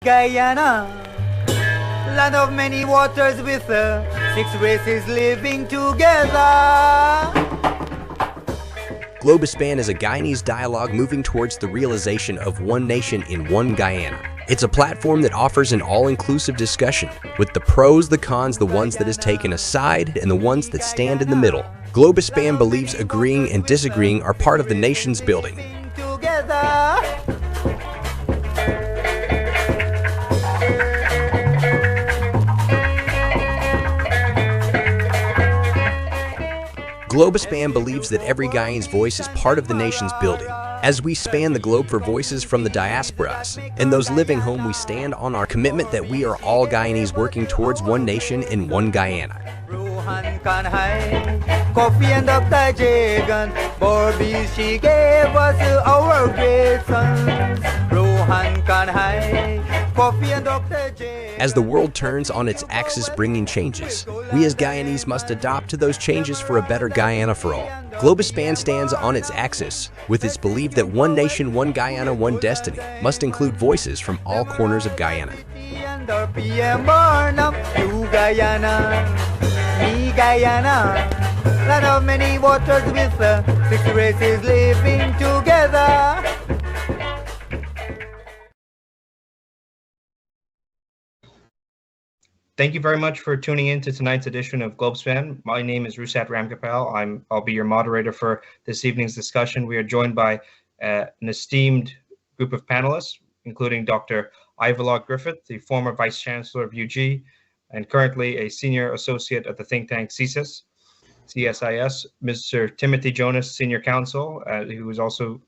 Guyana, land of many waters with 6 races living together. Globespan is a Guyanese dialogue moving towards the realization of one nation in one Guyana. It's a platform that offers an all-inclusive discussion, with the pros, the cons, the ones that is taken aside, and the ones that stand in the middle. Globespan believes agreeing and disagreeing are part of the nation's building. Globespan believes that every Guyanese voice is part of the nation's building. As we span the globe for voices from the diasporas and those living home, we stand on our commitment that we are all Guyanese working towards one nation in one Guyana. Coffee and Dr. Jagan, Bobby, she gave us our great sons. Rohan Kanhai, Coffee and Dr. Jagan. As the world turns on its axis bringing changes, we as Guyanese must adopt to those changes for a better Guyana for all. Globespan stands on its axis with its belief that one nation, one Guyana, one destiny must include voices from all corners of Guyana. Land of many waters with 6 races living together. Thank you very much for tuning in to tonight's edition of Globespan. My name is Rusat Ramgopal. I'll be your moderator for this evening's discussion. We are joined by an esteemed group of panelists, including Dr. Ivelaw Griffith, the former Vice Chancellor of UG, and currently a Senior Associate at the think tank CSIS, Mr. Timothy Jonas, Senior Counsel, who is also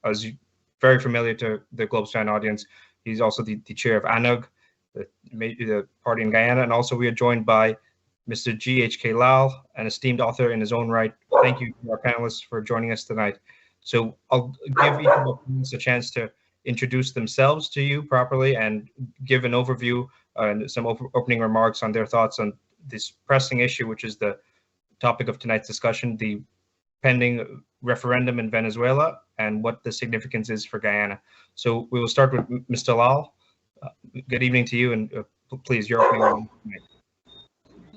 very familiar to the Globespan audience. He's also the chair of ANUG, the party in Guyana, and also we are joined by Mr. G.H.K. Lall, an esteemed author in his own right. Thank you to our panelists for joining us tonight. So I'll give each of our panelists a chance to introduce themselves to you properly and give an overview and some opening remarks on their thoughts on this pressing issue, which is the topic of tonight's discussion, the pending referendum in Venezuela and what the significance is for Guyana. So we will start with Mr. Lall. Good evening to you, and please, your opening remarks.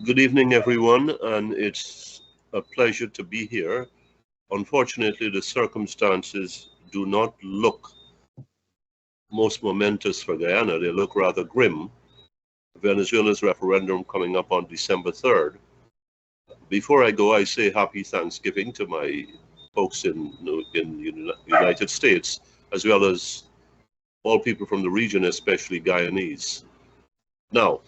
Good evening, everyone, and it's a pleasure to be here. Unfortunately, the circumstances do not look most momentous for Guyana. They look rather grim. Venezuela's referendum coming up on December 3rd. Before I go, I say happy Thanksgiving to my folks in the United States, as well as all people from the region, especially Guyanese. Now,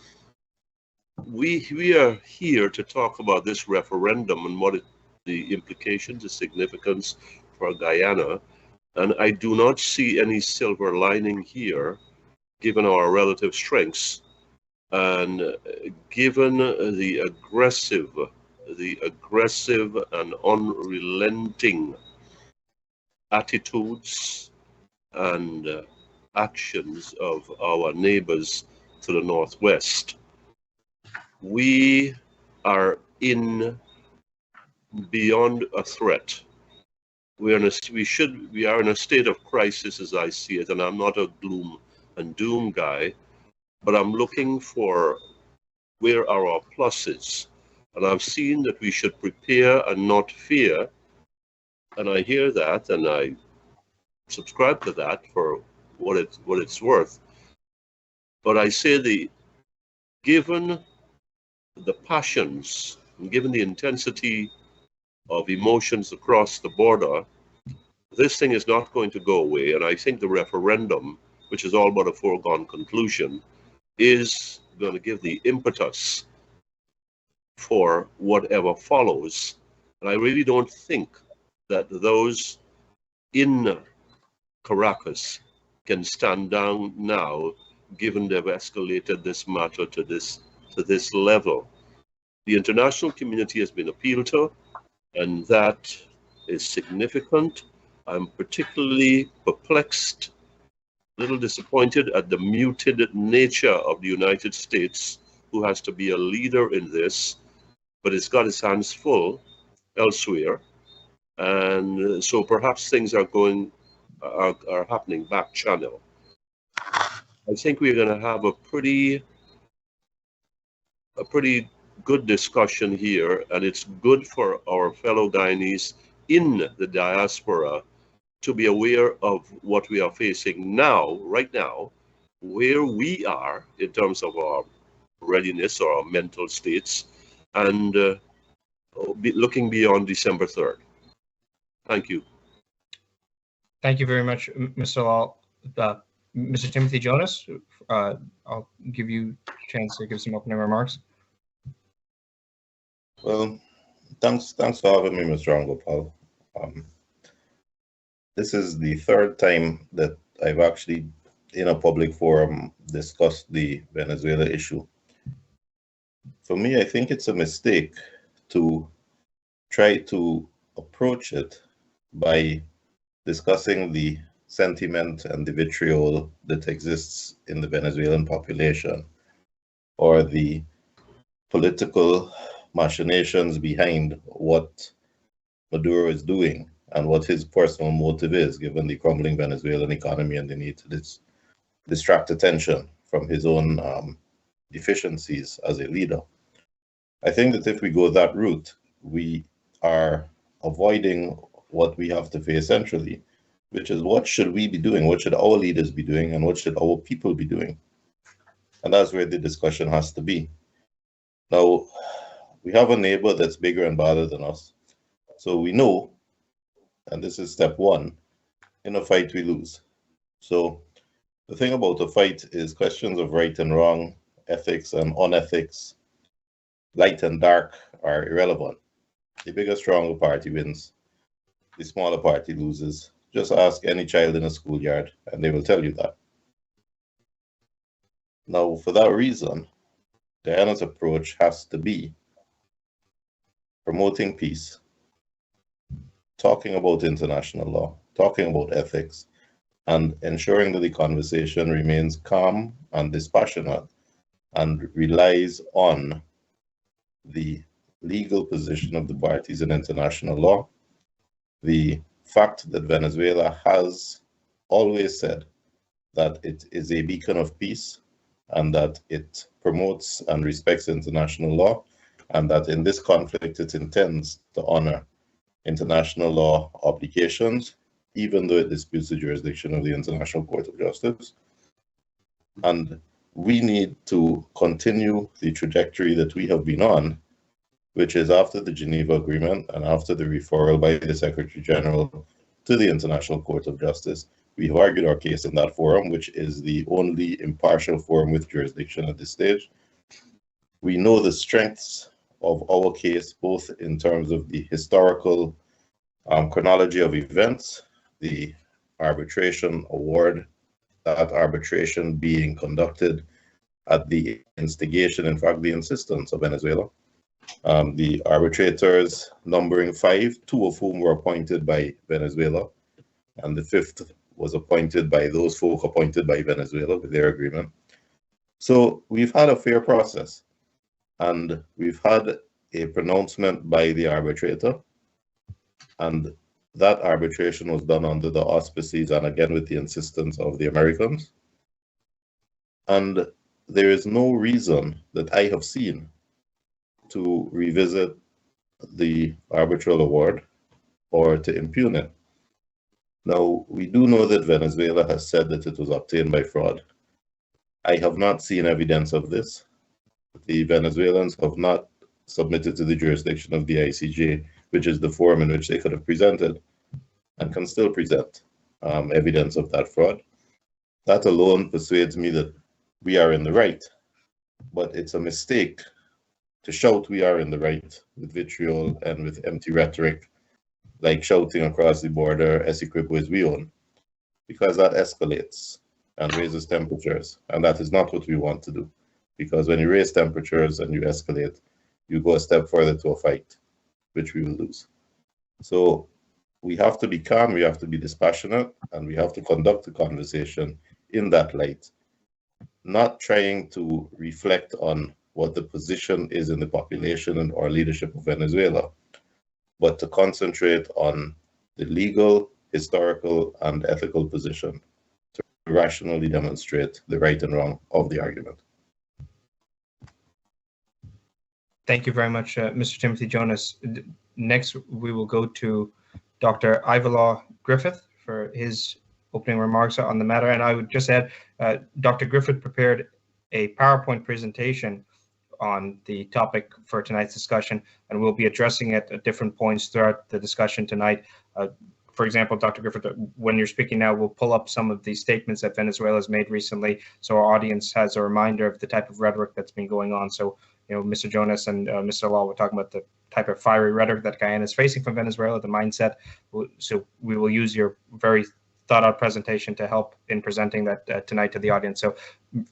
we are here to talk about this referendum and what the implications, the significance for Guyana. And I do not see any silver lining here, given our relative strengths and given the aggressive and unrelenting attitudes and actions of our neighbors to the northwest. We are beyond a threat. We are in a state of crisis, as I see it, and I'm not a gloom and doom guy, but I'm looking for where are our pluses. And I've seen that we should prepare and not fear, and I hear that and I subscribe to that for what it's worth. But I say given the passions and given the intensity of emotions across the border, this thing is not going to go away. And I think the referendum, which is all but a foregone conclusion, is going to give the impetus for whatever follows. And I really don't think that those in Caracas can stand down now, given they've escalated this matter to this level. The international community has been appealed to, and that is significant. I'm particularly perplexed, a little disappointed at the muted nature of the United States, who has to be a leader in this, but it's got its hands full elsewhere. And so perhaps things are happening back channel. I I think we're going to have a pretty good discussion here, and it's good for our fellow Guyanese in the diaspora to be aware of what we are facing now, right now, where we are in terms of our readiness or our mental states, and looking beyond December 3rd. Thank you. Thank you very much, Mr. Lall. Mr. Timothy Jonas, I'll give you a chance to give some opening remarks. Well, thanks for having me, Mr. Ramgopal. This is the third time that I've actually, in a public forum, discussed the Venezuela issue. For me, I think it's a mistake to try to approach it by discussing the sentiment and the vitriol that exists in the Venezuelan population, or the political machinations behind what Maduro is doing and what his personal motive is, given the crumbling Venezuelan economy and the need to distract attention from his own deficiencies as a leader. I think that if we go that route, we are avoiding what we have to face centrally, which is what should we be doing, what should our leaders be doing, and what should our people be doing? And that's where the discussion has to be. Now, we have a neighbor that's bigger and badder than us. So we know, and this is step one, in a fight we lose. So the thing about a fight is questions of right and wrong, ethics and unethics, light and dark are irrelevant. The bigger, stronger party wins. The smaller party loses. Just ask any child in a schoolyard and they will tell you that. Now, for that reason, Guyana's approach has to be promoting peace, talking about international law, talking about ethics, and ensuring that the conversation remains calm and dispassionate and relies on the legal position of the parties in international law, the fact that Venezuela has always said that it is a beacon of peace and that it promotes and respects international law, and that in this conflict it intends to honor international law obligations, even though it disputes the jurisdiction of the International Court of Justice. And we need to continue the trajectory that we have been on, which is after the Geneva Agreement and after the referral by the Secretary General to the International Court of Justice. We have argued our case in that forum, which is the only impartial forum with jurisdiction at this stage. We know the strengths of our case, both in terms of the historical chronology of events, the arbitration award, that arbitration being conducted at the instigation, in fact, the insistence of Venezuela. The arbitrators numbering 5, 2 of whom were appointed by Venezuela, and the 5th was appointed by those folk appointed by Venezuela with their agreement. So we've had a fair process, and we've had a pronouncement by the arbitrator, and that arbitration was done under the auspices and again with the insistence of the Americans. And there is no reason that I have seen to revisit the arbitral award or to impugn it. Now, we do know that Venezuela has said that it was obtained by fraud. I have not seen evidence of this. The Venezuelans have not submitted to the jurisdiction of the ICJ, which is the forum in which they could have presented and can still present evidence of that fraud. That alone persuades me that we are in the right, but it's a mistake to shout we are in the right with vitriol and with empty rhetoric, like shouting across the border, Essequibo is we own, because that escalates and raises temperatures, and that is not what we want to do. Because when you raise temperatures and you escalate, you go a step further to a fight, which we will lose. So we have to be calm, we have to be dispassionate, and we have to conduct the conversation in that light, not trying to reflect on what the position is in the population and or leadership of Venezuela, but to concentrate on the legal, historical, and ethical position. rationally demonstrate the right and wrong of the argument. Thank you very much, Mr. Timothy Jonas. Next, we will go to Dr. Ivelaw Griffith for his opening remarks on the matter. And I would just add, Dr. Griffith prepared a PowerPoint presentation on the topic for tonight's discussion, and we'll be addressing it at different points throughout the discussion tonight. For example, Dr. Griffith, when you're speaking now, we'll pull up some of the statements that Venezuela has made recently, so our audience has a reminder of the type of rhetoric that's been going on. So, you know, Mr. Jonas and Mr. Lall were talking about the type of fiery rhetoric that Guyana is facing from Venezuela, the mindset. So we will use your very thought-out presentation to help in presenting that tonight to the audience. So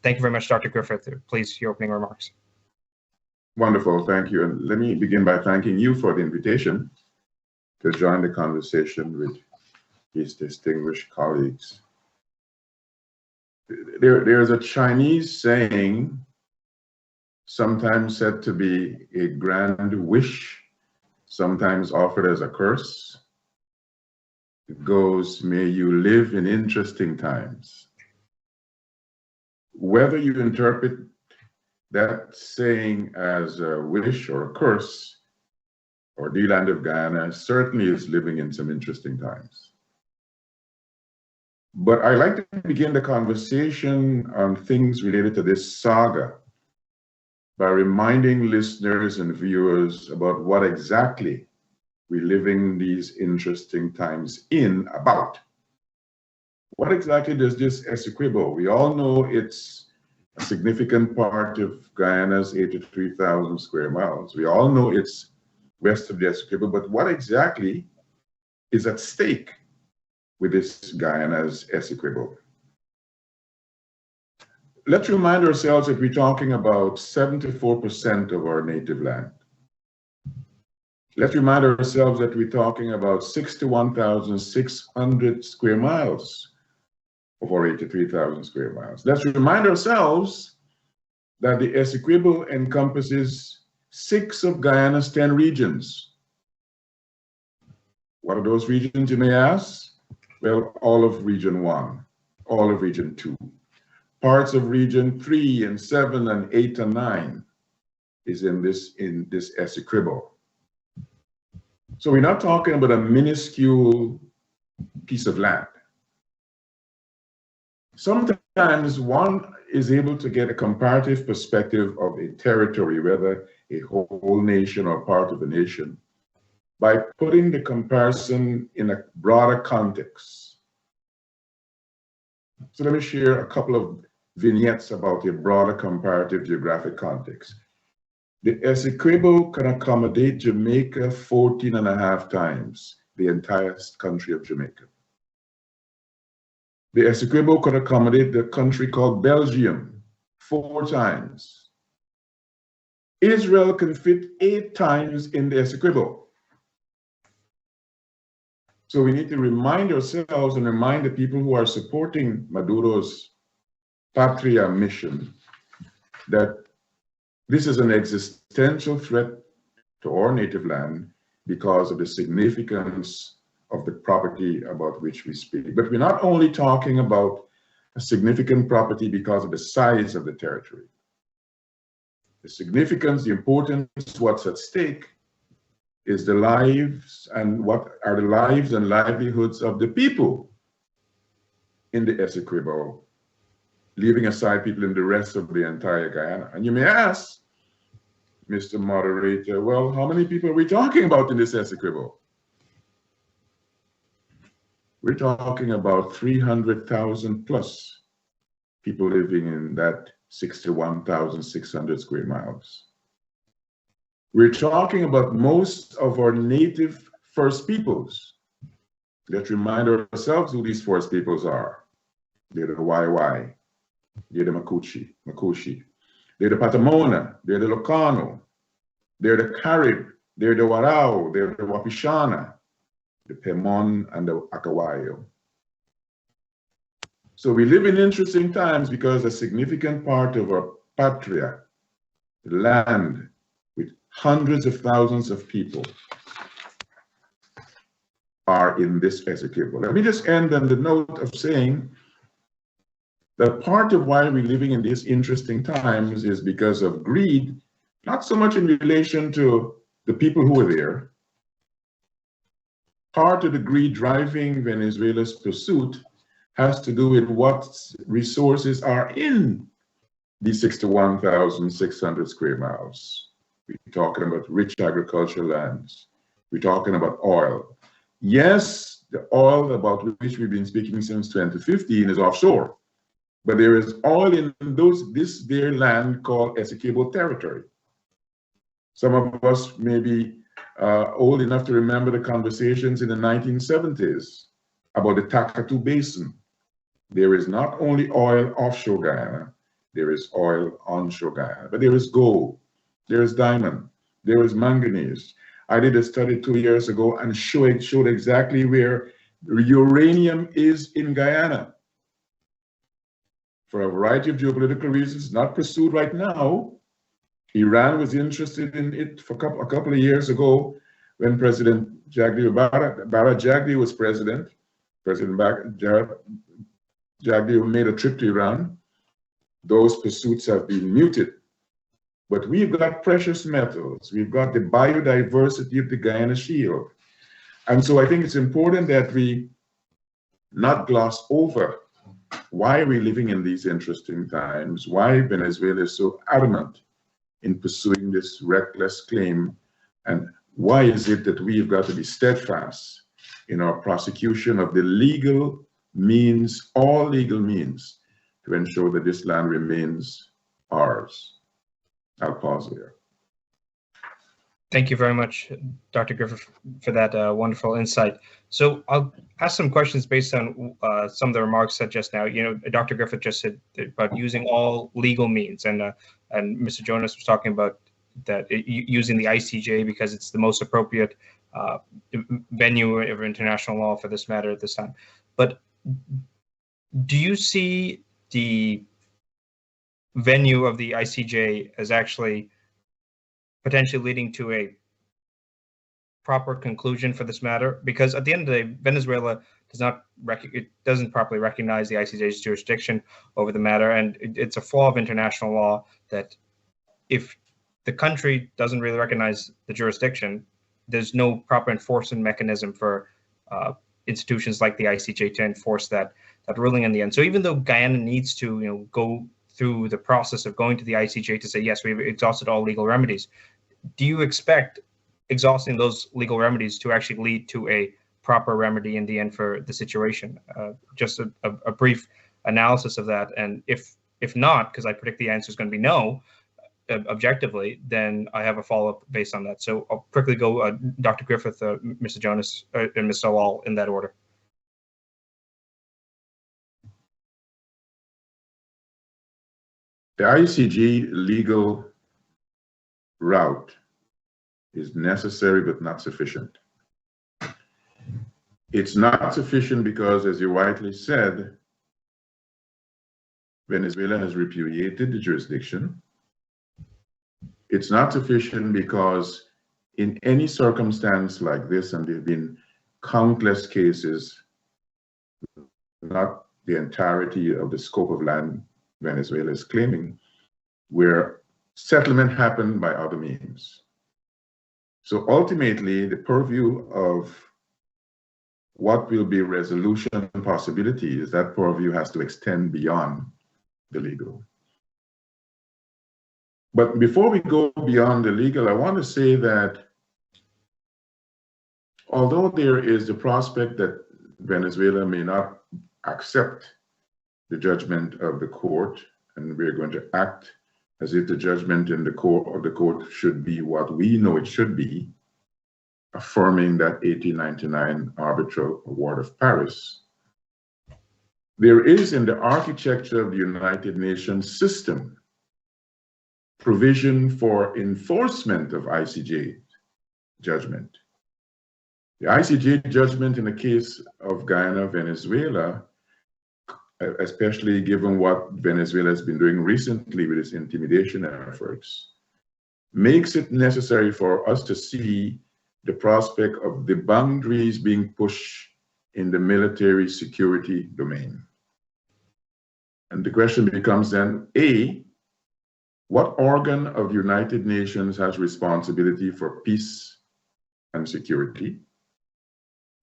thank you very much, Dr. Griffith. Please, your opening remarks. Wonderful, thank you. And let me begin by thanking you for the invitation to join the conversation with his distinguished colleagues. There's a Chinese saying, sometimes said to be a grand wish, sometimes offered as a curse. It goes, may you live in interesting times. Whether you interpret that saying as a wish or a curse, or the land of Guyana certainly is living in some interesting times. But I'd like to begin the conversation on things related to this saga by reminding listeners and viewers about what exactly we're living these interesting times in about. What exactly does this Essequibo? We all know it's a significant part of Guyana's 83,000 square miles. We all know it's west of the Essequibo, but what exactly is at stake with this Guyana's Essequibo? Let's remind ourselves that we're talking about 74% of our native land. Let's remind ourselves that we're talking about 61,600 square miles of our 83,000 square miles. Let's remind ourselves that the Essequibo encompasses 6 of Guyana's 10 regions. What are those regions, you may ask? Well, all of Region 1, all of Region 2. Parts of Region 3 and 7 and 8 and 9 is in this Essequibo. So we're not talking about a minuscule piece of land. Sometimes one is able to get a comparative perspective of a territory, whether a whole nation or part of a nation, by putting the comparison in a broader context. So let me share a couple of vignettes about a broader comparative geographic context. The Essequibo can accommodate Jamaica 14.5 times the entire country of Jamaica. The Essequibo could accommodate the country called Belgium 4 times. Israel can fit 8 times in the Essequibo. So we need to remind ourselves and remind the people who are supporting Maduro's Patria mission that this is an existential threat to our native land because of the significance of the property about which we speak. But we're not only talking about a significant property because of the size of the territory. The significance, the importance, what's at stake is the lives and what are the lives and livelihoods of the people in the Essequibo, leaving aside people in the rest of the entire Guyana. And you may ask, Mr. Moderator, well, how many people are we talking about in this Essequibo? We're talking about 300,000 plus people living in that 61,600 square miles. We're talking about most of our native First Peoples. Let's remind ourselves who these First Peoples are. They're the Wai, they're the Makushi, they're the Patamona, they're the Locano, they're the Carib, they're the Warao, they're the Wapishana, the Pemon, and the Akawayo. So we live in interesting times because a significant part of our patria, the land with hundreds of thousands of people, are in this Essequibo. Let me just end on the note of saying that part of why we're living in these interesting times is because of greed, not so much in relation to the people who were there. Part of the greed driving Venezuela's pursuit has to do with what resources are in the 61,600 square miles. We're talking about rich agricultural lands. We're talking about oil. Yes, the oil about which we've been speaking since 2015 is offshore, but there is oil in this their land called Essequibo territory. Some of us may be old enough to remember the conversations in the 1970s about the Takatu Basin. There is not only oil offshore Guyana, there is oil onshore Guyana, but there is gold, there is diamond, there is manganese. I did a study 2 years ago and showed exactly where uranium is in Guyana. For a variety of geopolitical reasons, not pursued right now. Iran was interested in it for a couple of years ago when President Bara Jagdeo was president. President Jagdeo made a trip to Iran. Those pursuits have been muted. But we've got precious metals. We've got the biodiversity of the Guyana Shield. And so I think it's important that we not gloss over why we're living in these interesting times, why Venezuela is so adamant in pursuing this reckless claim, and why is it that we've got to be steadfast in our prosecution of the legal means, all legal means, to ensure that this land remains ours. I'll pause there. Thank you very much, Dr. Griffith, for that wonderful insight. So I'll ask some questions based on some of the remarks said just now. You know, Dr. Griffith just said about using all legal means, and Mr. Jonas was talking about that using the ICJ because it's the most appropriate venue of international law for this matter at this time. But do you see the venue of the ICJ as actually potentially leading to a proper conclusion for this matter? Because at the end of the day, Venezuela doesn't properly recognize the ICJ's jurisdiction over the matter, and it's a flaw of international law that if the country doesn't really recognize the jurisdiction, there's no proper enforcement mechanism for institutions like the ICJ to enforce that ruling in the end. So even though Guyana needs to, go through the process of going to the ICJ to say, yes, we've exhausted all legal remedies, do you expect exhausting those legal remedies to actually lead to a proper remedy in the end for the situation? Just a brief analysis of that. And if not, because I predict the answer is going to be no, objectively, then I have a follow-up based on that. So I'll quickly go Dr. Griffith, Mr. Jonas, and Mr. Lall in that order. The ICJ legal route is necessary but not sufficient. It's not sufficient because, as you rightly said, Venezuela has repudiated the jurisdiction. It's not sufficient because in any circumstance like this, and there have been countless cases, not the entirety of the scope of land Venezuela is claiming, where settlement happened by other means. So ultimately, the purview of what will be resolution possibilities, that purview has to extend beyond the legal. But before we go beyond the legal, I want to say that although there is the prospect that Venezuela may not accept the judgment of the court, and we're going to act as if the judgment in the court should be what we know it should be, affirming that 1899 arbitral award of Paris. There is in the architecture of the United Nations system provision for enforcement of ICJ judgment. The ICJ judgment in the case of Guyana, Venezuela, especially given what Venezuela has been doing recently with its intimidation efforts, makes it necessary for us to see the prospect of the boundaries being pushed in the military security domain. And the question becomes then, A, what organ of the United Nations has responsibility for peace and security?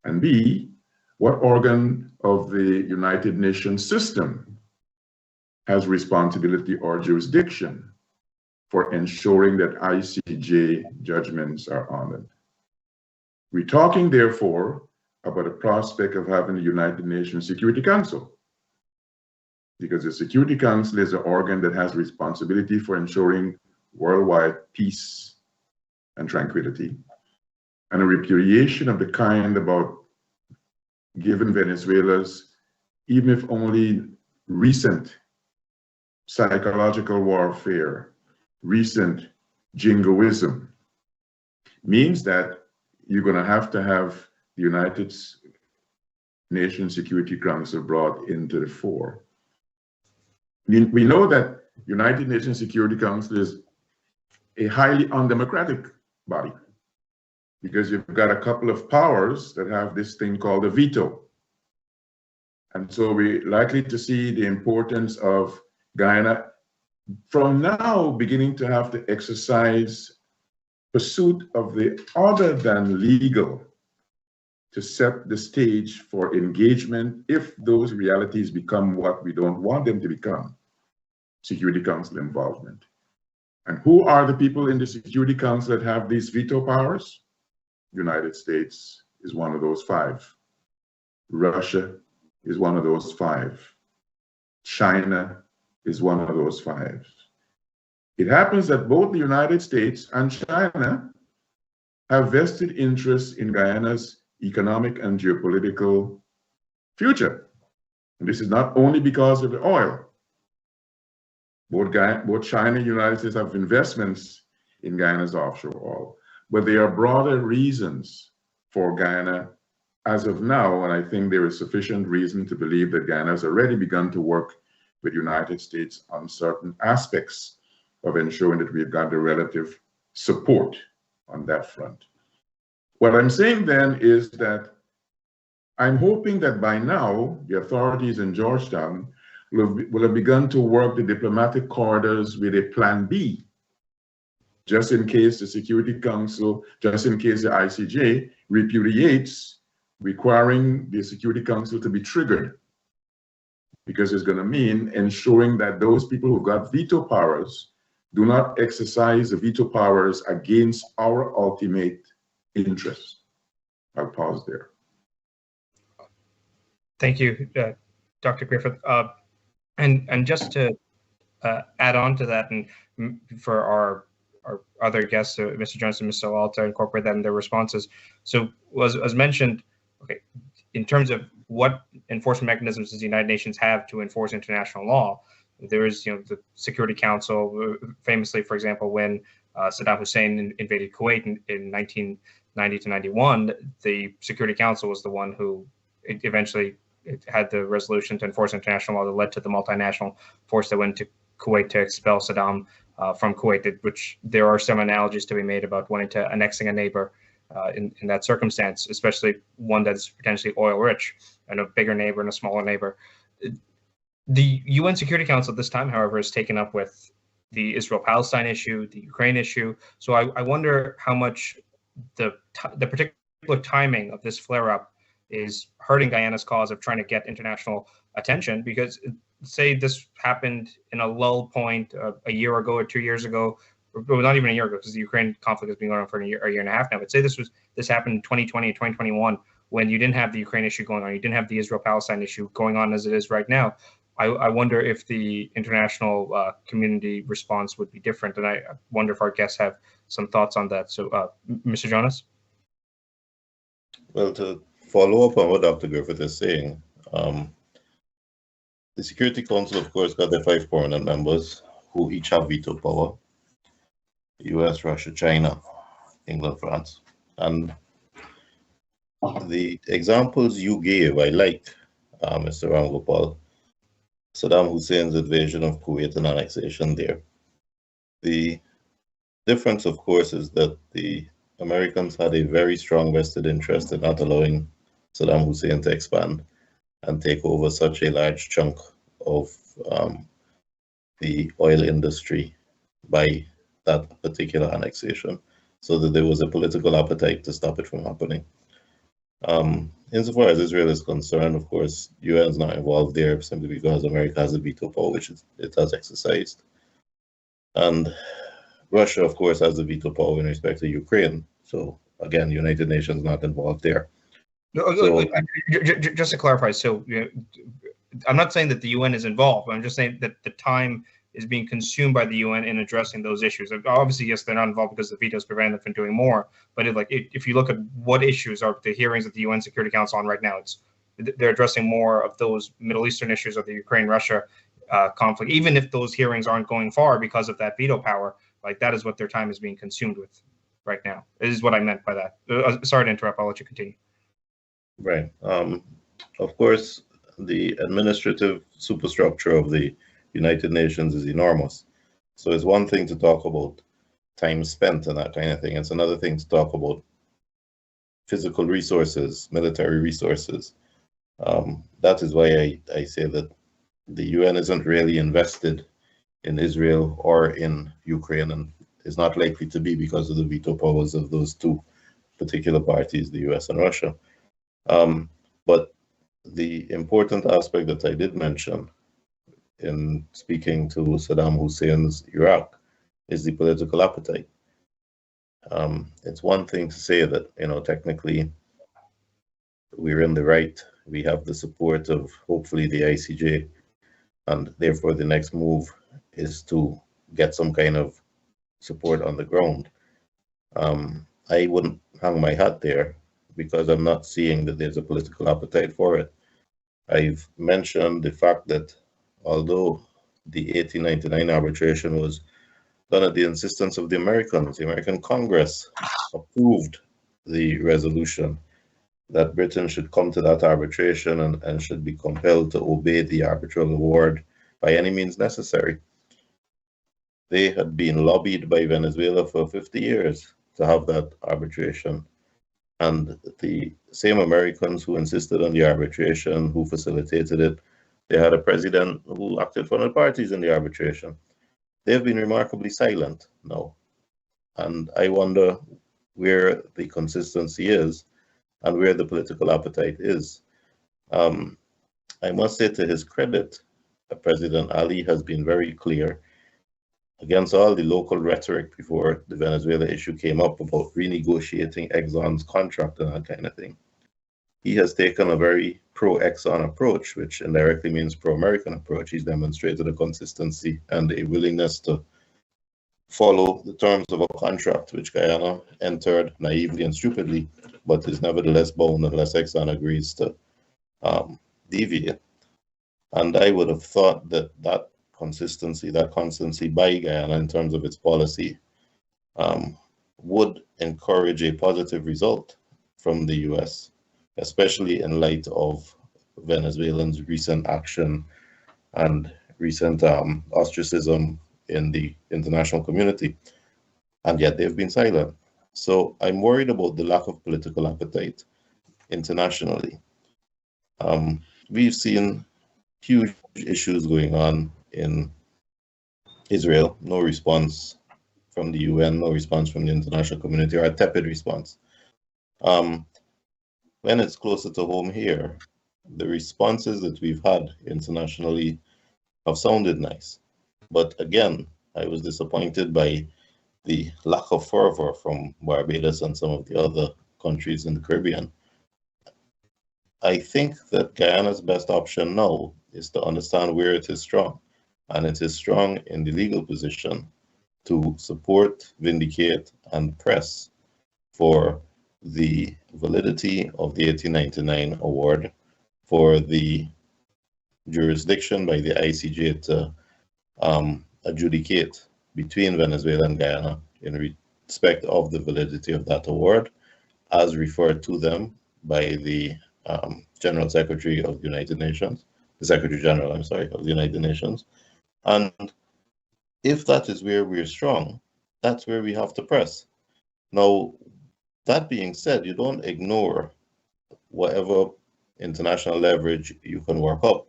And B, what organ of the United Nations system has responsibility or jurisdiction for ensuring that ICJ judgments are honored? We're talking, therefore, about a prospect of having the United Nations Security Council, because the Security Council is an organ that has responsibility for ensuring worldwide peace and tranquility, and a repudiation of the kind about giving Venezuela's, even if only recent psychological warfare, recent jingoism, means that you're going to have the United Nations Security Council brought into the fore. We know that United Nations Security Council is a highly undemocratic body, because you've got a couple of powers that have this thing called a veto. And so we're likely to see the importance of Guyana from now beginning to have to exercise pursuit of the other than legal to set the stage for engagement if those realities become what we don't want them to become, Security Council involvement. And who are the people in the Security Council that have these veto powers? United States is one of those 5. Russia is one of those 5. China is one of those 5. It happens that both the United States and China have vested interests in Guyana's economic and geopolitical future. And this is not only because of the oil. Both China and the United States have investments in Guyana's offshore oil, but there are broader reasons for Guyana as of now, and I think there is sufficient reason to believe that Guyana has already begun to work with the United States on certain aspects of ensuring that we've got the relative support on that front. What I'm saying then is that I'm hoping that by now the authorities in Georgetown will have begun to work the diplomatic corridors with a plan B, just in case the Security Council, just in case the ICJ repudiates requiring the Security Council to be triggered, because it's going to mean ensuring that those people who've got veto powers do not exercise the veto powers against our ultimate interests. I'll pause there. Thank you, Dr. Griffith. And just to add on to that, and for our other guests, Mr. Jonas and Mr. Lall, to incorporate that in their responses. So as mentioned, okay, in terms of what enforcement mechanisms does the United Nations have to enforce international law, there is, the Security Council, famously, for example, when Saddam Hussein invaded Kuwait in 1990 to 91, the Security Council was the one who eventually had the resolution to enforce international law that led to the multinational force that went to Kuwait to expel Saddam from Kuwait, which there are some analogies to be made about wanting to annexing a neighbor in that circumstance, especially one that's potentially oil rich, and a bigger neighbor and a smaller neighbor. The UN Security Council at this time, however, is taken up with the Israel-Palestine issue, the Ukraine issue. So I wonder how much the particular timing of this flare-up is hurting Guyana's cause of trying to get international attention, because say this happened in a lull point a year ago or 2 years ago, or not even a year ago, because the Ukraine conflict has been going on for a year and a half now, but say this happened in 2020 and 2021, when you didn't have the Ukraine issue going on, you didn't have the Israel-Palestine issue going on as it is right now. I wonder if the international community response would be different, and I wonder if our guests have some thoughts on that. So, Mr. Jonas? Well, to follow up on what Dr. Griffith is saying, the Security Council, of course, got their 5 permanent members who each have veto power: US, Russia, China, England, France. And the examples you gave, I like, Mr. Ramgopal. Saddam Hussein's invasion of Kuwait and annexation there. The difference, of course, is that the Americans had a very strong vested interest in not allowing Saddam Hussein to expand and take over such a large chunk of the oil industry by that particular annexation, so that there was a political appetite to stop it from happening. Insofar as Israel is concerned, of course, UN is not involved there simply because America has a veto power, which it has exercised. And Russia, of course, has the veto power in respect to Ukraine. So again, United Nations not involved there. So, just to clarify, so I'm not saying that the UN is involved. I'm just saying that the time is being consumed by the UN in addressing those issues. Obviously, yes, they're not involved because the vetoes prevent them from doing more. But if you look at what issues are the hearings at the UN Security Council on right now, they're addressing more of those Middle Eastern issues of the Ukraine-Russia conflict. Even if those hearings aren't going far because of that veto power, like that is what their time is being consumed with right now. This is what I meant by that. Sorry to interrupt. I'll let you continue. Right. Of course, the administrative superstructure of the United Nations is enormous. So it's one thing to talk about time spent and that kind of thing. It's another thing to talk about physical resources, military resources. That is why I say that the UN isn't really invested in Israel or in Ukraine, and is not likely to be because of the veto powers of those two particular parties, the US and Russia. But the important aspect that I did mention in speaking to Saddam Hussein's Iraq is the political appetite. It's one thing to say that, technically we're in the right, we have the support of hopefully the ICJ, and therefore the next move is to get some kind of support on the ground. I wouldn't hang my hat there because I'm not seeing that there's a political appetite for it. I've mentioned the fact that although the 1899 arbitration was done at the insistence of the American Congress approved the resolution that Britain should come to that arbitration and should be compelled to obey the arbitral award by any means necessary. They had been lobbied by Venezuela for 50 years to have that arbitration. And the same Americans who insisted on the arbitration, who facilitated it, they had a president who acted for the parties in the arbitration. They've been remarkably silent now. And I wonder where the consistency is and where the political appetite is. I must say, to his credit, President Ali has been very clear against all the local rhetoric before the Venezuela issue came up about renegotiating Exxon's contract and that kind of thing. He has taken a very pro-Exxon approach, which indirectly means pro-American approach. He's demonstrated a consistency and a willingness to follow the terms of a contract which Guyana entered naively and stupidly, but is nevertheless bound unless Exxon agrees to deviate. And I would have thought that that consistency by Guyana in terms of its policy would encourage a positive result from the US, especially in light of Venezuelans' recent action and recent ostracism in the international community. And yet they've been silent. So I'm worried about the lack of political appetite internationally. We've seen huge issues going on in Israel, no response from the UN, no response from the international community, or a tepid response. When it's closer to home here, the responses that we've had internationally have sounded nice. But again, I was disappointed by the lack of fervor from Barbados and some of the other countries in the Caribbean. I think that Guyana's best option now is to understand where it is strong. And it is strong in the legal position to support, vindicate, and press for the validity of the 1899 award, for the jurisdiction by the ICJ to adjudicate between Venezuela and Guyana in respect of the validity of that award, as referred to them by the General Secretary of the United Nations, the Secretary General, of the United Nations. And if that is where we're strong, that's where we have to press. Now, that being said, you don't ignore whatever international leverage you can work up.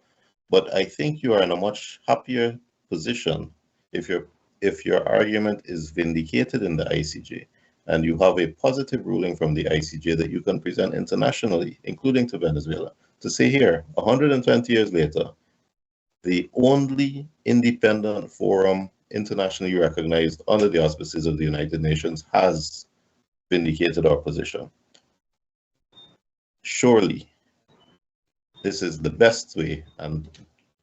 But I think you are in a much happier position if your argument is vindicated in the ICJ and you have a positive ruling from the ICJ that you can present internationally, including to Venezuela, to say here, 120 years later, the only independent forum internationally recognized under the auspices of the United Nations has vindicated our position. Surely, this is the best way, and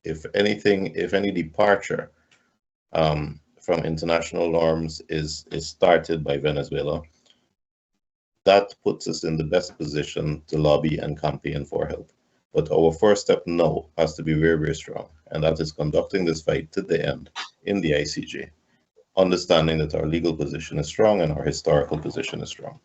if any departure from international norms is started by Venezuela, that puts us in the best position to lobby and campaign for help. But our first step now has to be very, very strong, and that is conducting this fight to the end in the ICJ, understanding that our legal position is strong and our historical position is strong.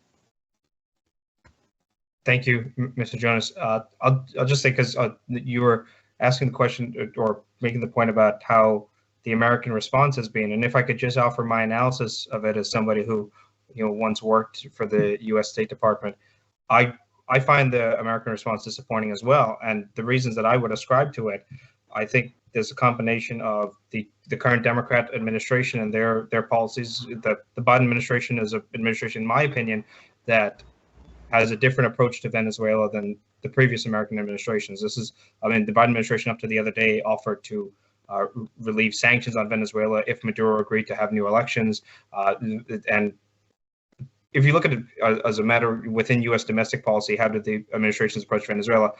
Thank you, Mr. Jonas. I'll just say, because you were asking the question or making the point about how the American response has been, and if I could just offer my analysis of it as somebody who, once worked for the U.S. State Department, I find the American response disappointing as well. And the reasons that I would ascribe to it, I think there's a combination of the current Democrat administration and their policies. That the Biden administration is an administration, in my opinion, that has a different approach to Venezuela than the previous American administrations. The Biden administration up to the other day offered to relieve sanctions on Venezuela if Maduro agreed to have new elections. And if you look at it as a matter within U.S. domestic policy, how did the administrations approach Venezuela?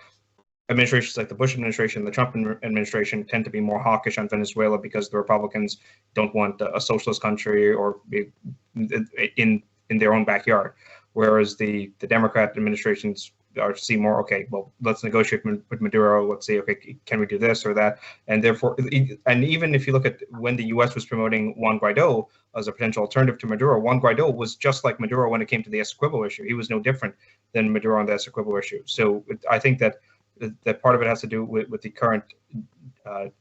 Administrations like the Bush administration, the Trump administration tend to be more hawkish on Venezuela because the Republicans don't want a socialist country or in their own backyard. Whereas the Democrat administrations see more, okay, well, let's negotiate with Maduro. Let's see, okay, can we do this or that? And therefore, and even if you look at when the U.S. was promoting Juan Guaido as a potential alternative to Maduro, Juan Guaido was just like Maduro when it came to the Essequibo issue. He was no different than Maduro on the Essequibo issue. So I think that part of it has to do with the current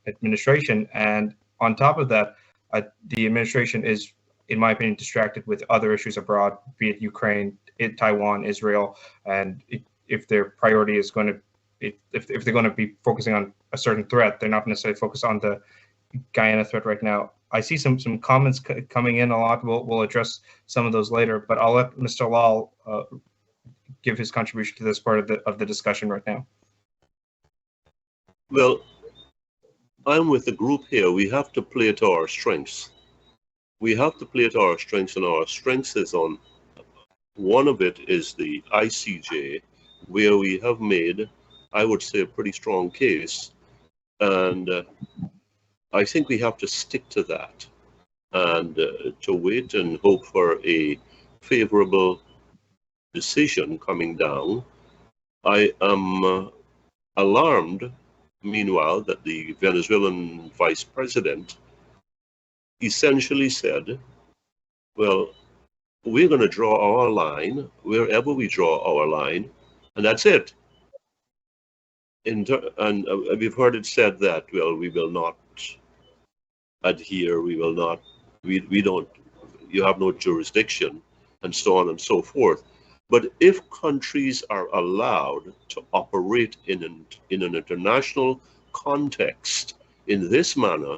administration. And on top of that, the administration is, in my opinion, distracted with other issues abroad, be it Ukraine, Taiwan, Israel, and if their priority is going to, if they're going to be focusing on a certain threat, they're not necessarily focused on the Guyana threat right now. I see some comments coming in a lot. We'll address some of those later, but I'll let Mr. Lall give his contribution to this part of the discussion right now. Well, I'm with the group here. We have to play to our strengths. We have to play to our strengths, and our strengths is on, one of it is the ICJ, where we have made, I would say, a pretty strong case. And I think we have to stick to that and to wait and hope for a favorable decision coming down. I am alarmed, meanwhile, that the Venezuelan vice president essentially said, well, we're going to draw our line wherever we draw our line, and that's it. And we've heard it said that, well, we will not adhere, we will not, we don't, you have no jurisdiction, and so on and so forth. But if countries are allowed to operate in an international context in this manner,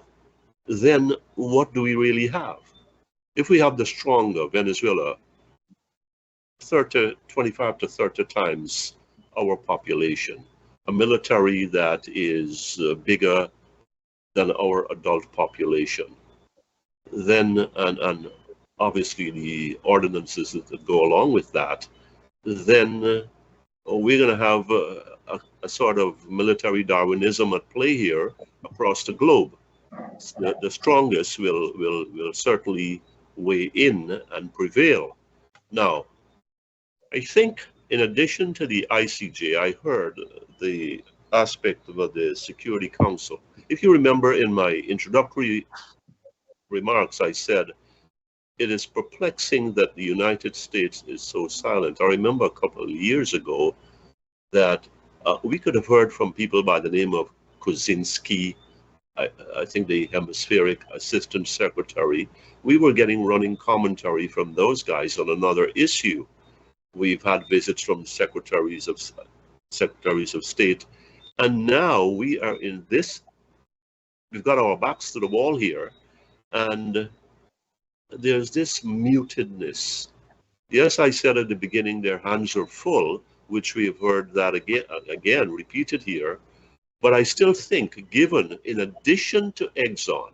then what do we really have? If we have the stronger Venezuela, 25 to 30 times our population, a military that is bigger than our adult population, then, and obviously the ordinances that go along with that, then we're going to have a sort of military Darwinism at play here across the globe. The strongest will certainly weigh in and prevail. Now, I think in addition to the ICJ, I heard the aspect of the Security Council. If you remember in my introductory remarks, I said, it is perplexing that the United States is so silent. I remember a couple of years ago that we could have heard from people by the name of Kuczynski, I think the Hemispheric Assistant Secretary. We were getting running commentary from those guys on another issue. We've had visits from secretaries of state, and now we are in this we've got our backs to the wall here, and there's this mutedness. Yes, I said at the beginning their hands are full, which we've heard that again repeated here. But I still think, given in addition to Exxon,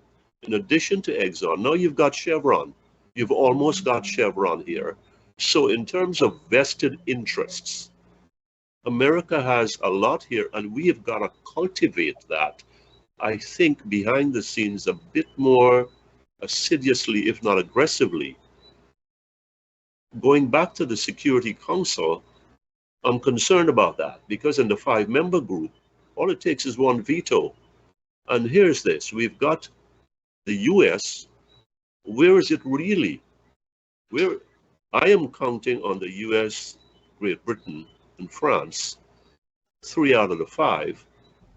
now you've got Chevron. You've almost got Chevron here. So in terms of vested interests, America has a lot here, and we have got to cultivate that, I think, behind the scenes a bit more assiduously, if not aggressively. Going back to the Security Council, I'm concerned about that, because in the 5-member group, all it takes is one veto. And here's this, we've got the US. Where is it really? I am counting on the US, Great Britain, and France, 3 out of the 5.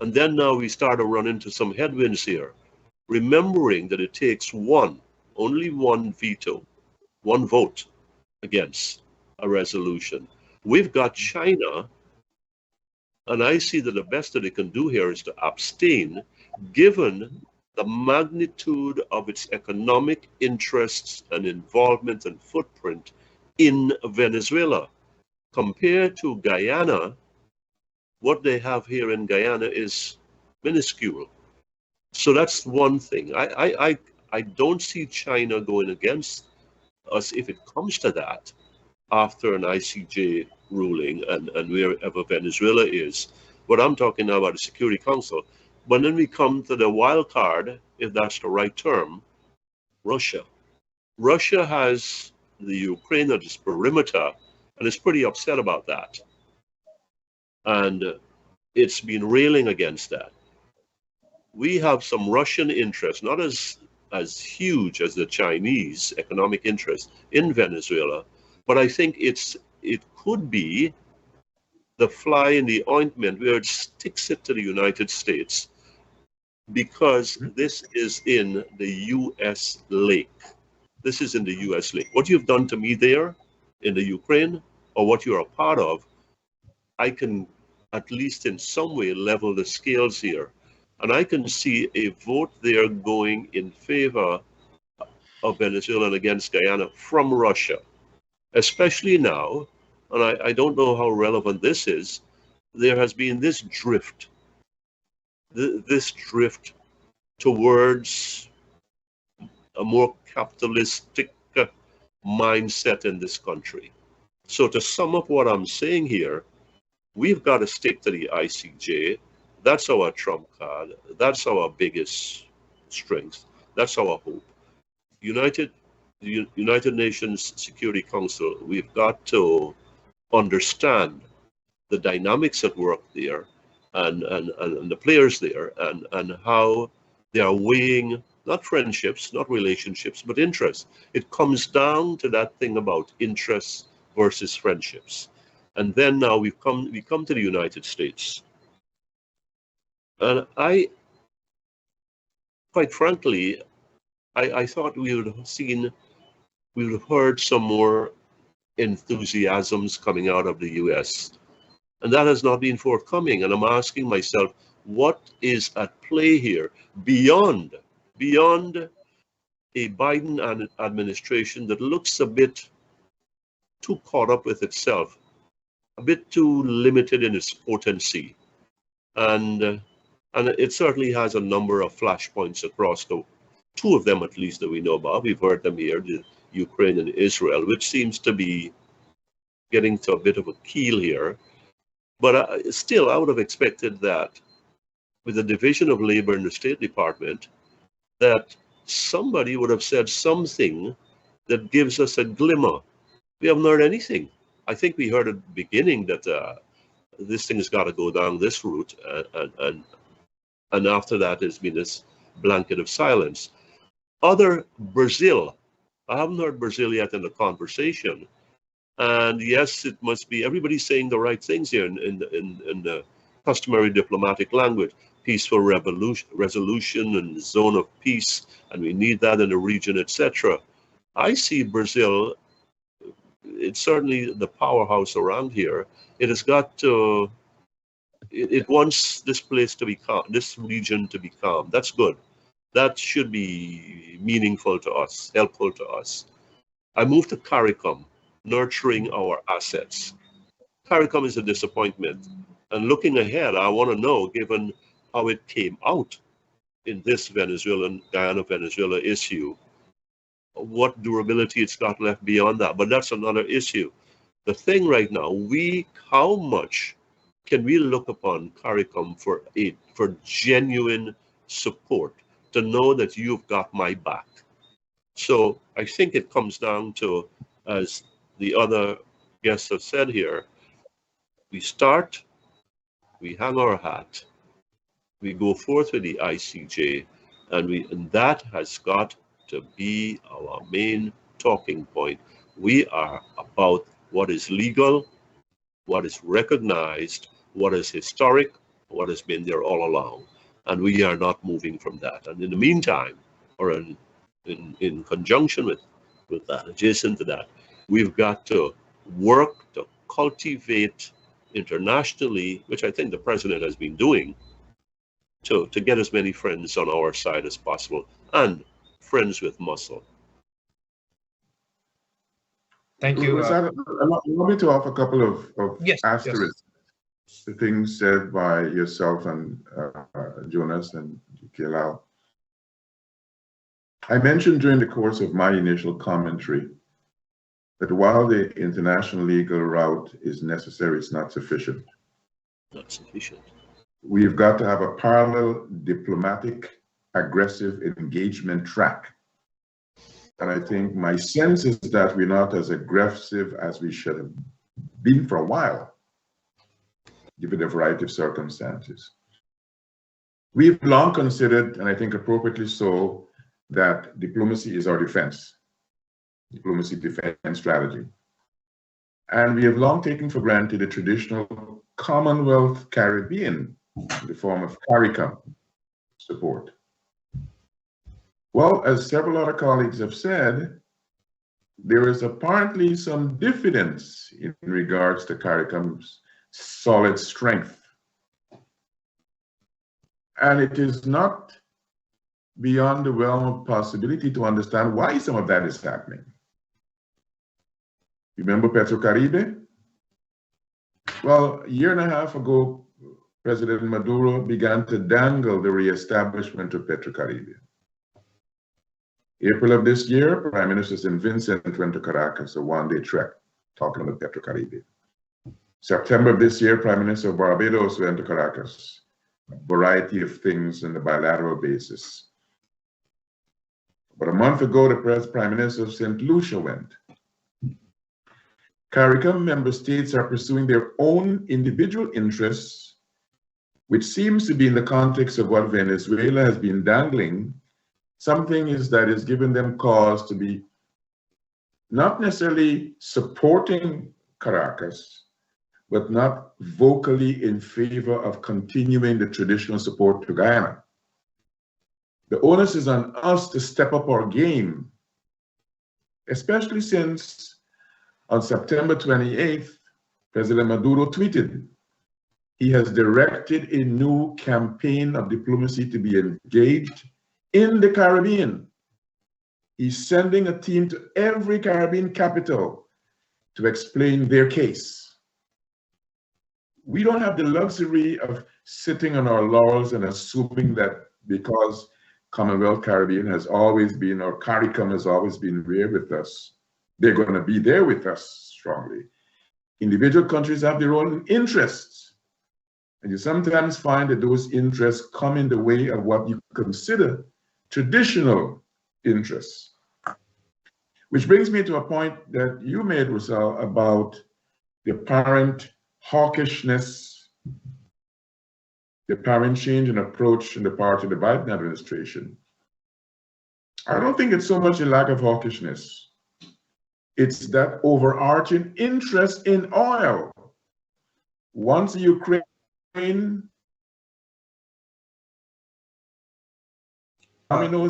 And then now we start to run into some headwinds here, remembering that it takes only one veto, one vote against a resolution. We've got China, and I see that the best that it can do here is to abstain, given the magnitude of its economic interests and involvement and footprint in Venezuela. Compared to Guyana, what they have here in Guyana is minuscule. So that's one thing. I don't see China going against us if it comes to that after an ICJ ruling and wherever Venezuela is. But I'm talking now about the Security Council. But then we come to the wild card, if that's the right term, Russia. Russia has the Ukraine at its perimeter, and is pretty upset about that. And it's been railing against that. We have some Russian interests, not as huge as the Chinese economic interest in Venezuela, but I think it could be the fly in the ointment where it sticks it to the United States, because this is in the U.S. lake. This is in the U.S. lake. What you've done to me there in the Ukraine, or what you're a part of, I can at least in some way level the scales here. And I can see a vote there going in favor of Venezuela and against Guyana from Russia, especially now, and I don't know how relevant this is, there has been this drift towards a more capitalistic mindset in this country. So to sum up what I'm saying here, we've got to stick to the ICJ. That's our trump card. That's our biggest strength. That's our hope. The United Nations Security Council, we've got to understand the dynamics at work there and the players there and how they are weighing not friendships, not relationships, but interests. It comes down to that thing about interests versus friendships. And then now we come to the United States. And quite frankly, I thought we would have heard some more enthusiasms coming out of the US. And that has not been forthcoming. And I'm asking myself, what is at play here beyond a Biden administration that looks a bit too caught up with itself, a bit too limited in its potency. And it certainly has a number of flashpoints across the two of them, at least, that we know about. We've heard them here, the Ukraine and Israel, which seems to be getting to a bit of a keel here. But still, I would have expected that with the division of labor in the State Department, that somebody would have said something that gives us a glimmer. We haven't heard anything. I think we heard at the beginning that this thing has got to go down this route, and after that there's been this blanket of silence. Brazil, I haven't heard Brazil yet in the conversation. And yes, it must be, everybody's saying the right things here in the customary diplomatic language. Peaceful resolution and zone of peace, and we need that in the region, etc. I see Brazil, it's certainly the powerhouse around here. It has got to, it wants this place to be calm, this region to be calm. That's good. That should be meaningful to us, helpful to us. I moved to CARICOM, nurturing our assets. CARICOM is a disappointment. And looking ahead, I want to know, given how it came out in this Guyana-Venezuela issue, what durability it's got left beyond that. But that's another issue. The thing right now, how much can we look upon CARICOM for genuine support, to know that you've got my back? So I think it comes down to, as the other guests have said here, we start, we hang our hat, we go forth with the ICJ, and that has got to be our main talking point. We are about what is legal, what is recognized, what is historic, what has been there all along. And we are not moving from that. And in the meantime, or in conjunction with that, adjacent to that, we've got to work to cultivate internationally, which I think the president has been doing, to get as many friends on our side as possible, and friends with muscle. Thank you. Allow me to offer a couple of asterisks to things said by yourself and Jonas and Ivelaw. I mentioned during the course of my initial commentary that while the international legal route is necessary, it's not sufficient. Not sufficient. We've got to have a parallel diplomatic, aggressive engagement track. And I think my sense is that we're not as aggressive as we should have been for a while, given a variety of circumstances. We've long considered, and I think appropriately so, that diplomacy is our defense. Diplomacy defense strategy. And we have long taken for granted the traditional Commonwealth Caribbean in the form of CARICOM support. Well, as several other colleagues have said, there is apparently some diffidence in regards to CARICOM's solid strength. And it is not beyond the realm of possibility to understand why some of that is happening. Remember Petrocaribe? Well, a year and a half ago, President Maduro began to dangle the reestablishment of Petrocaribe. April of this year, Prime Minister St. Vincent went to Caracas, a one-day trek, talking about Petrocaribe. September of this year, Prime Minister of Barbados went to Caracas, a variety of things on a bilateral basis. But a month ago, the Prime Minister of St. Lucia went. CARICOM member states are pursuing their own individual interests, which seems to be in the context of what Venezuela has been dangling. Something that is giving them cause to be not necessarily supporting Caracas, but not vocally in favor of continuing the traditional support to Guyana. The onus is on us to step up our game, especially since on September 28th, President Maduro tweeted, he has directed a new campaign of diplomacy to be engaged in the Caribbean. He's sending a team to every Caribbean capital to explain their case. We don't have the luxury of sitting on our laurels and assuming that because Commonwealth Caribbean has always been, or CARICOM has always been there with us, they're going to be there with us strongly. Individual countries have their own interests. And you sometimes find that those interests come in the way of what you consider traditional interests. Which brings me to a point that you made, Rusat, about the apparent hawkishness, the apparent change in approach on the part of the Biden administration. I don't think it's so much a lack of hawkishness. It's that overarching interest in oil. Once Ukraine the domino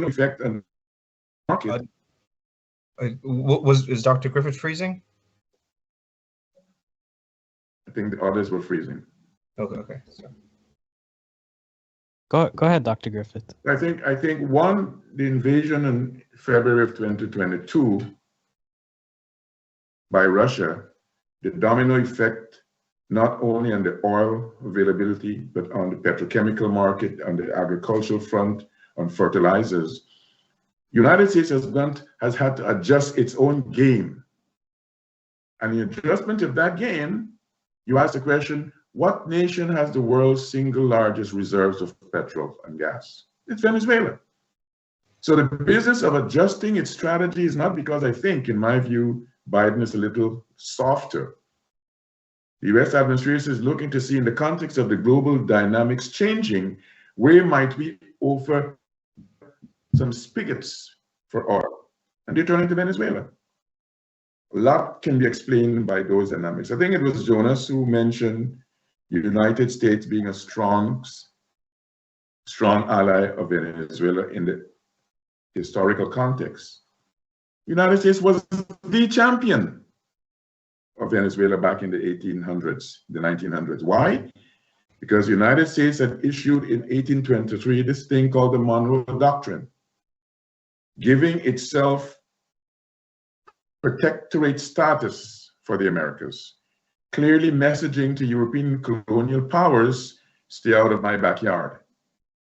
effect on the market. Is Dr. Griffith freezing? I think the others were freezing. Okay. So. Go ahead, Dr. Griffith. I think one, the invasion in February of 2022 by Russia, the domino effect, not only on the oil availability, but on the petrochemical market, on the agricultural front, on fertilizers. United States has had to adjust its own game. And the adjustment of that game, you ask the question, what nation has the world's single largest reserves of petrol and gas? It's Venezuela. So the business of adjusting its strategy is not because I think, in my view, Biden is a little softer. The US administration is looking to see, in the context of the global dynamics changing, where might we offer some spigots for oil? And they turn to Venezuela. A lot can be explained by those dynamics. I think it was Jonas who mentioned the United States being a strong ally of Venezuela in the historical context. The United States was the champion of Venezuela back in the 1800s, the 1900s. Why? Because the United States had issued in 1823 this thing called the Monroe Doctrine, giving itself protectorate status for the Americas, clearly messaging to European colonial powers, stay out of my backyard.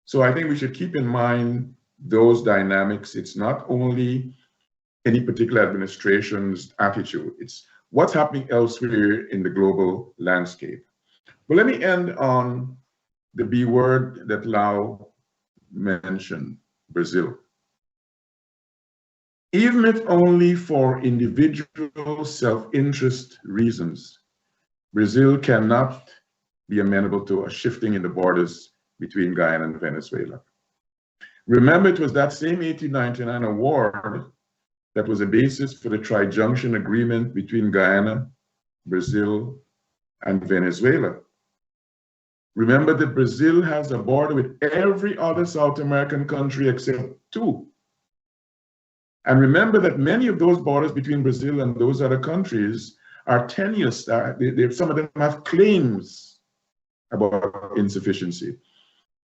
So I think we should keep in mind those dynamics. It's not only any particular administration's attitude, it's what's happening elsewhere in the global landscape. But let me end on the B word that Lall mentioned, Brazil. Even if only for individual self-interest reasons, Brazil cannot be amenable to a shifting in the borders between Guyana and Venezuela. Remember, it was that same 1899 award that was a basis for the Tri-Junction Agreement between Guyana, Brazil, and Venezuela. Remember that Brazil has a border with every other South American country except two. And remember that many of those borders between Brazil and those other countries are tenuous. Some of them have claims about insufficiency.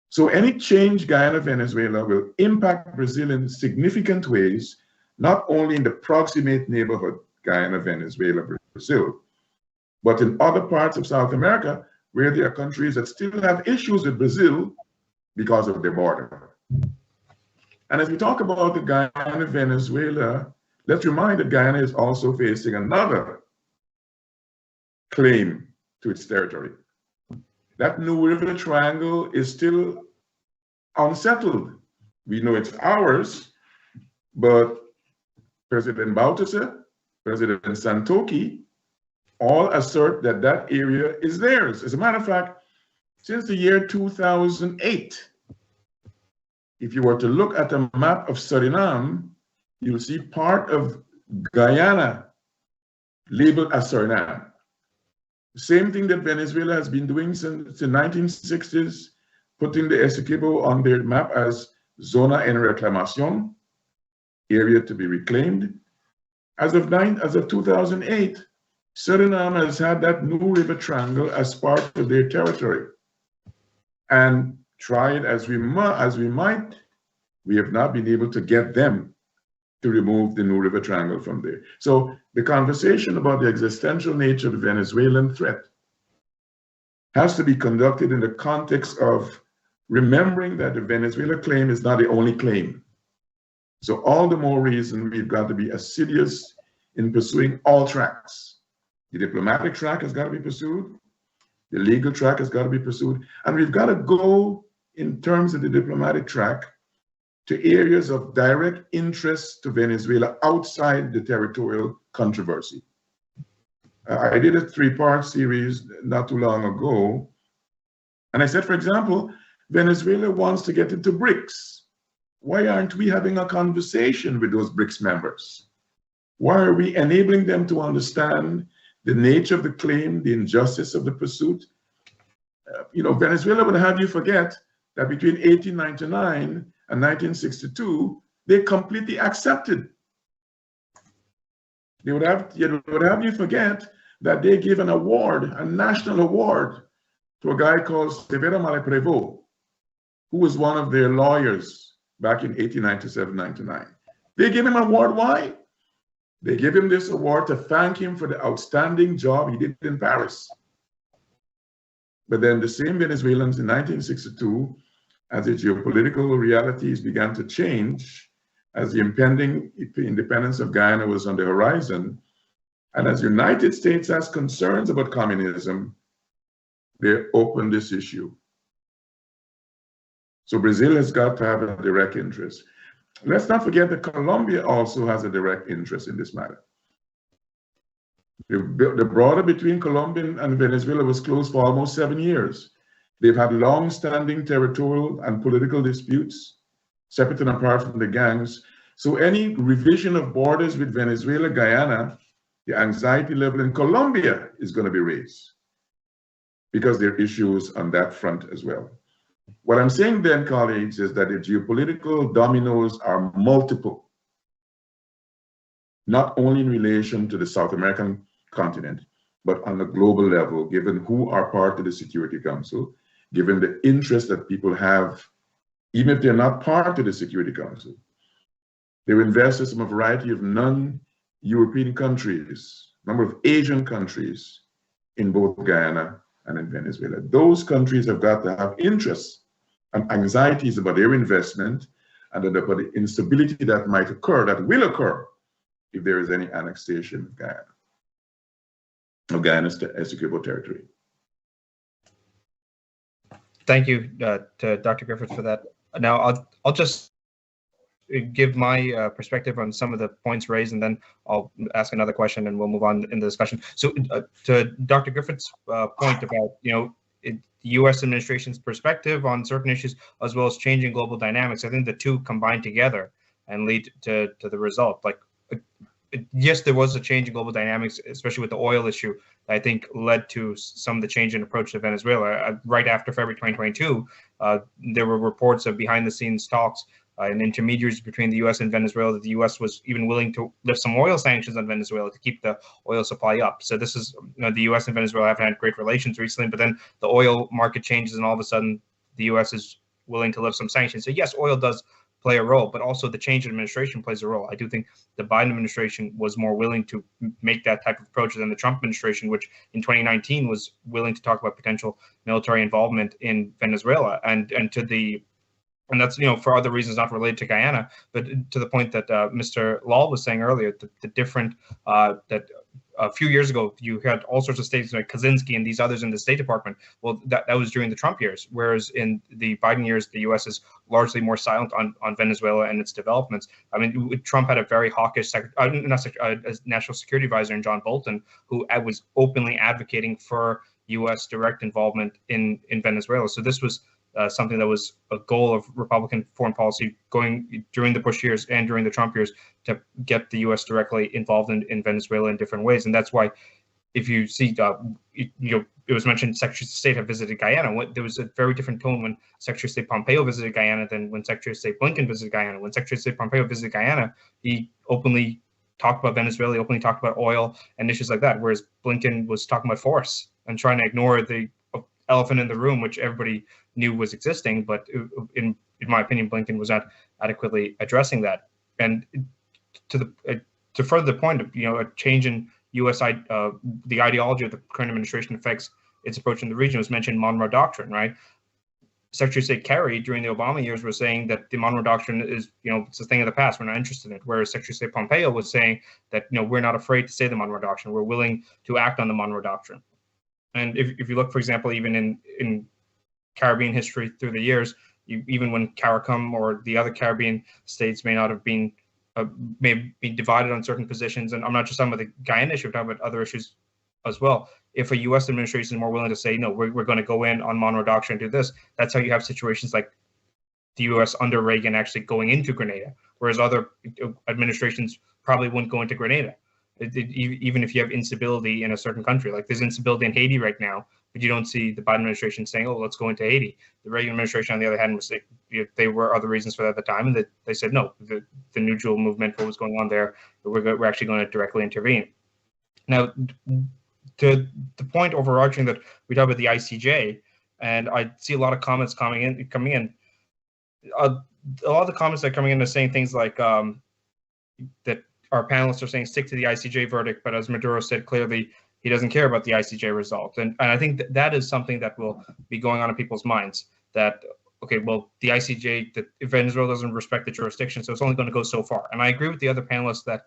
So any change Guyana-Venezuela will impact Brazil in significant ways, not only in the proximate neighborhood, Guyana, Venezuela, Brazil, but in other parts of South America where there are countries that still have issues with Brazil because of their border. And as we talk about the Guyana, Venezuela, let's remind that Guyana is also facing another claim to its territory. That New River Triangle is still unsettled. We know it's ours, but President Bouterse, President Santoki, all assert that that area is theirs. As a matter of fact, since the year 2008, if you were to look at a map of Suriname, you'll see part of Guyana labeled as Suriname. Same thing that Venezuela has been doing since the 1960s, putting the Essequibo on their map as Zona en Reclamación, area to be reclaimed. As of 2008, Suriname has had that New River Triangle as part of their territory. And try it as we might, we have not been able to get them to remove the New River Triangle from there. So the conversation about the existential nature of the Venezuelan threat has to be conducted in the context of remembering that the Venezuela claim is not the only claim. So all the more reason we've got to be assiduous in pursuing all tracks. The diplomatic track has got to be pursued. The legal track has got to be pursued. And we've got to go, in terms of the diplomatic track, to areas of direct interest to Venezuela outside the territorial controversy. I did a 3-part series not too long ago, and I said, for example, Venezuela wants to get into BRICS. Why aren't we having a conversation with those BRICS members? Why are we enabling them to understand the nature of the claim, the injustice of the pursuit? Venezuela would have you forget that between 1899 and 1962, they completely accepted. They would have you forget that they gave an award, a national award, to a guy called Severo Maleprevo, who was one of their lawyers back in 1897, 99. They gave him an award. Why? They gave him this award to thank him for the outstanding job he did in Paris. But then the same Venezuelans in 1962, as the geopolitical realities began to change, as the impending independence of Guyana was on the horizon, and as the United States has concerns about communism, they opened this issue. So Brazil has got to have a direct interest. Let's not forget that Colombia also has a direct interest in this matter. The border between Colombia and Venezuela was closed for almost 7 years. They've had long-standing territorial and political disputes, separate and apart from the gangs. So any revision of borders with Venezuela, Guyana, the anxiety level in Colombia is going to be raised because there are issues on that front as well. What I'm saying then, colleagues, is that the geopolitical dominoes are multiple, not only in relation to the South American continent, but on a global level, given who are part of the Security Council, given the interest that people have, even if they're not part of the Security Council. They're investors from a variety of non-European countries, a number of Asian countries in both Guyana and in Venezuela. Those countries have got to have interests and anxieties about their investment and about the instability that might occur, that will occur, if there is any annexation of Guyana, of Guyana's executable territory. Thank you to Dr. Griffith for that. Now, I'll just give my perspective on some of the points raised, and then I'll ask another question, and we'll move on in the discussion. So, to Dr. Griffith's point about the U.S. administration's perspective on certain issues, as well as changing global dynamics, I think the two combine together and lead to the result. Like, yes, there was a change in global dynamics, especially with the oil issue, that I think led to some of the change in approach to Venezuela. Right after February 2022, there were reports of behind-the-scenes talks and intermediaries between the U.S. and Venezuela, that the U.S. was even willing to lift some oil sanctions on Venezuela to keep the oil supply up. So this is, the U.S. and Venezuela haven't had great relations recently, but then the oil market changes and all of a sudden the U.S. is willing to lift some sanctions. So yes, oil does play a role, but also the change in administration plays a role. I do think the Biden administration was more willing to make that type of approach than the Trump administration, which in 2019 was willing to talk about potential military involvement in Venezuela, and that's for other reasons not related to Guyana, but to the point that Mr. Lall was saying earlier, the different that a few years ago you had all sorts of states like Kaczynski and these others in the State Department. Well, that was during the Trump years, whereas in the Biden years, the U.S. is largely more silent on Venezuela and its developments. I mean, Trump had a very hawkish national security advisor in John Bolton, who was openly advocating for U.S. direct involvement in Venezuela. So this was something that was a goal of Republican foreign policy going during the Bush years and during the Trump years, to get the U.S. directly involved in Venezuela in different ways. And that's why, if you see, it was mentioned Secretary of State have visited Guyana. There was a very different tone when Secretary of State Pompeo visited Guyana than when Secretary of State Blinken visited Guyana. When Secretary of State Pompeo visited Guyana, he openly talked about Venezuela, he openly talked about oil and issues like that, whereas Blinken was talking about force and trying to ignore the elephant in the room, which everybody knew was existing, but in my opinion, Blinken was not adequately addressing that. And to further the point of a change in U.S. the ideology of the current administration affects its approach in the region was mentioned Monroe Doctrine, right? Secretary of State Kerry during the Obama years was saying that the Monroe Doctrine is it's a thing of the past, we're not interested in it. Whereas Secretary of State Pompeo was saying that we're not afraid to say the Monroe Doctrine, we're willing to act on the Monroe Doctrine. And if you look, for example, even in Caribbean history through the years, even when CARICOM or the other Caribbean states may not have been, may be divided on certain positions, and I'm not just talking about the Guyana issue, I'm talking about other issues as well. If a U.S. administration is more willing to say, no, we're going to go in on Monroe Doctrine and do this, that's how you have situations like the U.S. under Reagan actually going into Grenada, whereas other administrations probably wouldn't go into Grenada. Even if you have instability in a certain country, like there's instability in Haiti right now, but you don't see the Biden administration saying, "Oh, let's go into Haiti." The Reagan administration, on the other hand, was there were other reasons for that at the time, and they said no. The neutral movement, what was going on there, we're actually going to directly intervene. Now, to the point overarching that we talk about the ICJ, and I see a lot of comments coming in. a lot of the comments that are coming in are saying things like that our panelists are saying stick to the ICJ verdict, but as Maduro said clearly, he doesn't care about the ICJ result. And I think that is something that will be going on in people's minds, that, okay, well, the ICJ, that if Venezuela doesn't respect the jurisdiction, so it's only going to go so far. And I agree with the other panelists that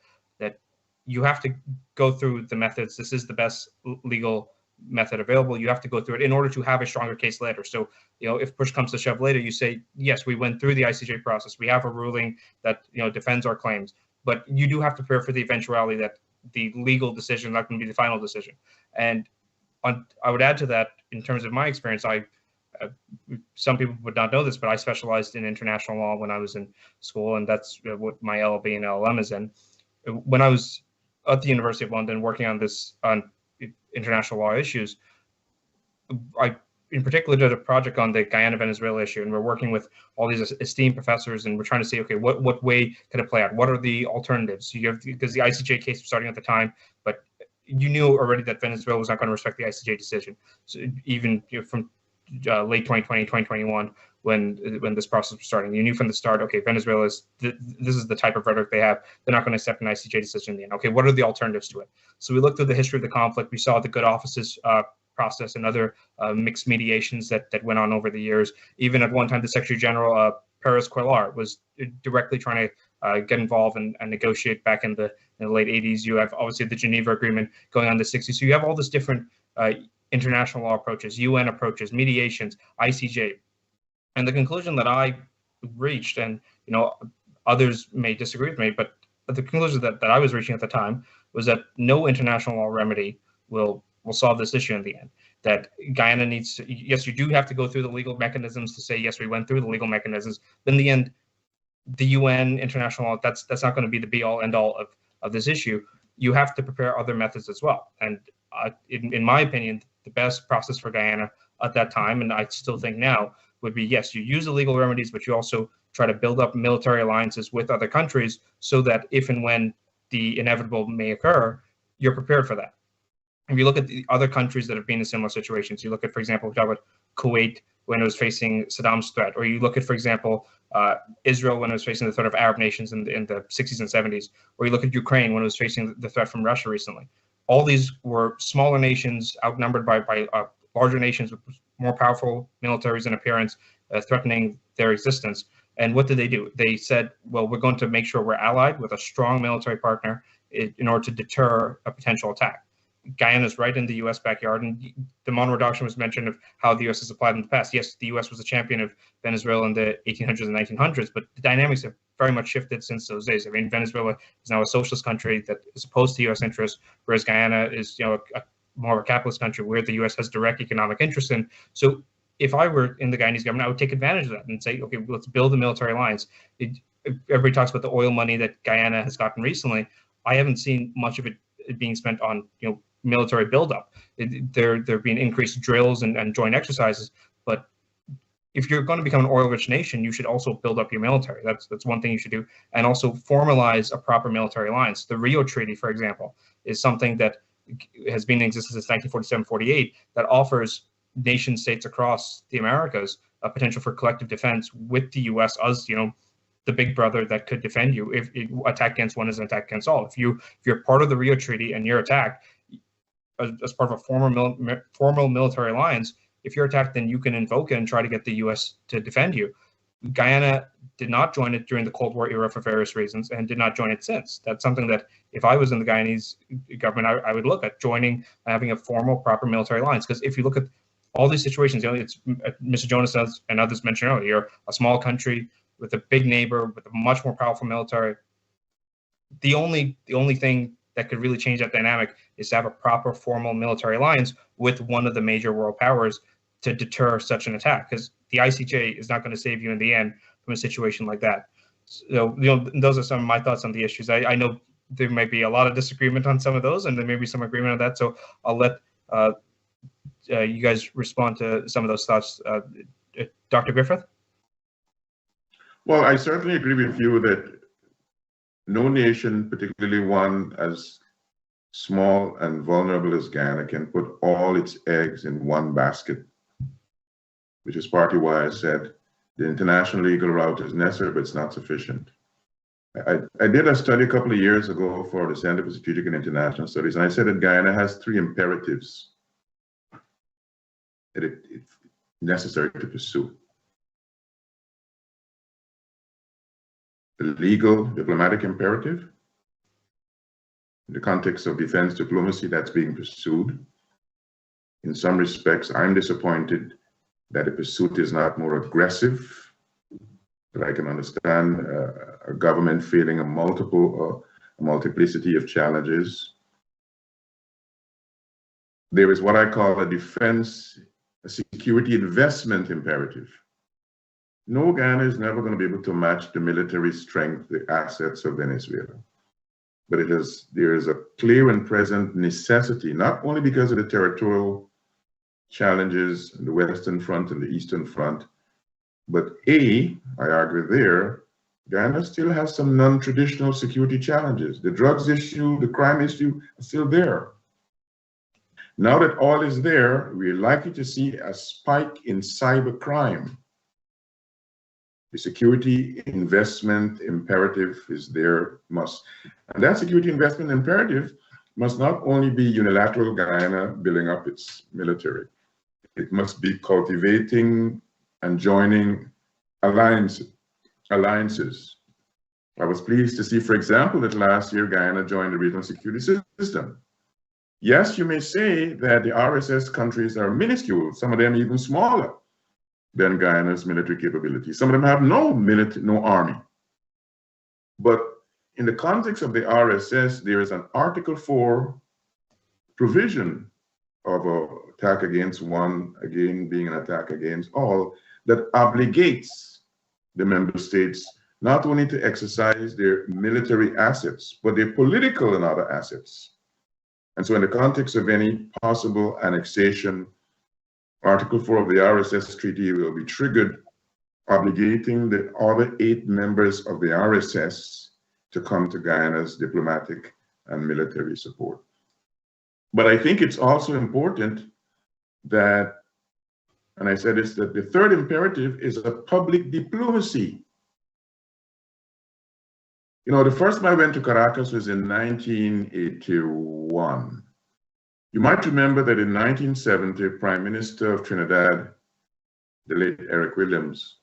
you have to go through the methods. This is the best legal method available. You have to go through it in order to have a stronger case later. So, if push comes to shove later, you say, yes, we went through the ICJ process. We have a ruling that, defends our claims. But you do have to prepare for the eventuality that the legal decision is not going to be the final decision. And I would add to that, in terms of my experience, some people would not know this, but I specialized in international law when I was in school, and that's what my LLB and LLM is in. When I was at the University of London working on international law issues, I in particular did a project on the Guyana Venezuela issue, and we're working with all these esteemed professors, and we're trying to see, okay, what way could it play out? What are the alternatives? Because the ICJ case was starting at the time, but you knew already that Venezuela was not going to respect the ICJ decision. So even from late 2020, 2021, when this process was starting, you knew from the start, okay, Venezuela this is the type of rhetoric they have. They're not going to accept an ICJ decision in the end. Okay, what are the alternatives to it? So we looked at the history of the conflict. We saw the good offices process and other mixed mediations that went on over the years. Even at one time, the Secretary General, Perez Cuellar, was directly trying to get involved and negotiate back in the late 80s. You have obviously the Geneva Agreement going on the 60s. So you have all this different international law approaches, UN approaches, mediations, ICJ. And the conclusion that I reached, and others may disagree with me, but the conclusion that I was reaching at the time was that no international law remedy will solve this issue in the end. That Guyana needs to, yes, you do have to go through the legal mechanisms to say, yes, we went through the legal mechanisms, but in the end, the UN, international law, that's not going to be the be all end all of this issue. You have to prepare other methods as well. And in my opinion, the best process for Guyana at that time, and I still think now, would be, yes, you use the legal remedies, but you also try to build up military alliances with other countries so that if and when the inevitable may occur, you're prepared for that. If you look at the other countries that have been in similar situations, you look at, for example, we talk about Kuwait when it was facing Saddam's threat, or you look at, for example, Israel when it was facing the threat of Arab nations in the 60s and 70s, or you look at Ukraine when it was facing the threat from Russia recently. All these were smaller nations outnumbered by larger nations with more powerful militaries and appearance, threatening their existence. And what did they do? They said, well, we're going to make sure we're allied with a strong military partner in order to deter a potential attack. Guyana is right in the U.S. backyard, and the Monroe Doctrine was mentioned of how the U.S. has applied in the past. Yes, the U.S. was a champion of Venezuela in the 1800s and 1900s, but the dynamics have very much shifted since those days. I mean, Venezuela is now a socialist country that is opposed to U.S. interests, whereas Guyana is, more of a capitalist country where the U.S. has direct economic interest in. So if I were in the Guyanese government, I would take advantage of that and say, okay, let's build a military alliance. Everybody talks about the oil money that Guyana has gotten recently. I haven't seen much of it being spent on, military buildup. There have been increased drills and joint exercises, but if you're going to become an oil-rich nation, you should also build up your military. That's one thing you should do, and also formalize a proper military alliance. The Rio Treaty, for example, is something that has been in existence since 1947-48 that offers nation states across the Americas a potential for collective defense with the U.S. as the big brother that could defend you. If attack against one is an attack against all. If you're part of the Rio Treaty and you're attacked as part of a formal military alliance, if you're attacked, then you can invoke it and try to get the U.S. to defend you. Guyana did not join it during the Cold War era for various reasons and did not join it since. That's something that if I was in the Guyanese government, I would look at joining, having a formal, proper military alliance. Because if you look at all these situations, it's Mr. Jonas and others mentioned earlier, you're a small country with a big neighbor, with a much more powerful military. The only thing that could really change that dynamic is to have a proper formal military alliance with one of the major world powers to deter such an attack, because the ICJ is not going to save you in the end from a situation like that. So, those are some of my thoughts on the issues. I know there might be a lot of disagreement on some of those, and there may be some agreement on that. So I'll let you guys respond to some of those thoughts. Dr. Griffith? Well, I certainly agree with you that no nation, particularly one as small and vulnerable as Guyana, can put all its eggs in one basket, which is partly why I said The international legal route is necessary, but it's not sufficient. I did a study a couple of years ago for the Center for Strategic and International Studies, and I said that Guyana has 3 imperatives that it's necessary to pursue. The legal diplomatic imperative, in the context of defense diplomacy, that's being pursued. In some respects, I'm disappointed that the pursuit is not more aggressive, but I can understand a government feeling a multiplicity of challenges. There is what I call a security investment imperative. No, Guyana is never going to be able to match the military strength, the assets of Venezuela. But there is a clear and present necessity, not only because of the territorial challenges in the Western Front and the Eastern Front, but I argue there, Guyana still has some non-traditional security challenges. The drugs issue, the crime issue are still there. Now that all is there, we're likely to see a spike in cyber crime. The security investment imperative is there, and that security investment imperative must not only be unilateral Guyana building up its military. It must be cultivating and joining alliances. I was pleased to see, for example, that last year Guyana joined the regional security system. Yes, you may say that the RSS countries are minuscule, some of them even smaller than Guyana's military capabilities. Some of them have no army. But in the context of the RSS, there is an Article 4 provision of an attack against one, again being an attack against all, that obligates the member states not only to exercise their military assets, but their political and other assets. And so in the context of any possible annexation, Article 4 of the RSS Treaty will be triggered, obligating the other 8 members of the RSS to come to Guyana's diplomatic and military support. But I think it's also important that, and I said this, that the third imperative is a public diplomacy. You know, the first time I went to Caracas was in 1981. You might remember that in 1970, Prime Minister of Trinidad, the late Eric Williams,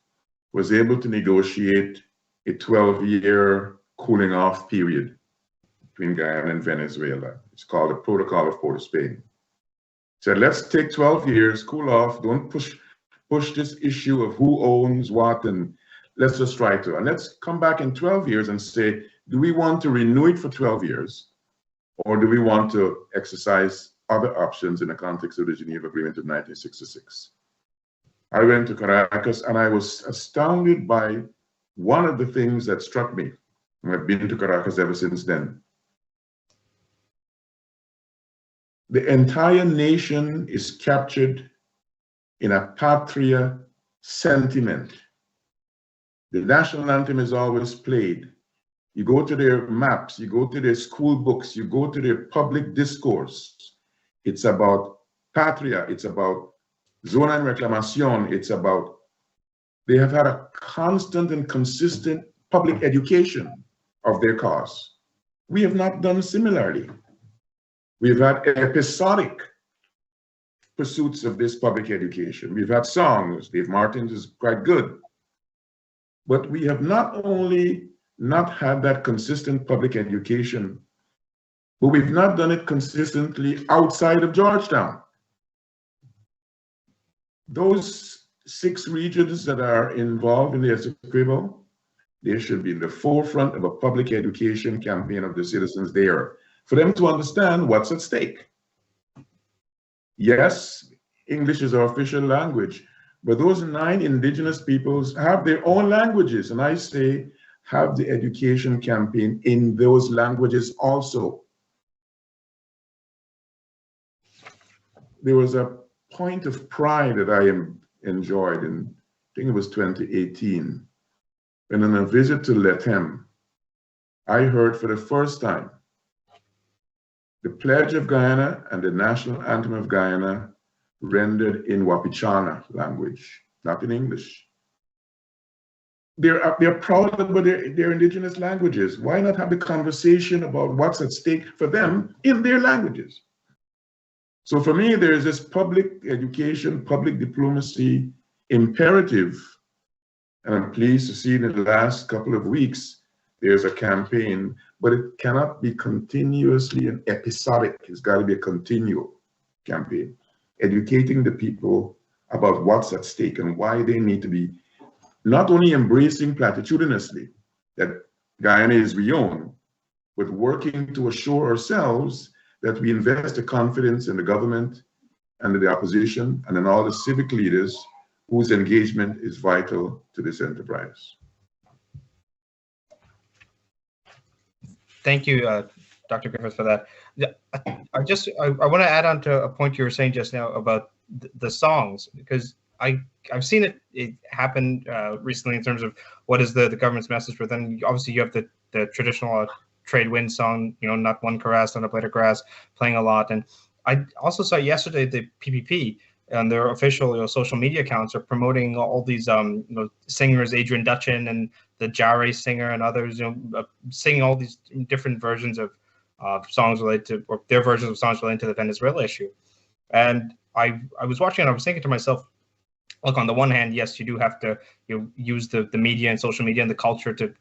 was able to negotiate a 12-year cooling off period between Guyana and Venezuela. It's called the Protocol of Port of Spain. Said, let's take 12 years, cool off, don't push this issue of who owns what, and let's just try to. And let's come back in 12 years and say, do we want to renew it for 12 years? Or do we want to exercise other options in the context of the Geneva Agreement of 1966? I went to Caracas and I was astounded by one of the things that struck me. And I've been to Caracas ever since then. The entire nation is captured in a patria sentiment. The national anthem is always played. You go to their maps, you go to their school books, you go to their public discourse. It's about patria, it's about zona en reclamación, it's about, they have had a constant and consistent public education of their cause. We have not done similarly. We've had episodic pursuits of this public education. We've had songs, Dave Martin's is quite good. But we have not only not had that consistent public education, but we've not done it consistently outside of Georgetown. Those 6 regions that are involved in the Essequibo, they should be in the forefront of a public education campaign of the citizens there, for them to understand what's at stake. Yes, English is our official language, but those 9 indigenous peoples have their own languages, and I say, have the education campaign in those languages also. There was a point of pride that I enjoyed in, I think it was 2018, when on a visit to Lethem, I heard for the first time the Pledge of Guyana and the National Anthem of Guyana rendered in Wapichana language, not in English. they're proud about their indigenous languages. Why not have the conversation about what's at stake for them in their languages? So for me, there is this public education, public diplomacy imperative. And I'm pleased to see in the last couple of weeks, there's a campaign, but it cannot be continuously and episodic. It's got to be a continual campaign, educating the people about what's at stake and why they need to be not only embracing platitudinously that Guyana is we own, but working to assure ourselves that we invest the confidence in the government and the opposition and in all the civic leaders whose engagement is vital to this enterprise. Thank you, Dr. Griffith, for that. I want to add on to a point you were saying just now about the songs, because I've seen it happen recently in terms of what is the government's message, but then obviously you have the traditional trade wind song, not one caress, not a blade of grass, playing a lot. And I also saw yesterday the PPP and their official social media accounts are promoting all these singers, Adrian Dutchin and the Jare singer and others, singing all these different versions of songs related to, or their versions of songs related to the Venezuela issue. And I was watching and I was thinking to myself, look, on the one hand, yes, you do have to use the media and social media and the culture to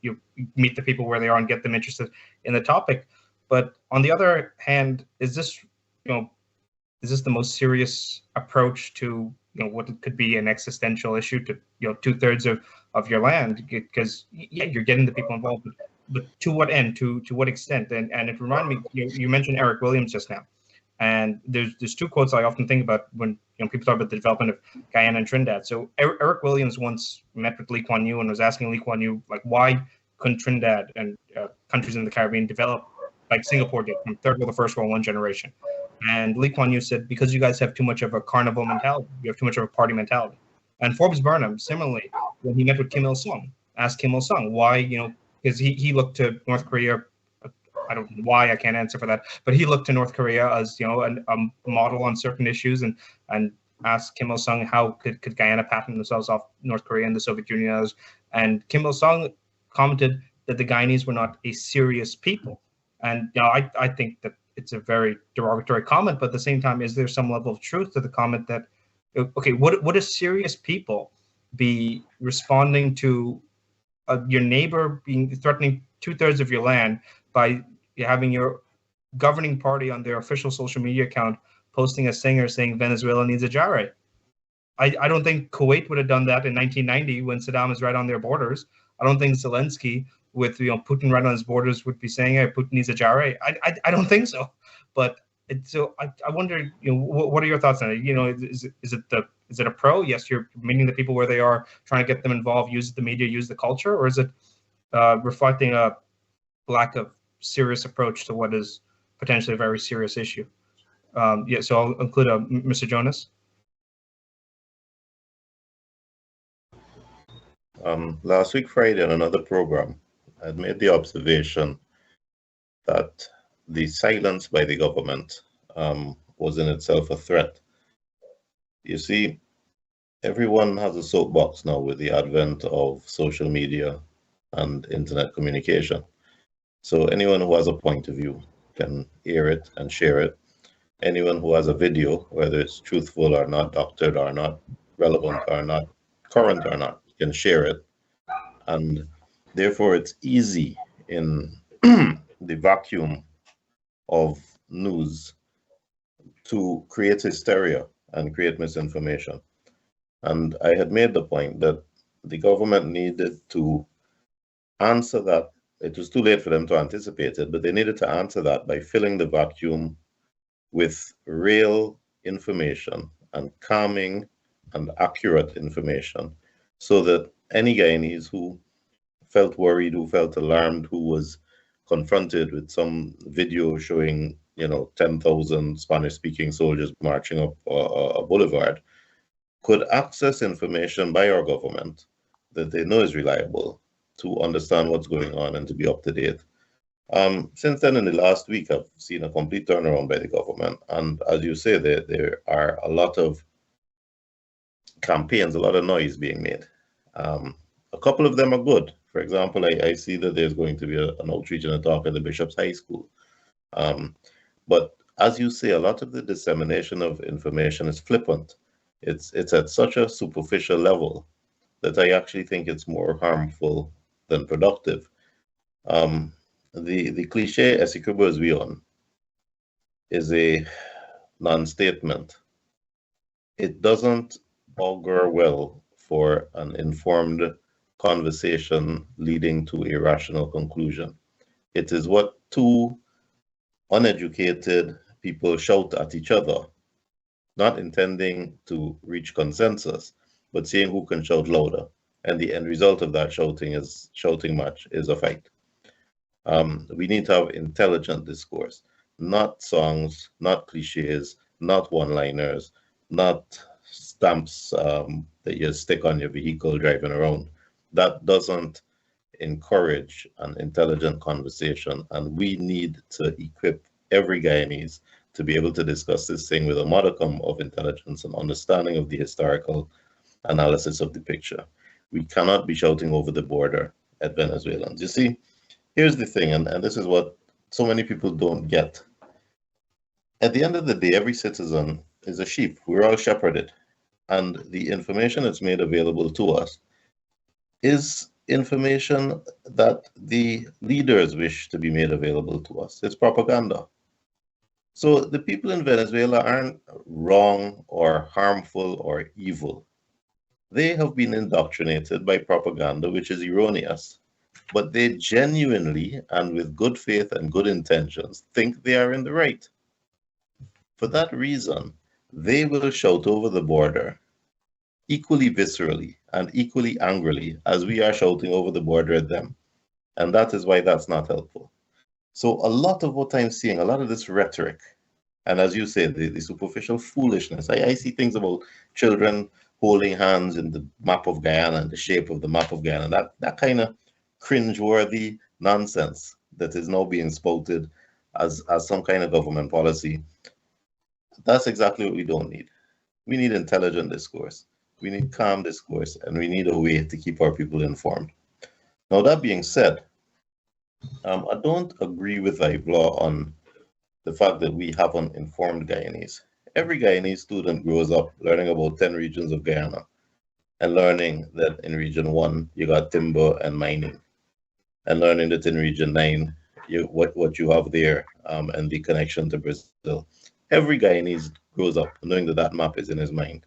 meet the people where they are and get them interested in the topic. But on the other hand, is this the most serious approach to what could be an existential issue to 2/3 of your land? Because yeah, you're getting the people involved, but to what end? To what extent? And it reminded me, you mentioned Eric Williams just now. And there's two quotes I often think about when people talk about the development of Guyana and Trinidad. So Eric Williams once met with Lee Kuan Yew and was asking Lee Kuan Yew, like, why couldn't Trinidad and countries in the Caribbean develop like Singapore did from third world to first world one generation? And Lee Kuan Yew said, because you guys have too much of a carnival mentality. You have too much of a party mentality. And Forbes Burnham, similarly, when he met with Kim Il-sung, asked Kim Il-sung why, because he looked to North Korea. I don't know why, I can't answer for that, but he looked to North Korea as a model on certain issues, and asked Kim Il-sung how could Guyana patent themselves off North Korea and the Soviet Union. And Kim Il-sung commented that the Guyanese were not a serious people. And I think that it's a very derogatory comment, but at the same time, is there some level of truth to the comment that, okay, would a serious people be responding to your neighbor being threatening 2/3 of your land by having your governing party on their official social media account posting a singer saying Venezuela needs a Jare? I don't think Kuwait would have done that in 1990 when Saddam is right on their borders. I don't think Zelensky with Putin right on his borders would be saying, hey, Putin needs a Jare. I don't think so. But I wonder, what are your thoughts on it? Is it a pro? Yes, you're meeting the people where they are, trying to get them involved, use the media, use the culture, or is it reflecting a lack of serious approach to what is potentially a very serious issue? So I'll include Mr. Jonas. Last week Friday on another program, I made the observation that the silence by the government was in itself a threat. You see, everyone has a soapbox now with the advent of social media and internet communication. So anyone who has a point of view can hear it and share it. Anyone who has a video, whether it's truthful or not, doctored or not, relevant or not, current or not, can share it. And therefore it's easy in the vacuum of news to create hysteria and create misinformation. And I had made the point that the government needed to answer that. It was too late for them to anticipate it, but they needed to answer that by filling the vacuum with real information and calming and accurate information, so that any Guyanese who felt worried, who felt alarmed, who was confronted with some video showing 10,000 Spanish-speaking soldiers marching up a boulevard, could access information by our government that they know is reliable to understand what's going on and to be up to date. Since then, in the last week, I've seen a complete turnaround by the government. And as you say, there are a lot of campaigns, a lot of noise being made. a couple of them are good. For example, I see that there's going to be an outreach and a talk at the Bishop's High School. But as you say, a lot of the dissemination of information is flippant. It's at such a superficial level that I actually think it's more harmful than productive. The cliche "Esikribo is we on" is a non-statement. It doesn't augur well for an informed conversation leading to a rational conclusion. It is what two uneducated people shout at each other, not intending to reach consensus, but seeing who can shout louder. And the end result of that shouting match is a fight. We need to have intelligent discourse, not songs, not cliches, not one-liners, not stamps that you stick on your vehicle driving around. That doesn't encourage an intelligent conversation, and we need to equip every Guyanese to be able to discuss this thing with a modicum of intelligence and understanding of the historical analysis of the picture. We cannot be shouting over the border at Venezuelans. You see, here's the thing, and this is what so many people don't get. At the end of the day, every citizen is a sheep. We're all shepherded. And the information that's made available to us is information that the leaders wish to be made available to us. It's propaganda. So the people in Venezuela aren't wrong or harmful or evil. They have been indoctrinated by propaganda, which is erroneous, but they genuinely and with good faith and good intentions think they are in the right. For that reason, they will shout over the border equally viscerally and equally angrily as we are shouting over the border at them. And that is why that's not helpful. So a lot of what I'm seeing, a lot of this rhetoric, and as you say, the superficial foolishness, I see things about children holding hands in the map of Guyana and the shape of the map of Guyana, that kind of cringeworthy nonsense that is now being spouted as some kind of government policy. That's exactly what we don't need. We need intelligent discourse. We need calm discourse, and we need a way to keep our people informed. Now, that being said, I don't agree with Ivelaw on the fact that we haven't informed Guyanese. Every Guyanese student grows up learning about 10 regions of Guyana and learning that in Region 1, you got timber and mining, and learning that in Region 9, what you have there and the connection to Brazil. Every Guyanese grows up knowing that that map is in his mind.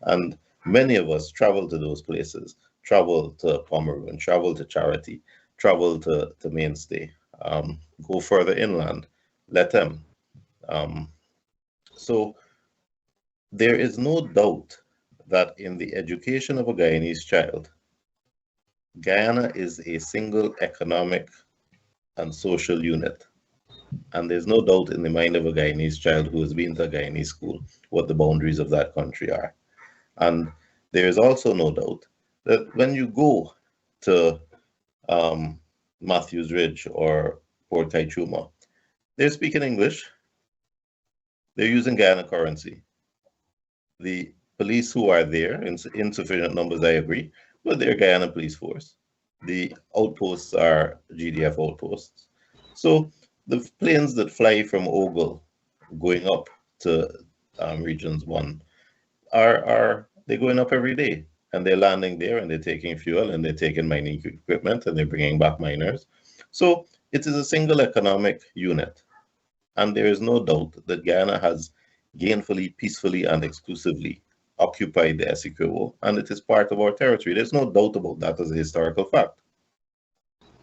And many of us travel to those places, travel to Pomeroon, travel to Charity, travel to Mainstay, go further inland, let them. So there is no doubt that in the education of a Guyanese child, Guyana is a single economic and social unit. And there's no doubt in the mind of a Guyanese child who has been to a Guyanese school what the boundaries of that country are. And there is also no doubt that when you go to Matthews Ridge or Port Kaituma, they're speaking English. They're using Guyana currency. The police who are there, in insufficient numbers, I agree, but they're Guyana police force. The outposts are GDF outposts. So the planes that fly from Ogle going up to Regions 1 they're going up every day, and they're landing there, and they're taking fuel, and they're taking mining equipment, and they're bringing back miners. So it is a single economic unit, and there is no doubt that Guyana has gainfully, peacefully, and exclusively occupied the Essequibo, and it is part of our territory. There's no doubt about that as a historical fact.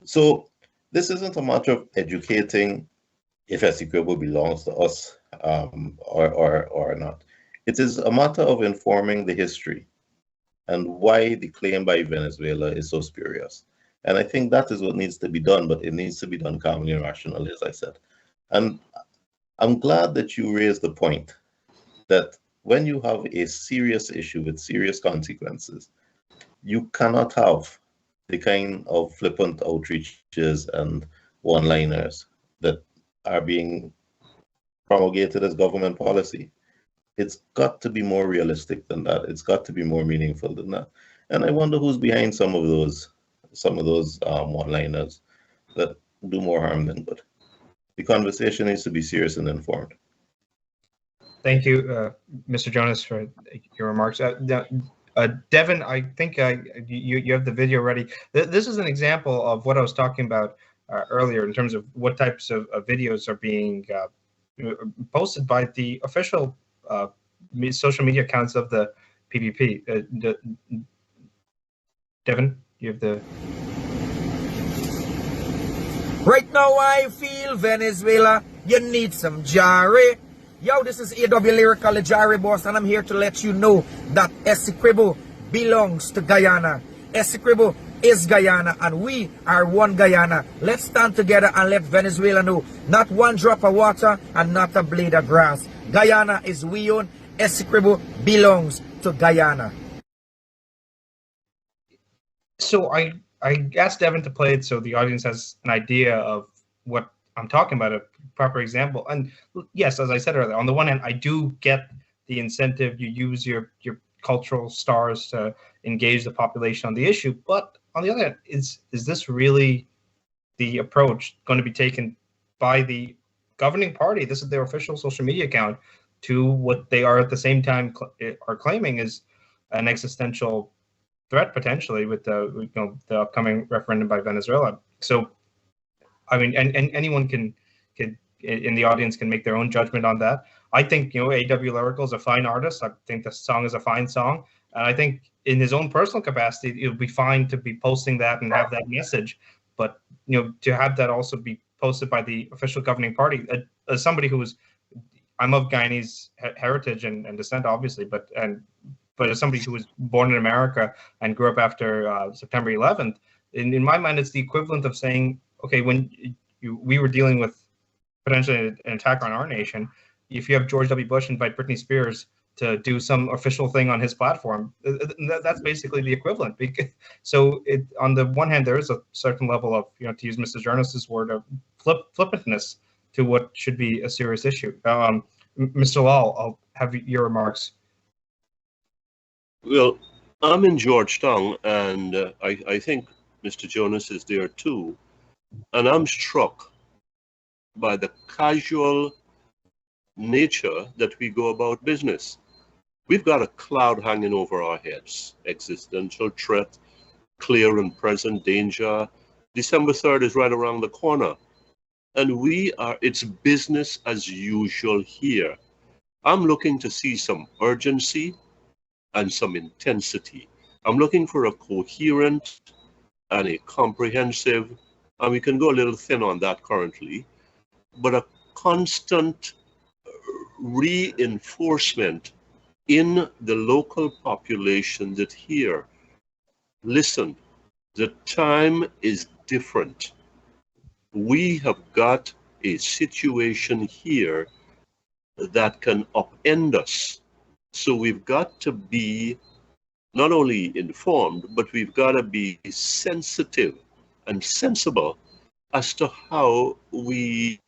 So this isn't a matter of educating if Essequibo belongs to us or not. It is a matter of informing the history and why the claim by Venezuela is so spurious. And I think that is what needs to be done, but it needs to be done calmly and rationally, as I said. And I'm glad that you raised the point that when you have a serious issue with serious consequences, you cannot have the kind of flippant outreaches and one-liners that are being promulgated as government policy. It's got to be more realistic than that. It's got to be more meaningful than that. And I wonder who's behind some of those one-liners that do more harm than good. The conversation needs to be serious and informed. Thank you, Mr. Jonas, for your remarks. Devin, I think you have the video ready. This is an example of what I was talking about earlier in terms of what types of videos are being posted by the official social media accounts of the PPP. Devin, you have the... Right now I feel Venezuela, you need some Jari. Yo, this is AW Lyrical, the Jari Boss, and I'm here to let you know that Essequibo belongs to Guyana. Essequibo is Guyana, and we are one Guyana. Let's stand together and let Venezuela know, not one drop of water and not a blade of grass. Guyana is we own. Essequibo belongs to Guyana. So I asked Devin to play it so the audience has an idea of what I'm talking about, a proper example. And yes, as I said earlier, on the one hand, I do get the incentive. You use your cultural stars to engage the population on the issue. But on the other hand, is this really the approach going to be taken by the governing party? This is their official social media account to what they are at the same time are claiming is an existential threat potentially with the the upcoming referendum by Venezuela. So, I mean, and anyone can in the audience can make their own judgment on that. I think A.W. Lyrical is a fine artist. I think the song is a fine song, and I think in his own personal capacity, it would be fine to be posting that and have that message. But to have that also be posted by the official governing party, as somebody who was, I'm of Guyanese heritage and descent, obviously, but as somebody who was born in America and grew up after September 11th, in my mind, it's the equivalent of saying, okay, when we were dealing with potentially an attack on our nation, if you have George W. Bush invite Britney Spears to do some official thing on his platform, that's basically the equivalent. So on the one hand, there is a certain level of, to use Mr. Jonas's word, of flippantness to what should be a serious issue. Mr. Lall, I'll have your remarks. Well, I'm in Georgetown, and I think Mr. Jonas is there too, and I'm struck by the casual nature that we go about business. We've got a cloud hanging over our heads, existential threat, clear and present danger. December 3rd is right around the corner, and it's business as usual here. I'm looking to see some urgency and some intensity. I'm looking for a coherent and a comprehensive, and we can go a little thin on that currently, but a constant reinforcement in the local population that here, listen, the time is different. We have got a situation here that can upend us. So we've got to be not only informed, but we've got to be sensitive and sensible as to how we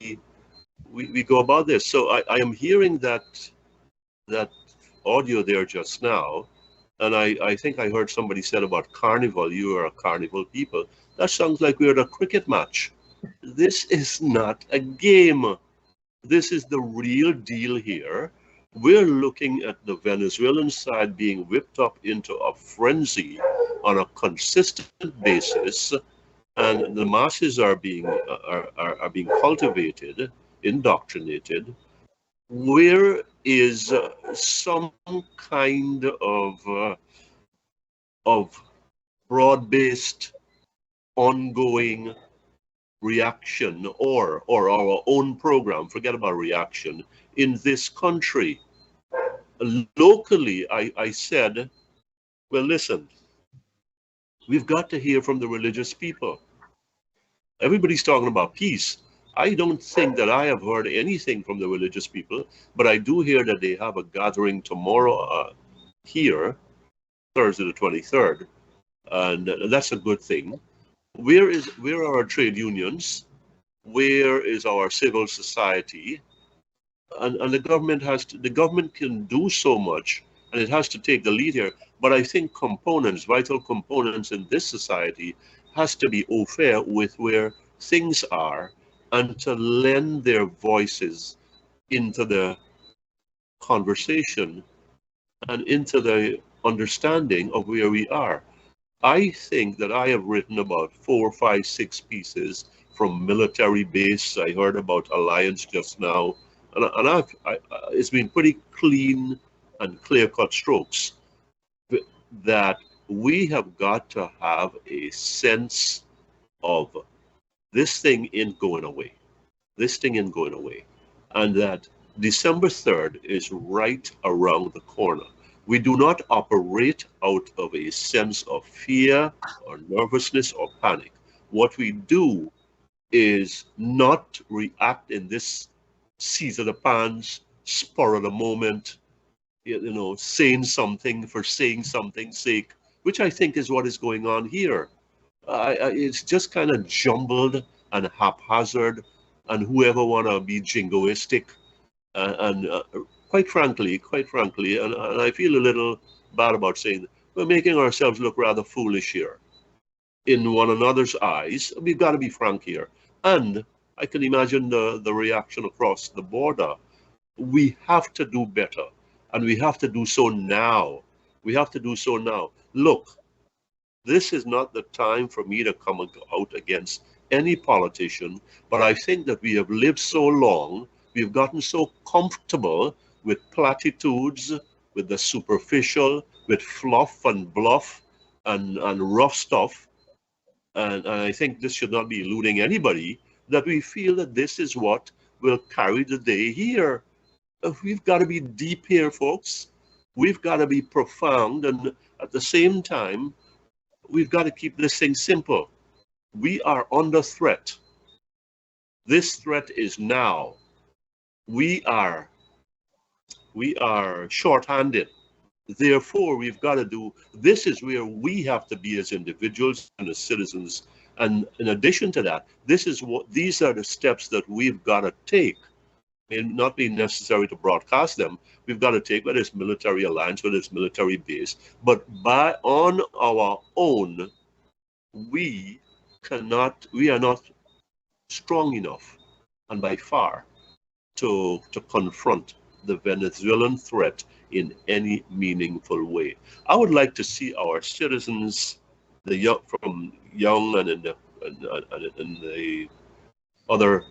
go about this. So I am hearing that audio there just now, and I think I heard somebody said about carnival. You are a carnival people. That sounds like we're at a cricket match. This is not a game. This is the real deal here. We're looking at the Venezuelan side being whipped up into a frenzy on a consistent basis, and the masses are being cultivated, indoctrinated. Where is some kind of broad-based, ongoing reaction or our own program? Forget about reaction in this country. Locally, I said, well, listen, we've got to hear from the religious people. Everybody's talking about peace. I don't think that I have heard anything from the religious people, but I do hear that they have a gathering tomorrow here, Thursday the 23rd, and that's a good thing. Where are our trade unions? Where is our civil society? And the government can do so much, and it has to take the lead here. But I think components, vital components in this society, has to be au fait with where things are and to lend their voices into the conversation and into the understanding of where we are. I think that I have written about 4, 5, 6 pieces from military base. I heard about Alliance just now, and it's been pretty clean and clear-cut strokes that we have got to have a sense of this thing ain't going away. This thing ain't going away. And that December 3rd is right around the corner. We do not operate out of a sense of fear or nervousness or panic. What we do is not react in this seat of the pants, spur of the moment, saying something for saying something's sake, which I think is what is going on here. It's just kind of jumbled and haphazard, and whoever want to be jingoistic, and quite frankly, and I feel a little bad about saying we're making ourselves look rather foolish here in one another's eyes. We've got to be frank here. And I can imagine the reaction across the border. We have to do better, and we have to do so now. We have to do so now. Look, this is not the time for me to come out against any politician, but I think that we have lived so long, we've gotten so comfortable with platitudes, with the superficial, with fluff and bluff and rough stuff. And I think this should not be eluding anybody, that we feel that this is what will carry the day here. We've got to be deep here, folks. We've got to be profound, and at the same time, we've got to keep this thing simple. We are under threat. This threat is now. We are short-handed. Therefore, we've got to do, this is where we have to be as individuals and as citizens. And in addition to that, these are the steps that we've got to take. It may not be necessary to broadcast them. We've got to take, whether it's military alliance, whether it's military base, but on our own, we are not strong enough, and by far, to confront the Venezuelan threat in any meaningful way. I would like to see our citizens, from young and in the other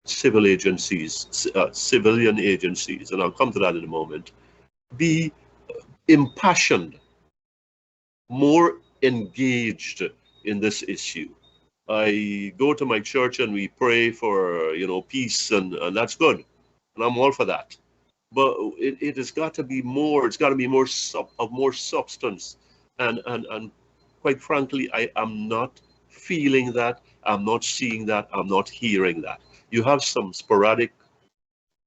civil agencies, civilian agencies, and I'll come to that in a moment, be impassioned, more engaged in this issue. I go to my church and we pray for peace, and that's good, and I'm all for that. But it has got to be more. It's got to be more substance, and quite frankly, I am not feeling that. I'm not seeing that. I'm not hearing that. You have some sporadic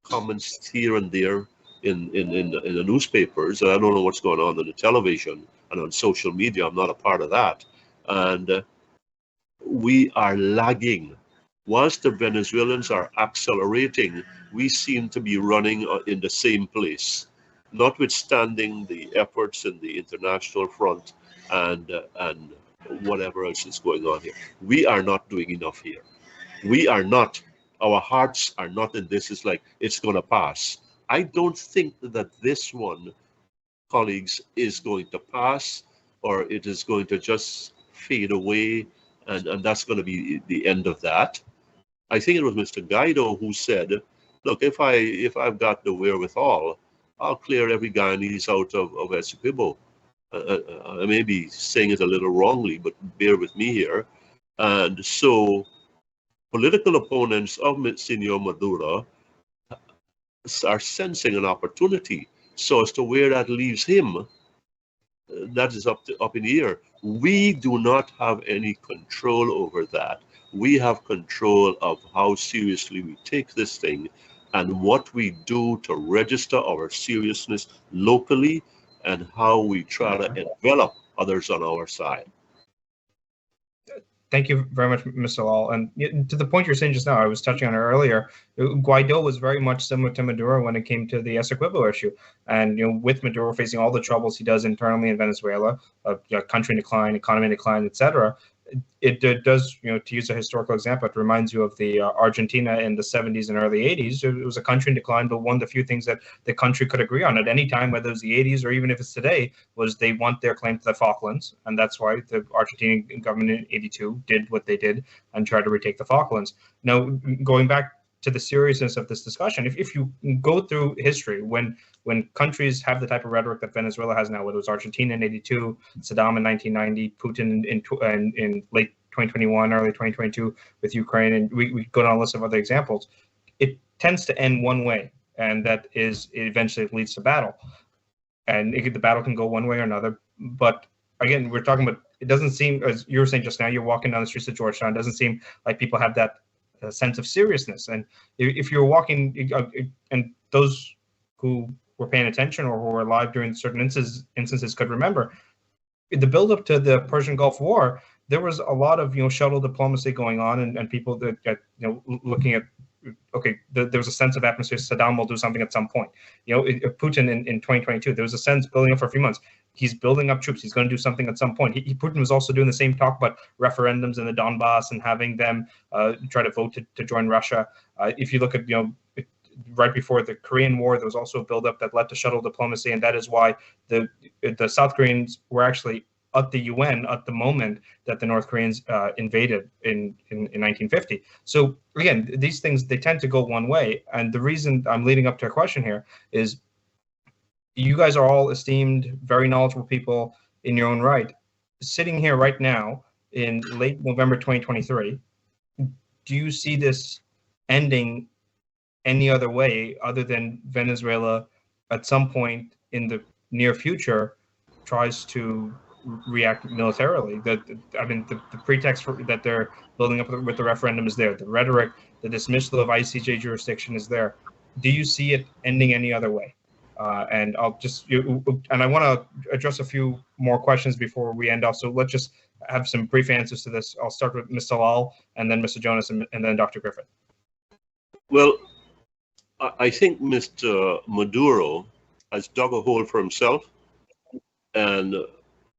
comments here and there in the newspapers. I don't know what's going on the television and on social media. I'm not a part of that, and we are lagging. Whilst the Venezuelans are accelerating, we seem to be running in the same place, notwithstanding the efforts in the international front and whatever else is going on here. We are not doing enough here. We are not. Our hearts are not in this. It's like it's going to pass. I don't think that this one, colleagues, is going to pass, or it is going to just fade away, and that's going to be the end of that. I think it was Mr. Guaido who said, look, if I've got the wherewithal, I'll clear every Guyanese out of Essequibo. I may be saying it a little wrongly, but bear with me here. And so political opponents of Senor Maduro are sensing an opportunity. So as to where that leaves him, that is up in the air. We do not have any control over that. We have control of how seriously we take this thing and what we do to register our seriousness locally, and how we try to envelop others on our side. Thank you very much, Mr. Lall. And to the point you're saying just now, I was touching on it earlier. Guaido was very much similar to Maduro when it came to the Essequibo issue. And with Maduro facing all the troubles he does internally in Venezuela, country in decline, economy in decline, etc., it does, to use a historical example, it reminds you of the Argentina in the 70s and early 80s. It was a country in decline, but one of the few things that the country could agree on at any time, whether it was the 80s or even if it's today, was they want their claim to the Falklands. And that's why the Argentinian government in 82 did what they did and tried to retake the Falklands. Now, going back to the seriousness of this discussion, if you go through history, when countries have the type of rhetoric that Venezuela has now, whether it was Argentina in 82, Saddam in 1990, Putin in late 2021, early 2022 with Ukraine, and we go down a list of other examples, it tends to end one way, and that is eventually it leads to battle. And the battle can go one way or another. But again, we're talking about, it doesn't seem, as you were saying just now, you're walking down the streets of Georgetown, it doesn't seem like people have that sense of seriousness. And if you're walking, and those who were paying attention or who were alive during certain instances could remember, the buildup to the Persian Gulf War, there was a lot of shuttle diplomacy going on, and people that looking at, okay, there was a sense of atmosphere. Saddam will do something at some point. Putin in 2022, there was a sense building up for a few months. He's building up troops. He's going to do something at some point. Putin was also doing the same talk about referendums in the Donbass and having them try to vote to join Russia. If you look at, right before the Korean War, there was also a buildup that led to shuttle diplomacy, and that is why the South Koreans were actually at the UN at the moment that the North Koreans invaded in 1950. So again, these things, they tend to go one way. And the reason I'm leading up to a question here is, you guys are all esteemed, very knowledgeable people in your own right. Sitting here right now in late November 2023, do you see this ending any other way other than Venezuela at some point in the near future tries to react militarily? The pretext for that they're building up with the referendum is there. The rhetoric, the dismissal of ICJ jurisdiction is there. Do you see it ending any other way? And I'll just, and I want to address a few more questions before we end off. So let's just have some brief answers to this. I'll start with Mr. Lall, and then Mr. Jonas, and then Dr. Griffith. Well, I think Mr. Maduro has dug a hole for himself, and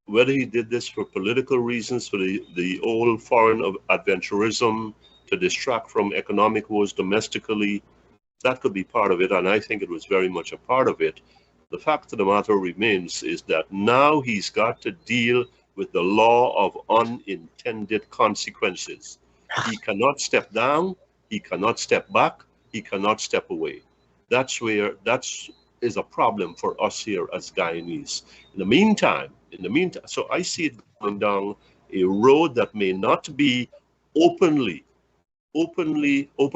whether he did this for political reasons, for the old foreign adventurism, to distract from economic woes domestically, that could be part of it, and I think it was very much a part of it. The fact of the matter remains is that now he's got to deal with the law of unintended consequences. He cannot step down, he cannot step back, he cannot step away. That is a problem for us here as Guyanese. In the meantime, so I see it going down a road that may not be open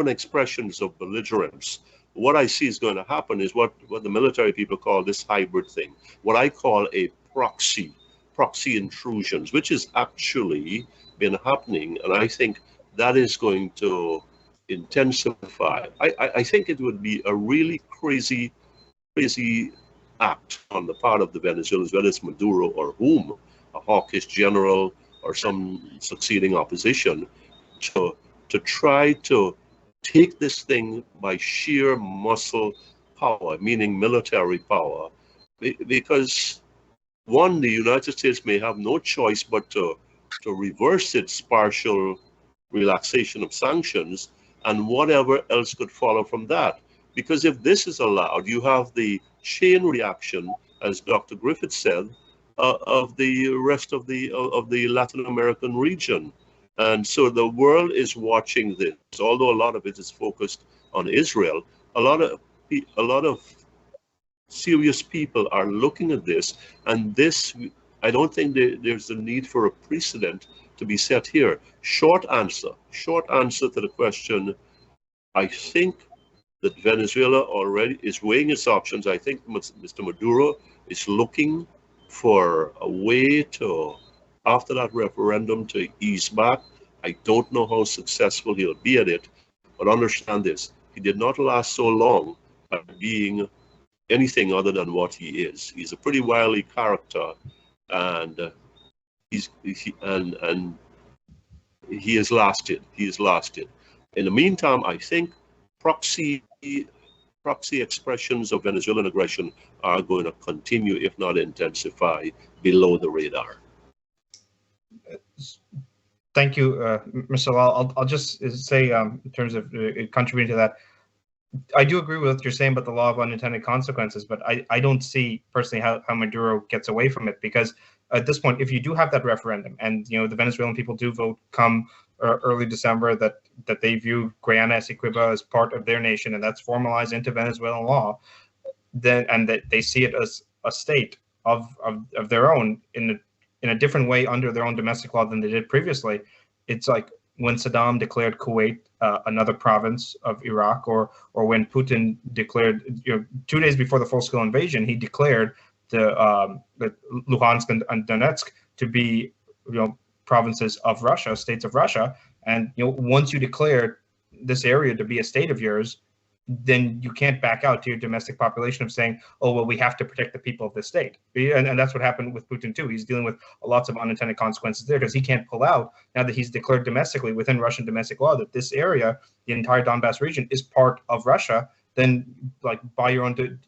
expressions of belligerence. What I see is going to happen is what the military people call this hybrid thing, what I call a proxy intrusions, which has actually been happening, and I think that is going to intensify. I think it would be a really crazy act on the part of the Venezuelans, whether it's Maduro or whom, a hawkish general or some succeeding opposition, to try to take this thing by sheer muscle power, meaning military power, because one, the United States may have no choice but to reverse its partial relaxation of sanctions and whatever else could follow from that. Because if this is allowed, you have the chain reaction, as Dr. Griffith said, of the rest of the Latin American region. And so the world is watching this. Although a lot of it is focused on Israel, a lot of serious people are looking at this, and this, I don't think there's a need for a precedent to be set here. Short answer to the question, I think that Venezuela already is weighing its options. I think Mr. Maduro is looking for a way to, after that referendum, to ease back. I don't know how successful he'll be at it, but understand this, he did not last so long at being anything other than what he is. He's a pretty wily character, and he has lasted. He has lasted. In the meantime, I think proxy expressions of Venezuelan aggression are going to continue, if not intensify, below the radar. Thank you, Mr. Lall. I'll just say, in terms of contributing to that, I do agree with what you're saying about the law of unintended consequences, but I don't see personally how Maduro gets away from it, because at this point, if you do have that referendum and the Venezuelan people do vote come early December that they view Guyana Essequibo as part of their nation, and that's formalized into Venezuelan law, then and that they see it as a state of their own in a different way under their own domestic law than they did previously. It's like when Saddam declared Kuwait another province of Iraq, or when Putin declared 2 days before the full-scale invasion, he declared the Luhansk and Donetsk to be provinces of Russia, states of Russia. And once you declare this area to be a state of yours, then you can't back out to your domestic population of saying, oh, well, we have to protect the people of this state. And that's what happened with Putin too. He's dealing with lots of unintended consequences there, because he can't pull out now that he's declared domestically within Russian domestic law that this area, the entire Donbass region, is part of Russia. Then, like, by your own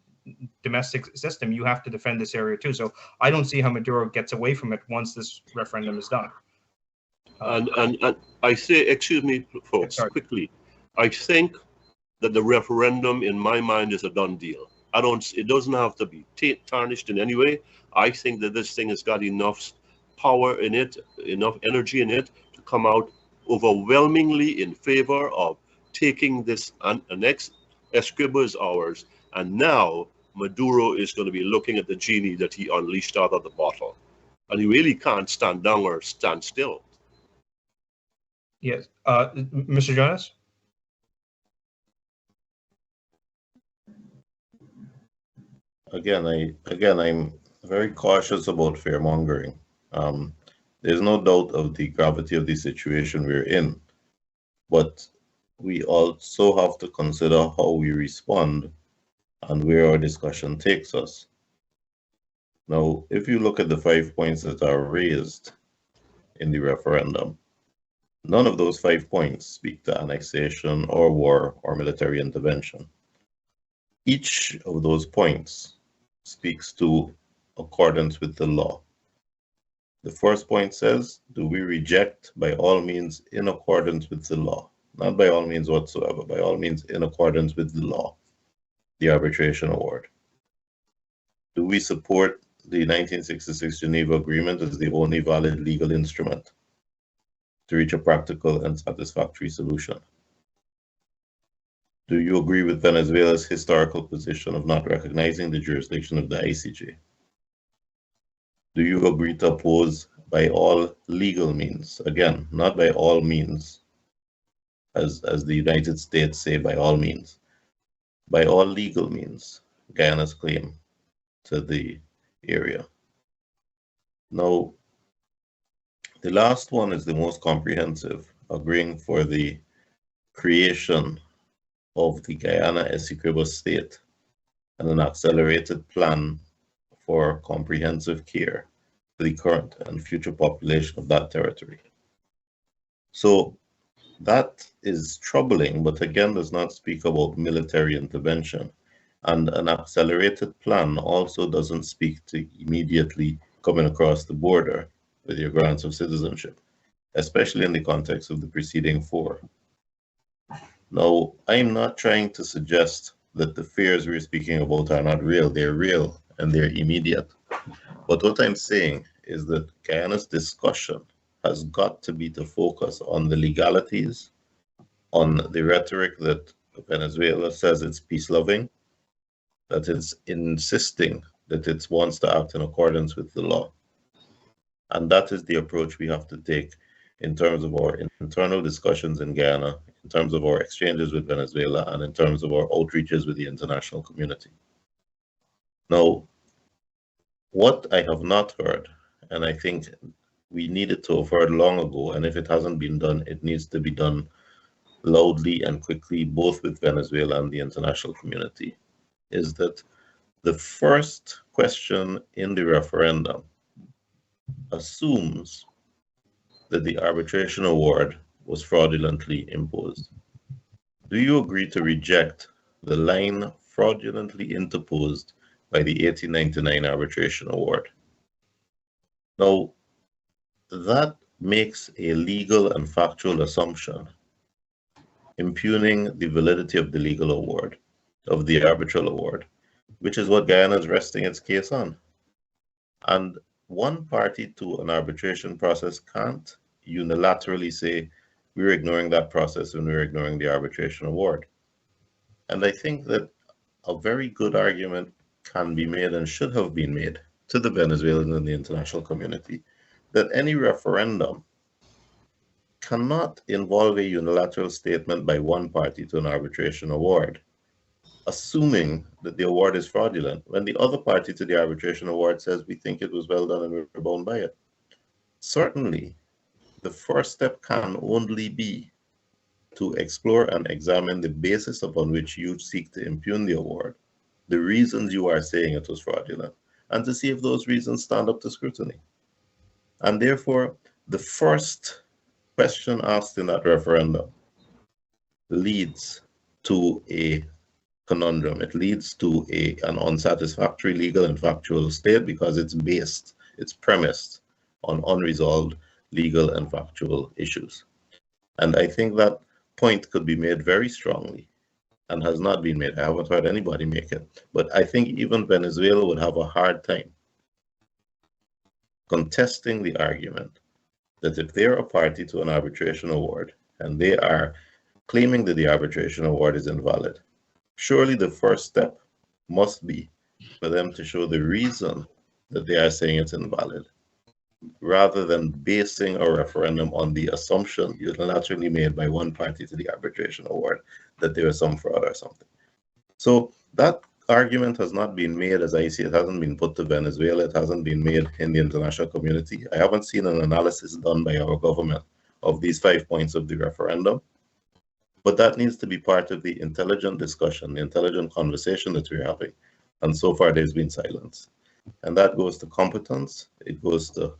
domestic system, you have to defend this area too. So I don't see how Maduro gets away from it once this referendum is done. And I say, excuse me, folks, quickly, I think that the referendum, in my mind, is a done deal. It doesn't have to be tarnished in any way. I think that this thing has got enough power in it, enough energy in it, to come out overwhelmingly in favor of taking this next Essequibo is ours. And now Maduro is going to be looking at the genie that he unleashed out of the bottle. And he really can't stand down or stand still. Yes. Mr. Jonas? Again, I'm very cautious about fear-mongering. There's no doubt of the gravity of the situation we're in, but we also have to consider how we respond and where our discussion takes us. Now, if you look at the 5 points that are raised in the referendum, none of those 5 points speak to annexation or war or military intervention. Each of those points speaks to accordance with the law. The first point says, do we reject by all means in accordance with the law? Not by all means whatsoever, by all means in accordance with the law, the arbitration award. Do we support the 1966 Geneva Agreement as the only valid legal instrument to reach a practical and satisfactory solution? Do you agree with Venezuela's historical position of not recognizing the jurisdiction of the ICJ? Do you agree to oppose by all legal means? Again, not by all means, as the United States say, by all means. By all legal means, Guyana's claim to the area. Now, the last one is the most comprehensive, agreeing for the creation of the Guyana Essequibo state and an accelerated plan for comprehensive care for the current and future population of that territory. So that is troubling, but again does not speak about military intervention. And an accelerated plan also doesn't speak to immediately coming across the border with your grants of citizenship, especially in the context of the preceding 4. Now, I'm not trying to suggest that the fears we're speaking about are not real. They're real and they're immediate. But what I'm saying is that Guyana's discussion has got to be to focus on the legalities, on the rhetoric that Venezuela says it's peace-loving, that it's insisting that it wants to act in accordance with the law. And that is the approach we have to take in terms of our internal discussions in Guyana, in terms of our exchanges with Venezuela, and in terms of our outreaches with the international community. Now, what I have not heard, and I think we needed to have heard long ago, and if it hasn't been done, it needs to be done loudly and quickly, both with Venezuela and the international community, is that the first question in the referendum assumes that the arbitration award was fraudulently imposed. Do you agree to reject the line fraudulently interposed by the 1899 arbitration award? Now, that makes a legal and factual assumption impugning the validity of the legal award, of the arbitral award, which is what Guyana is resting its case on. And one party to an arbitration process can't unilaterally say, we're ignoring that process and we're ignoring the arbitration award. And I think that a very good argument can be made and should have been made to the Venezuelans and the international community that any referendum cannot involve a unilateral statement by one party to an arbitration award, assuming that the award is fraudulent, when the other party to the arbitration award says we think it was well done and we're bound by it. Certainly, the first step can only be to explore and examine the basis upon which you seek to impugn the award, the reasons you are saying it was fraudulent, and to see if those reasons stand up to scrutiny. And therefore, the first question asked in that referendum leads to a conundrum. It leads to an unsatisfactory legal and factual state because it's premised on unresolved legal and factual issues. And I think that point could be made very strongly and has not been made. I haven't heard anybody make it. But I think even Venezuela would have a hard time contesting the argument that if they're a party to an arbitration award and they are claiming that the arbitration award is invalid, surely the first step must be for them to show the reason that they are saying it's invalid, rather than basing a referendum on the assumption unilaterally made by one party to the arbitration award that there is some fraud or something. So that argument has not been made, as I see it, hasn't been put to Venezuela, it hasn't been made in the international community. I haven't seen an analysis done by our government of these 5 points of the referendum, but that needs to be part of the intelligent discussion, the intelligent conversation that we're having. And so far there's been silence. And that goes to competence, it goes to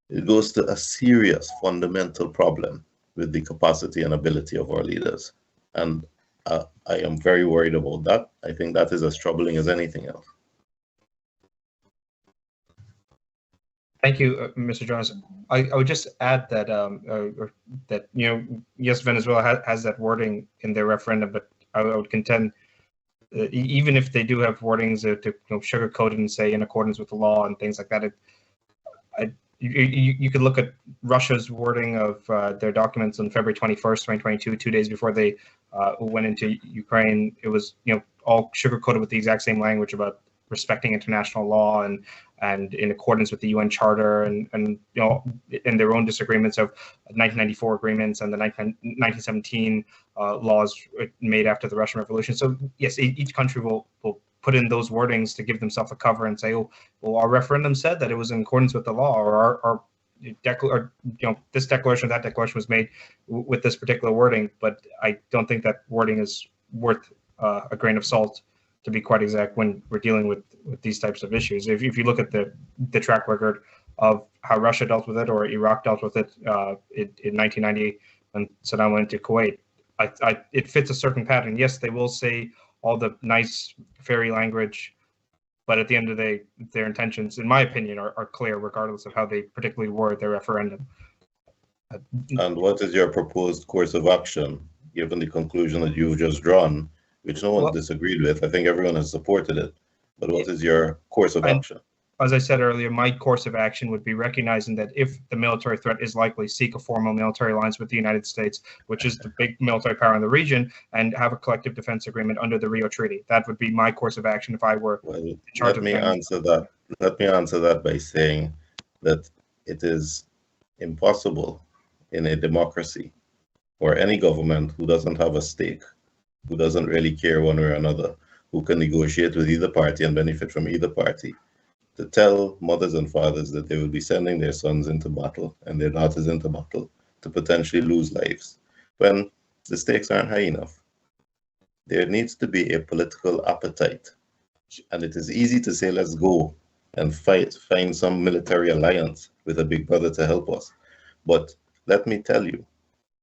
a serious fundamental problem with the capacity and ability of our leaders. And I am very worried about that. I think that is as troubling as anything else. Thank you, Mr. Jonas. I would just add that that yes, Venezuela has that wording in their referendum, but I would contend even if they do have wordings to sugarcoat it and say in accordance with the law and things like that, you could look at Russia's wording of their documents on February 21st, 2022, 2 days before they went into Ukraine. It was all sugarcoated with the exact same language about respecting international law and in accordance with the UN Charter and in their own disagreements of 1994 agreements and the 1917 laws made after the Russian Revolution. So yes, each country will put in those wordings to give themselves a cover and say, oh, well, our referendum said that it was in accordance with the law, or our this declaration or that declaration was made with this particular wording. But I don't think that wording is worth a grain of salt, to be quite exact, when we're dealing with these types of issues. If you look at the track record of how Russia dealt with it or Iraq dealt with it in 1990 when Saddam went to Kuwait, it fits a certain pattern. Yes, they will say all the nice fairy language, but at the end of the day, their intentions, in my opinion, are clear, regardless of how they particularly word their referendum. And what is your proposed course of action, given the conclusion that you've just drawn, which no one disagreed with? I think everyone has supported it, but what is your course of action? As I said earlier, my course of action would be recognizing that if the military threat is likely, seek a formal military alliance with the United States, which is the big military power in the region, and have a collective defense agreement under the Rio Treaty. That would be my course of action if I were in charge of Let me answer that by saying that it is impossible in a democracy or any government who doesn't have a stake, who doesn't really care one way or another, who can negotiate with either party and benefit from either party, to tell mothers and fathers that they will be sending their sons into battle and their daughters into battle to potentially lose lives when the stakes aren't high enough. There needs to be a political appetite. And it is easy to say, let's go and find some military alliance with a big brother to help us. But let me tell you,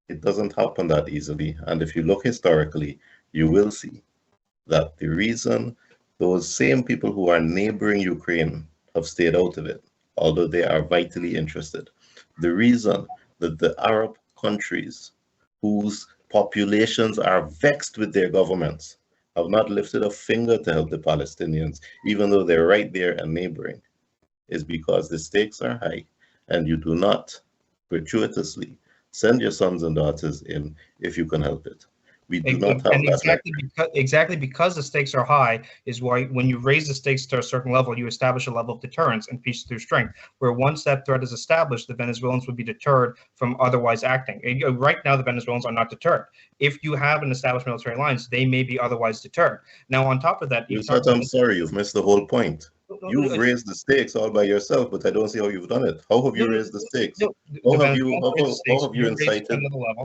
it doesn't happen that easily. And if you look historically, you will see that the reason those same people who are neighboring Ukraine have stayed out of it, although they are vitally interested, the reason that the Arab countries whose populations are vexed with their governments have not lifted a finger to help the Palestinians, even though they're right there and neighboring, is because the stakes are high and you do not gratuitously send your sons and daughters in if you can help it. We do not have that. Exactly because the stakes are high is why when you raise the stakes to a certain level, you establish a level of deterrence and peace through strength, where once that threat is established, the Venezuelans would be deterred from otherwise acting. And right now, the Venezuelans are not deterred. If you have an established military alliance, they may be otherwise deterred. Now, on top of that, I'm sorry, you've missed the whole point. You've raised the stakes all by yourself, but I don't see how you've done it. How have you raised the stakes? How have you incited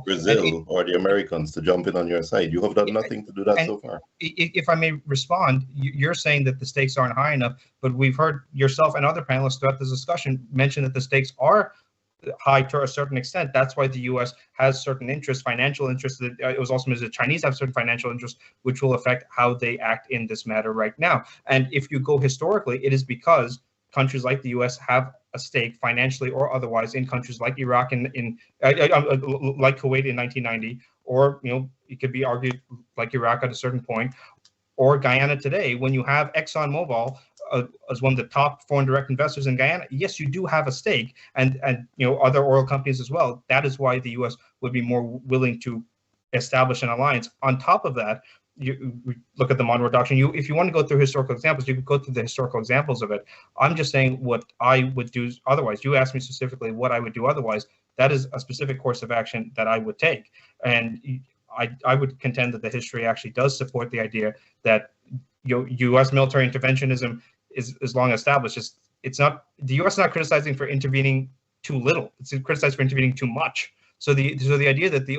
Brazil or the Americans to jump in on your side? You have done nothing to do that so far. If I may respond, you're saying that the stakes aren't high enough, but we've heard yourself and other panelists throughout this discussion mention that the stakes are high to a certain extent. That's why the U.S. has certain interests, financial interests. It was also mentioned the Chinese have certain financial interests, which will affect how they act in this matter right now. And if you go historically, it is because countries like the U.S. have a stake financially or otherwise in countries like Iraq and like Kuwait in 1990, or it could be argued like Iraq at a certain point, or Guyana today. When you have ExxonMobil as one of the top foreign direct investors in Guyana, yes, you do have a stake, and other oil companies as well. That is why the U.S. would be more willing to establish an alliance. On top of that, you look at the Moderator Doctrine. If you want to go through historical examples, you could go through the historical examples of it. I'm just saying what I would do otherwise. You asked me specifically what I would do otherwise. That is a specific course of action that I would take, and I would contend that the history actually does support the idea that U.S. military interventionism is long established. It's not, the U.S. is not criticizing for intervening too little. It's criticized for intervening too much. So the idea that the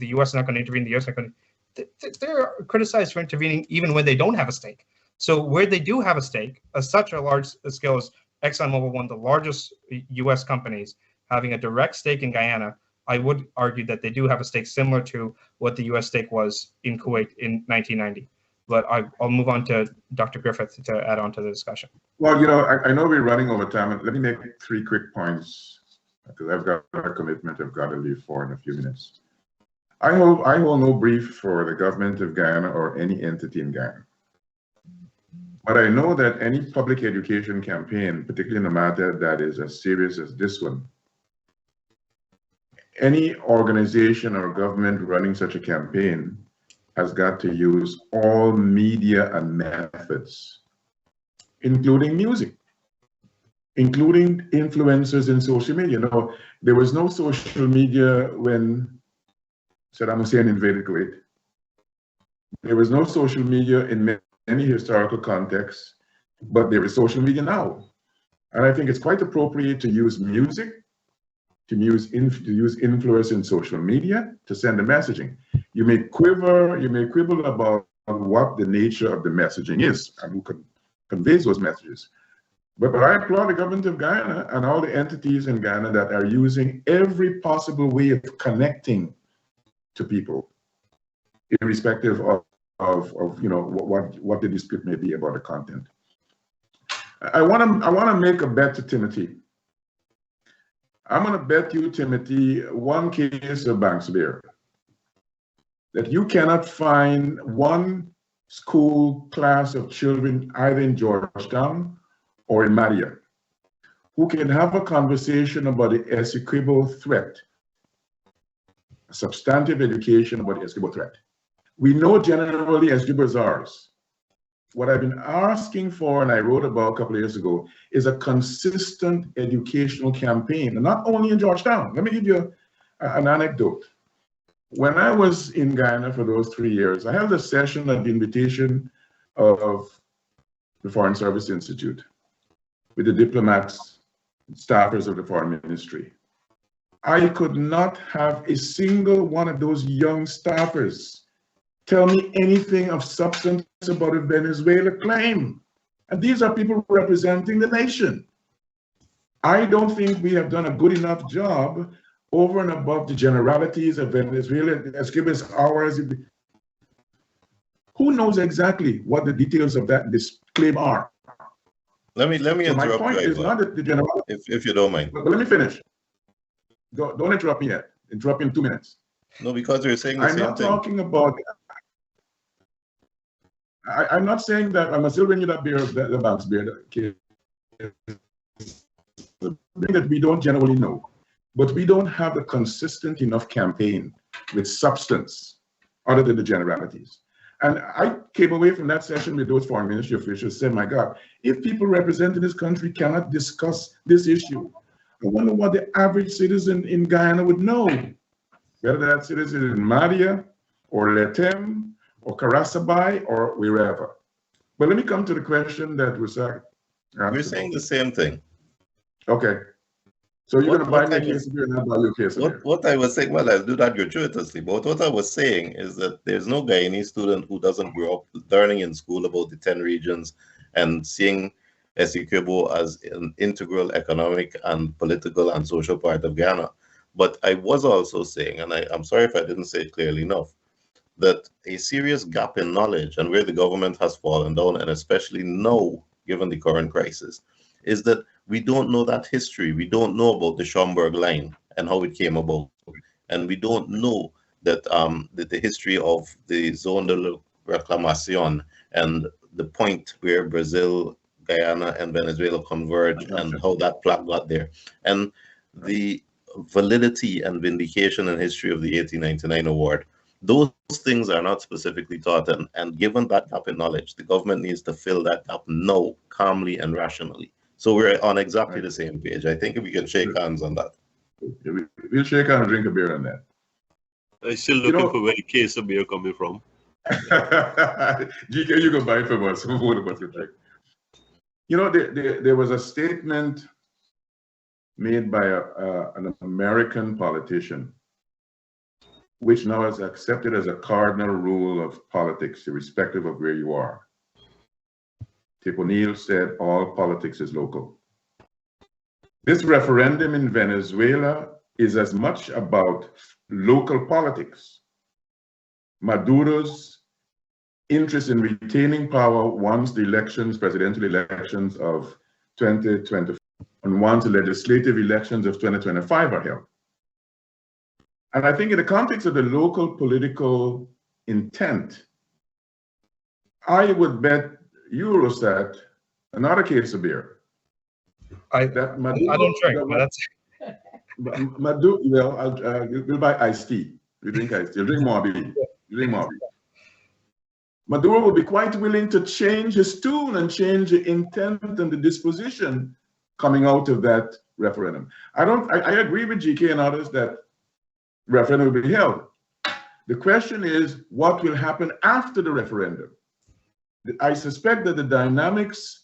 U.S. is not going to intervene, the U.S. is not going to, they're criticized for intervening even when they don't have a stake. So where they do have a stake, such a large scale as ExxonMobil, one of the largest U.S. companies, having a direct stake in Guyana, I would argue that they do have a stake similar to what the U.S. stake was in Kuwait in 1990. But I'll move on to Dr. Griffith to add on to the discussion. Well, I know we're running over time, and let me make 3 quick points, because I've got a commitment I've got to leave for in a few minutes. I hold no brief for the government of Guyana or any entity in Guyana. But I know that any public education campaign, particularly in a matter that is as serious as this one, any organization or government running such a campaign has got to use all media and methods, including music, including influencers in social media. There was no social media when Saddam Hussein invaded Kuwait. There was no social media in many historical contexts, but there is social media now. And I think it's quite appropriate to use music, to use influence in social media to send the messaging. You may quibble about what the nature of the messaging is and who conveys those messages. But I applaud the government of Guyana and all the entities in Guyana that are using every possible way of connecting to people, irrespective of what the dispute may be about the content. I want to make a bet to Timothy. I'm going to bet you, Timothy, one case of Banks beer, that you cannot find one school class of children either in Georgetown or in Maria who can have a conversation about the execrable threat, a substantive education about the execrable threat. We know generally as Jubazars. What I've been asking for, and I wrote about a couple of years ago, is a consistent educational campaign, and not only in Georgetown. Let me give you an anecdote. When I was in Guyana for those 3 years, I held a session at the invitation of the Foreign Service Institute with the diplomats, staffers of the Foreign Ministry. I could not have a single one of those young staffers tell me anything of substance about a Venezuela claim. And these are people representing the nation. I don't think we have done a good enough job over and above the generalities of Venezuela, as give us hours. Who knows exactly what the details of this claim are? Let me So interrupt my point you, is not that the generality. if you don't mind. But let me finish. Don't interrupt me yet. Interrupt in 2 minutes. No, because you're saying the I'm same not thing. talking about. I'm not saying that I'm still bringing that beer, the banks beer, that we don't generally know, but we don't have a consistent enough campaign with substance other than the generalities. And I came away from that session with those foreign ministry officials saying, my God, if people representing this country cannot discuss this issue, I wonder what the average citizen in Guyana would know. Whether that citizen in Madia or Letem or Karasabai or wherever. But let me come to the question that Rusat asked. We're saying the same thing. Okay. So you're going to buy me a I was- case of beer and I'll buy you a case of beer. What I was saying, well, I'll do that gratuitously, but what I was saying is that there's no Guyanese student who doesn't grow up learning in school about the 10 regions and seeing Essequibo as an integral economic and political and social part of Guyana. But I was also saying, and I'm sorry if I didn't say it clearly enough, that a serious gap in knowledge and where the government has fallen down, and especially now, given the current crisis, is that we don't know that history. We don't know about the Schomburg line and how it came about. And we don't know that, that the history of the Zone de Reclamation and the point where Brazil, Guyana, and Venezuela converge and how that plaque got there. And the validity and vindication and history of the 1899 award. Those things are not specifically taught, and given that gap in knowledge, the government needs to fill that gap now, calmly and rationally. So we're on exactly the same page. I think if we can shake hands on that. We'll shake hands and drink a beer on that. I'm still looking for where the case of beer coming from. GK, you can buy it from us. What about your check? You know, there was a statement made by an American politician, which now is accepted as a cardinal rule of politics, irrespective of where you are. Tip O'Neill said, all politics is local. This referendum in Venezuela is as much about local politics. Maduro's interest in retaining power once the elections, presidential elections of 2024, and once the legislative elections of 2025 are held. And I think in the context of the local political intent, I would bet you, Rusat, another case of beer. I don't drink, but that's... Maduro, well, we'll buy iced tea. You drink iced tea. You drink Morbi. You drink Morbi. Maduro will be quite willing to change his tune and change the intent and the disposition coming out of that referendum. I agree with GK and others that referendum will be held. The question is, what will happen after the referendum? I suspect that the dynamics,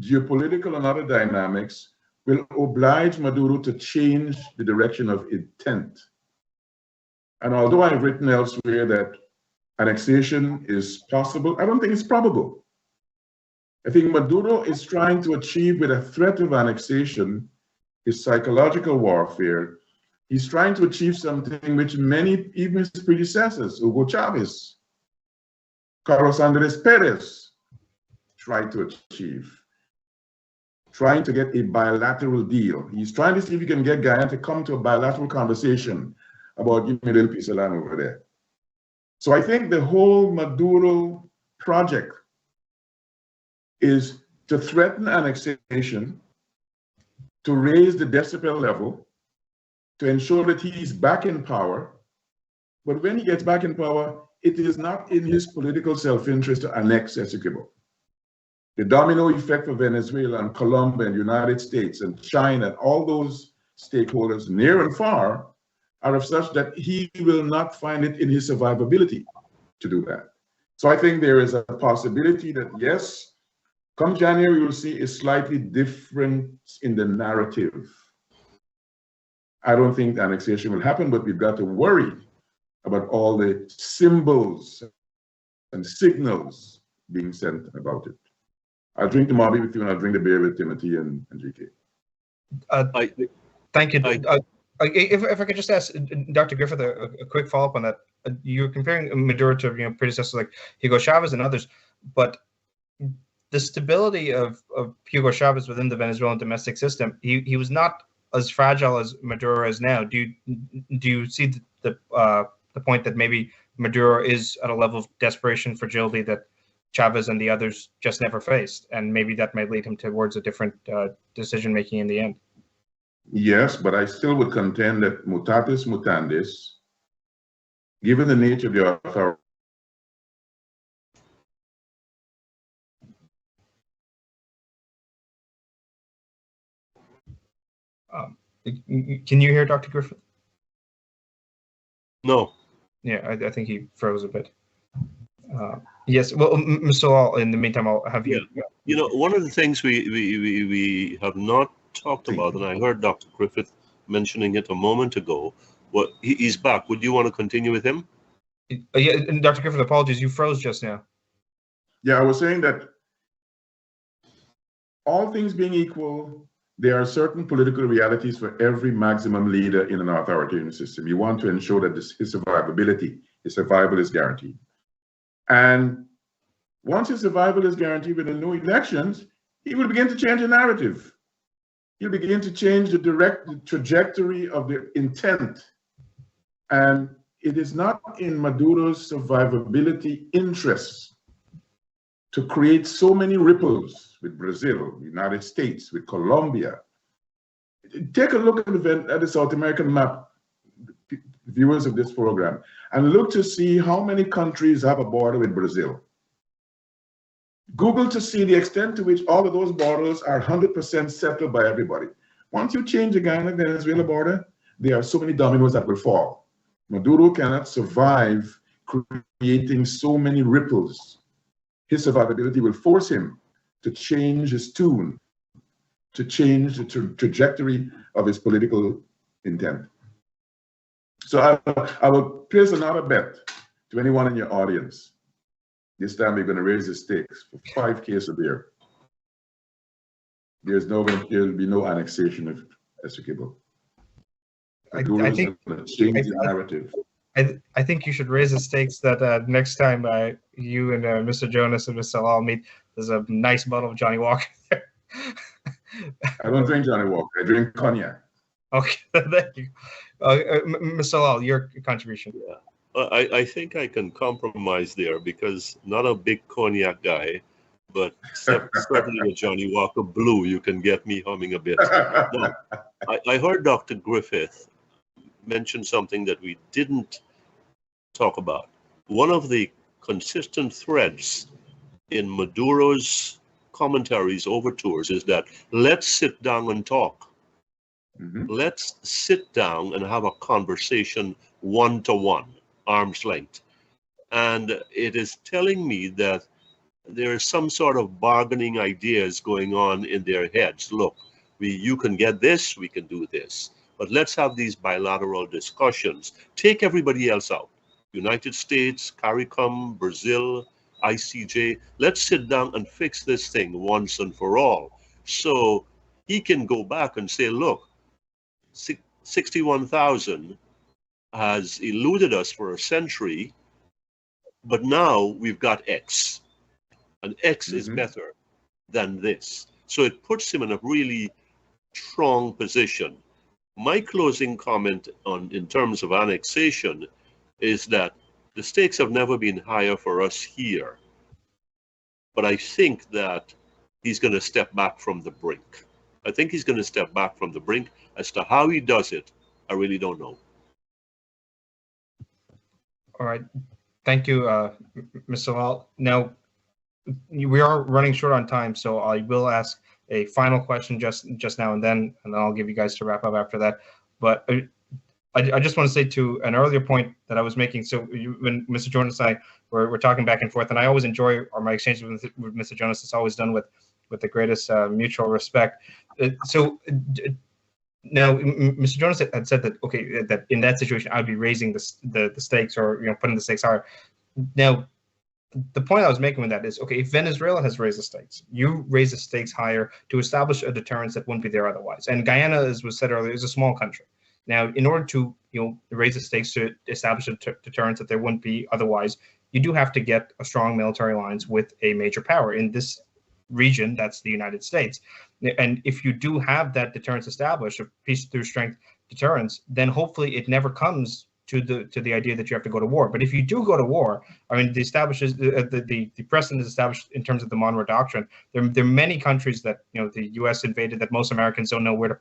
geopolitical and other dynamics, will oblige Maduro to change the direction of intent. And although I've written elsewhere that annexation is possible, I don't think it's probable. I think Maduro is trying to achieve, with a threat of annexation, his psychological warfare. He's trying to achieve something which many, even his predecessors, Hugo Chavez, Carlos Andres Perez, tried to achieve. Trying to get a bilateral deal. He's trying to see if he can get Guyana to come to a bilateral conversation about giving me a little piece of land over there. So I think the whole Maduro project is to threaten annexation, to raise the decibel level, to ensure that he's back in power. But when he gets back in power, it is not in his political self-interest to annex Essequibo. The domino effect for Venezuela and Colombia and the United States and China and all those stakeholders near and far are of such that he will not find it in his survivability to do that. So I think there is a possibility that, yes, come January, we will see a slightly difference in the narrative. I don't think annexation will happen, but we've got to worry about all the symbols and signals being sent about it. I'll drink the Morbi with you, and I'll drink the beer with Timothy and GK. Thank you. If I could just ask Dr. Griffith a quick follow-up on that. You're comparing Maduro to predecessors like Hugo Chavez and others, but the stability of Hugo Chavez within the Venezuelan domestic system, he was not as fragile as Maduro is now. Do you see the point that maybe Maduro is at a level of desperation, fragility that Chavez and the others just never faced, and maybe that might lead him towards a different decision making in the end? Yes, but I still would contend that mutatis mutandis, given the nature of the authority. Can you hear Dr. Griffith? No. Yeah, I think he froze a bit. Yes, well, Mr. Lall, in the meantime, I'll have you. Yeah. You know, one of the things we have not talked about, and I heard Dr. Griffith mentioning it a moment ago, he's back. Would you want to continue with him? Yeah, and Dr. Griffith, apologies, you froze just now. Yeah, I was saying that all things being equal, there are certain political realities for every maximum leader in an authoritarian system. You want to ensure that his survival is guaranteed. And once his survival is guaranteed with the new elections, he will begin to change the narrative. He'll begin to change the trajectory of the intent. And it is not in Maduro's survivability interests to create so many ripples with Brazil, the United States, with Colombia. Take a look at the South American map, viewers of this program, and look to see how many countries have a border with Brazil. Google to see the extent to which all of those borders are 100% settled by everybody. Once you change the Guyana-Venezuela border, there are so many dominoes that will fall. Maduro cannot survive creating so many ripples. His survivability will force him to change his tune, to change the trajectory of his political intent. So I will place another bet to anyone in your audience. This time we're going to raise the stakes for 5 cases a beer. There'll be no annexation of Essequibo. I think change the narrative. I think you should raise the stakes that next time you and Mr. Jonas and Mr. Lall meet, there's a nice bottle of Johnny Walker there. I don't drink Johnny Walker. I drink cognac. Okay, thank you. Mr. Lall, your contribution. Yeah. I think I can compromise there because not a big cognac guy, but certainly a Johnny Walker Blue, you can get me humming a bit. Now, I heard Dr. Griffith mention something that we didn't talk about. One of the consistent threads in Maduro's commentaries over tours is that let's sit down and talk. Mm-hmm. Let's sit down and have a conversation one-to-one, arm's length. And it is telling me that there is some sort of bargaining ideas going on in their heads. Look, you can get this, we can do this. But let's have these bilateral discussions. Take everybody else out. United States, CARICOM, Brazil, ICJ. Let's sit down and fix this thing once and for all. So he can go back and say, look, 61,000 has eluded us for a century, but now we've got X. And X is better than this. So it puts him in a really strong position. My closing comment in terms of annexation is that the stakes have never been higher for us here. But I think that he's going to step back from the brink. I think he's going to step back from the brink. As to how he does it, I really don't know. All right. Thank you, Mr. Lall. Now, we are running short on time, so I will ask a final question just now and then I'll give you guys to wrap up after that. But I just want to say to an earlier point that I was making, so when Mr. Jonas and I were talking back and forth, and I always enjoy my exchanges with Mr. Jonas, it's always done with the greatest mutual respect. So now, Mr. Jonas had said that, okay, that in that situation, I'd be raising the stakes or putting the stakes higher. Now, the point I was making with that is, okay, if Venezuela has raised the stakes, you raise the stakes higher to establish a deterrence that wouldn't be there otherwise. And Guyana, as was said earlier, is a small country. Now, in order to raise the stakes to establish a deterrence that there wouldn't be otherwise, you do have to get a strong military alliance with a major power. In this region, that's the United States. And if you do have that deterrence established, a peace through strength deterrence, then hopefully it never comes to the idea that you have to go to war. But if you do go to war, I mean, the precedent is established in terms of the Monroe Doctrine. There are many countries that the U.S. invaded that most Americans don't know where to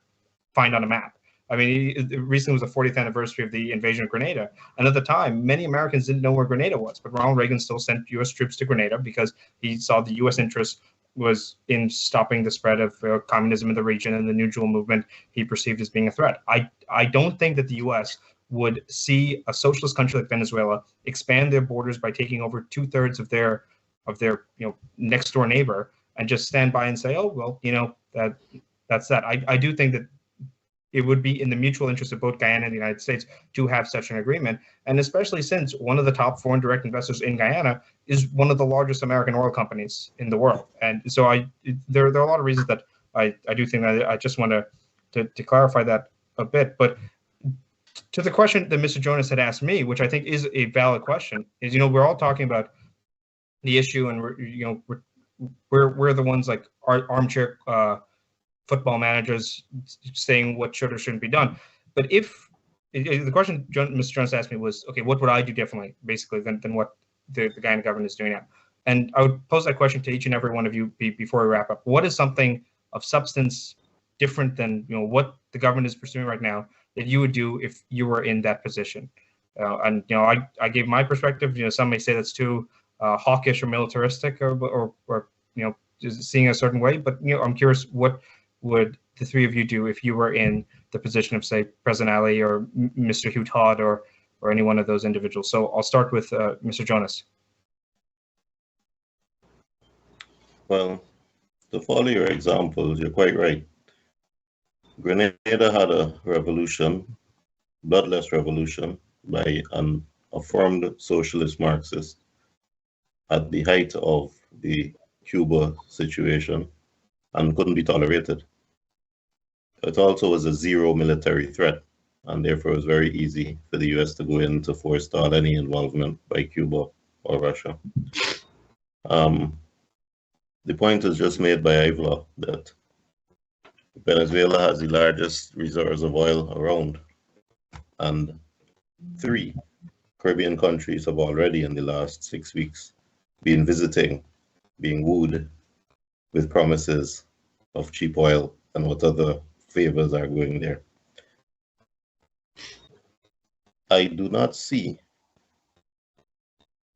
find on a map. I mean, recently was the 40th anniversary of the invasion of Grenada. And at the time, many Americans didn't know where Grenada was, but Ronald Reagan still sent U.S. troops to Grenada because he saw the U.S. interest was in stopping the spread of communism in the region and the New Deal movement he perceived as being a threat. I don't think that the U.S. would see a socialist country like Venezuela expand their borders by taking over 2/3 of their next door neighbor and just stand by and say, oh, well, that's that. I do think that it would be in the mutual interest of both Guyana and the United States to have such an agreement, and especially since one of the top foreign direct investors in Guyana is one of the largest American oil companies in the world. And so there are a lot of reasons that I do think that I just want to clarify that a bit. But to the question that Mr. Jonas had asked me, which I think is a valid question, is we're all talking about the issue, and we're the ones like armchair football managers saying what should or shouldn't be done. But if the question Mr. Jones asked me was, okay, what would I do differently, basically, than what the Guyana government is doing now? And I would pose that question to each and every one of you before we wrap up. What is something of substance different than what the government is pursuing right now that you would do if you were in that position? And I gave my perspective. Some may say that's too hawkish or militaristic, or just seeing a certain way. But I'm curious, what would the three of you do if you were in the position of, say, President Ali or Mr. Hugh Todd or any one of those individuals? So I'll start with Mr. Jonas. Well, to follow your examples, you're quite right. Grenada had a revolution, bloodless revolution, by an affirmed socialist Marxist at the height of the Cuba situation, and couldn't be tolerated. It also was a zero military threat, and therefore it was very easy for the US to go in to forestall any involvement by Cuba or Russia. The point is just made by Ivelaw that Venezuela has the largest reserves of oil around, and 3 Caribbean countries have already in the last 6 weeks been visiting, being wooed with promises of cheap oil and what other favors are going there. I do not see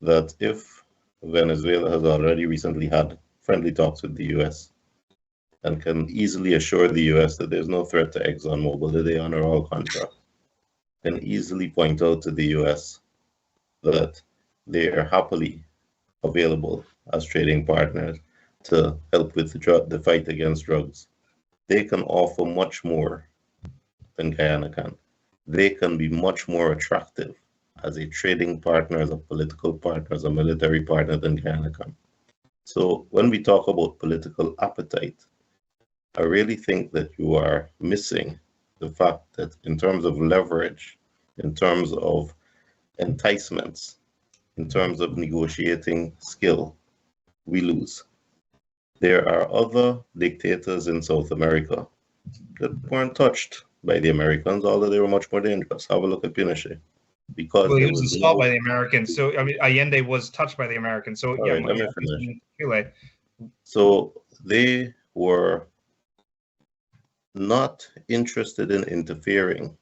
that if Venezuela has already recently had friendly talks with the US and can easily assure the US that there's no threat to ExxonMobil, that they honor all contracts, can easily point out to the US that they are happily available as trading partners to help with the fight against drugs. They can offer much more than Guyana can. They can be much more attractive as a trading partner, as a political partner, as a military partner than Guyana can. So when we talk about political appetite, I really think that you are missing the fact that in terms of leverage, in terms of enticements, in terms of negotiating skill, we lose. There are other dictators in South America that weren't touched by the Americans, although they were much more dangerous. Have a look at Pinochet. Because he was installed by the Americans. So, I mean, Allende was touched by the Americans. So, yeah, let me finish. Chile. So they were not interested in interfering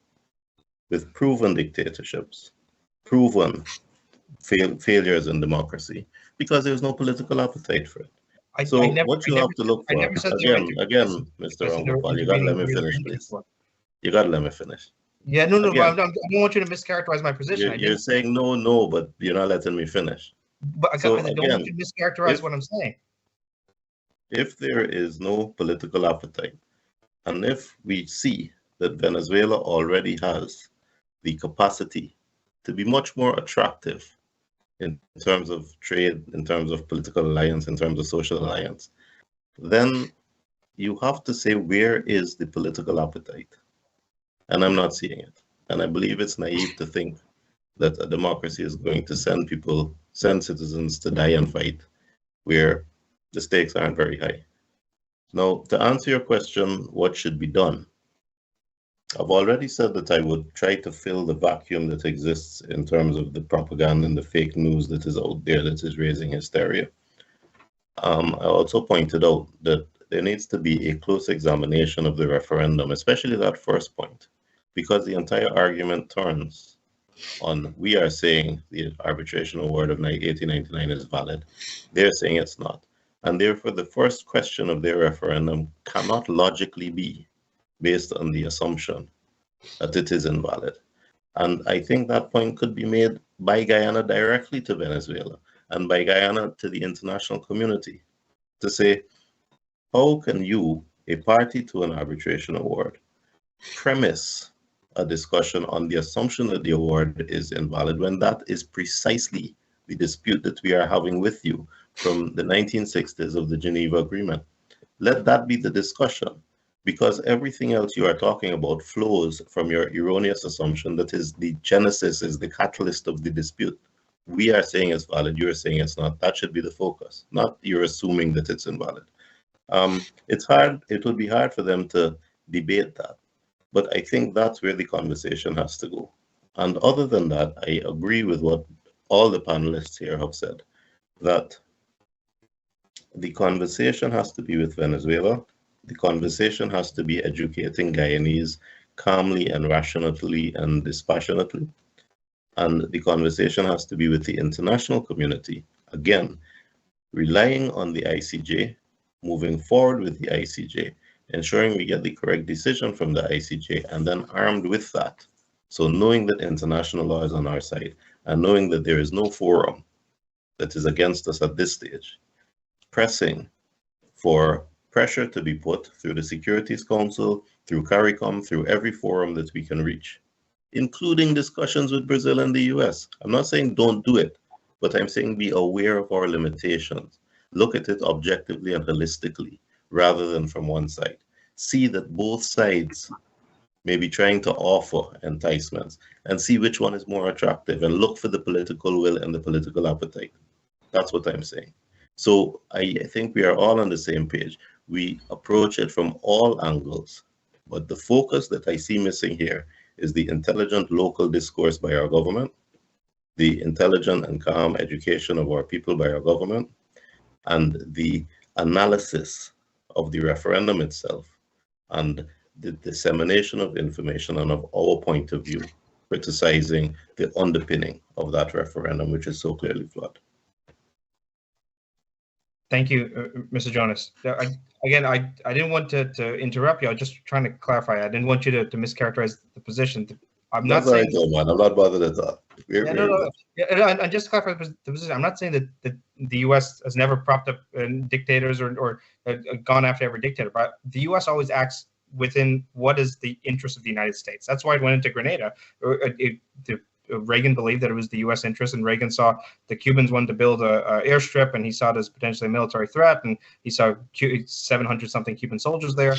with proven dictatorships, proven failures in democracy, because there was no political appetite for it. What you have to look for, again, Mr. Ramgopal, you gotta let me finish, please. You gotta let me finish. Yeah, no, again, I don't want you to mischaracterize my position. You're saying no, but you're not letting me finish. But I don't want you to mischaracterize what I'm saying. If there is no political appetite, and if we see that Venezuela already has the capacity to be much more attractive in terms of trade, in terms of political alliance, in terms of social alliance, then you have to say, where is the political appetite? And I'm not seeing it. And I believe it's naive to think that a democracy is going to send citizens to die and fight where the stakes aren't very high. Now, to answer your question, what should be done? I've already said that I would try to fill the vacuum that exists in terms of the propaganda and the fake news that is out there that is raising hysteria. I also pointed out that there needs to be a close examination of the referendum, especially that first point, because the entire argument turns on, we are saying the arbitration award of 1899 is valid. They're saying it's not. And therefore, the first question of their referendum cannot logically be based on the assumption that it is invalid. And I think that point could be made by Guyana directly to Venezuela and by Guyana to the international community to say, how can you, a party to an arbitration award, premise a discussion on the assumption that the award is invalid when that is precisely the dispute that we are having with you from the 1960s of the Geneva Agreement? Let that be the discussion, because everything else you are talking about flows from your erroneous assumption that is the genesis, is the catalyst of the dispute. We are saying it's valid, you're saying it's not. That should be the focus, not you're assuming that it's invalid. It's hard, it would be hard for them to debate that, but I think that's where the conversation has to go. And other than that, I agree with what all the panelists here have said, that the conversation has to be with Venezuela. The conversation has to be educating Guyanese calmly and rationally and dispassionately. And the conversation has to be with the international community. Again, relying on the ICJ, moving forward with the ICJ, ensuring we get the correct decision from the ICJ, and then armed with that. So knowing that international law is on our side, and knowing that there is no forum that is against us at this stage, pressing for pressure to be put through the Securities Council, through CARICOM, through every forum that we can reach, including discussions with Brazil and the US. I'm not saying don't do it, but I'm saying be aware of our limitations. Look at it objectively and holistically, rather than from one side. See that both sides may be trying to offer enticements, and see which one is more attractive, and look for the political will and the political appetite. That's what I'm saying. So I think we are all on the same page. We approach it from all angles, but the focus that I see missing here is the intelligent local discourse by our government, the intelligent and calm education of our people by our government, and the analysis of the referendum itself, and the dissemination of information and of our point of view, criticizing the underpinning of that referendum, which is so clearly flawed. Thank you, Mr. Jonas. I didn't want to interrupt you. I was just trying to clarify. I didn't want you to mischaracterize the position. I'm not saying. Man. I'm not bothered at all. And just to clarify the position, I'm not saying that the U.S. has never propped up dictators or gone after every dictator, but the U.S. always acts within what is the interest of the United States. That's why it went into Grenada. Reagan believed that it was the U.S. interest, and Reagan saw the Cubans wanted to build a airstrip, and he saw it as potentially a military threat, and he saw 700-something Cuban soldiers there.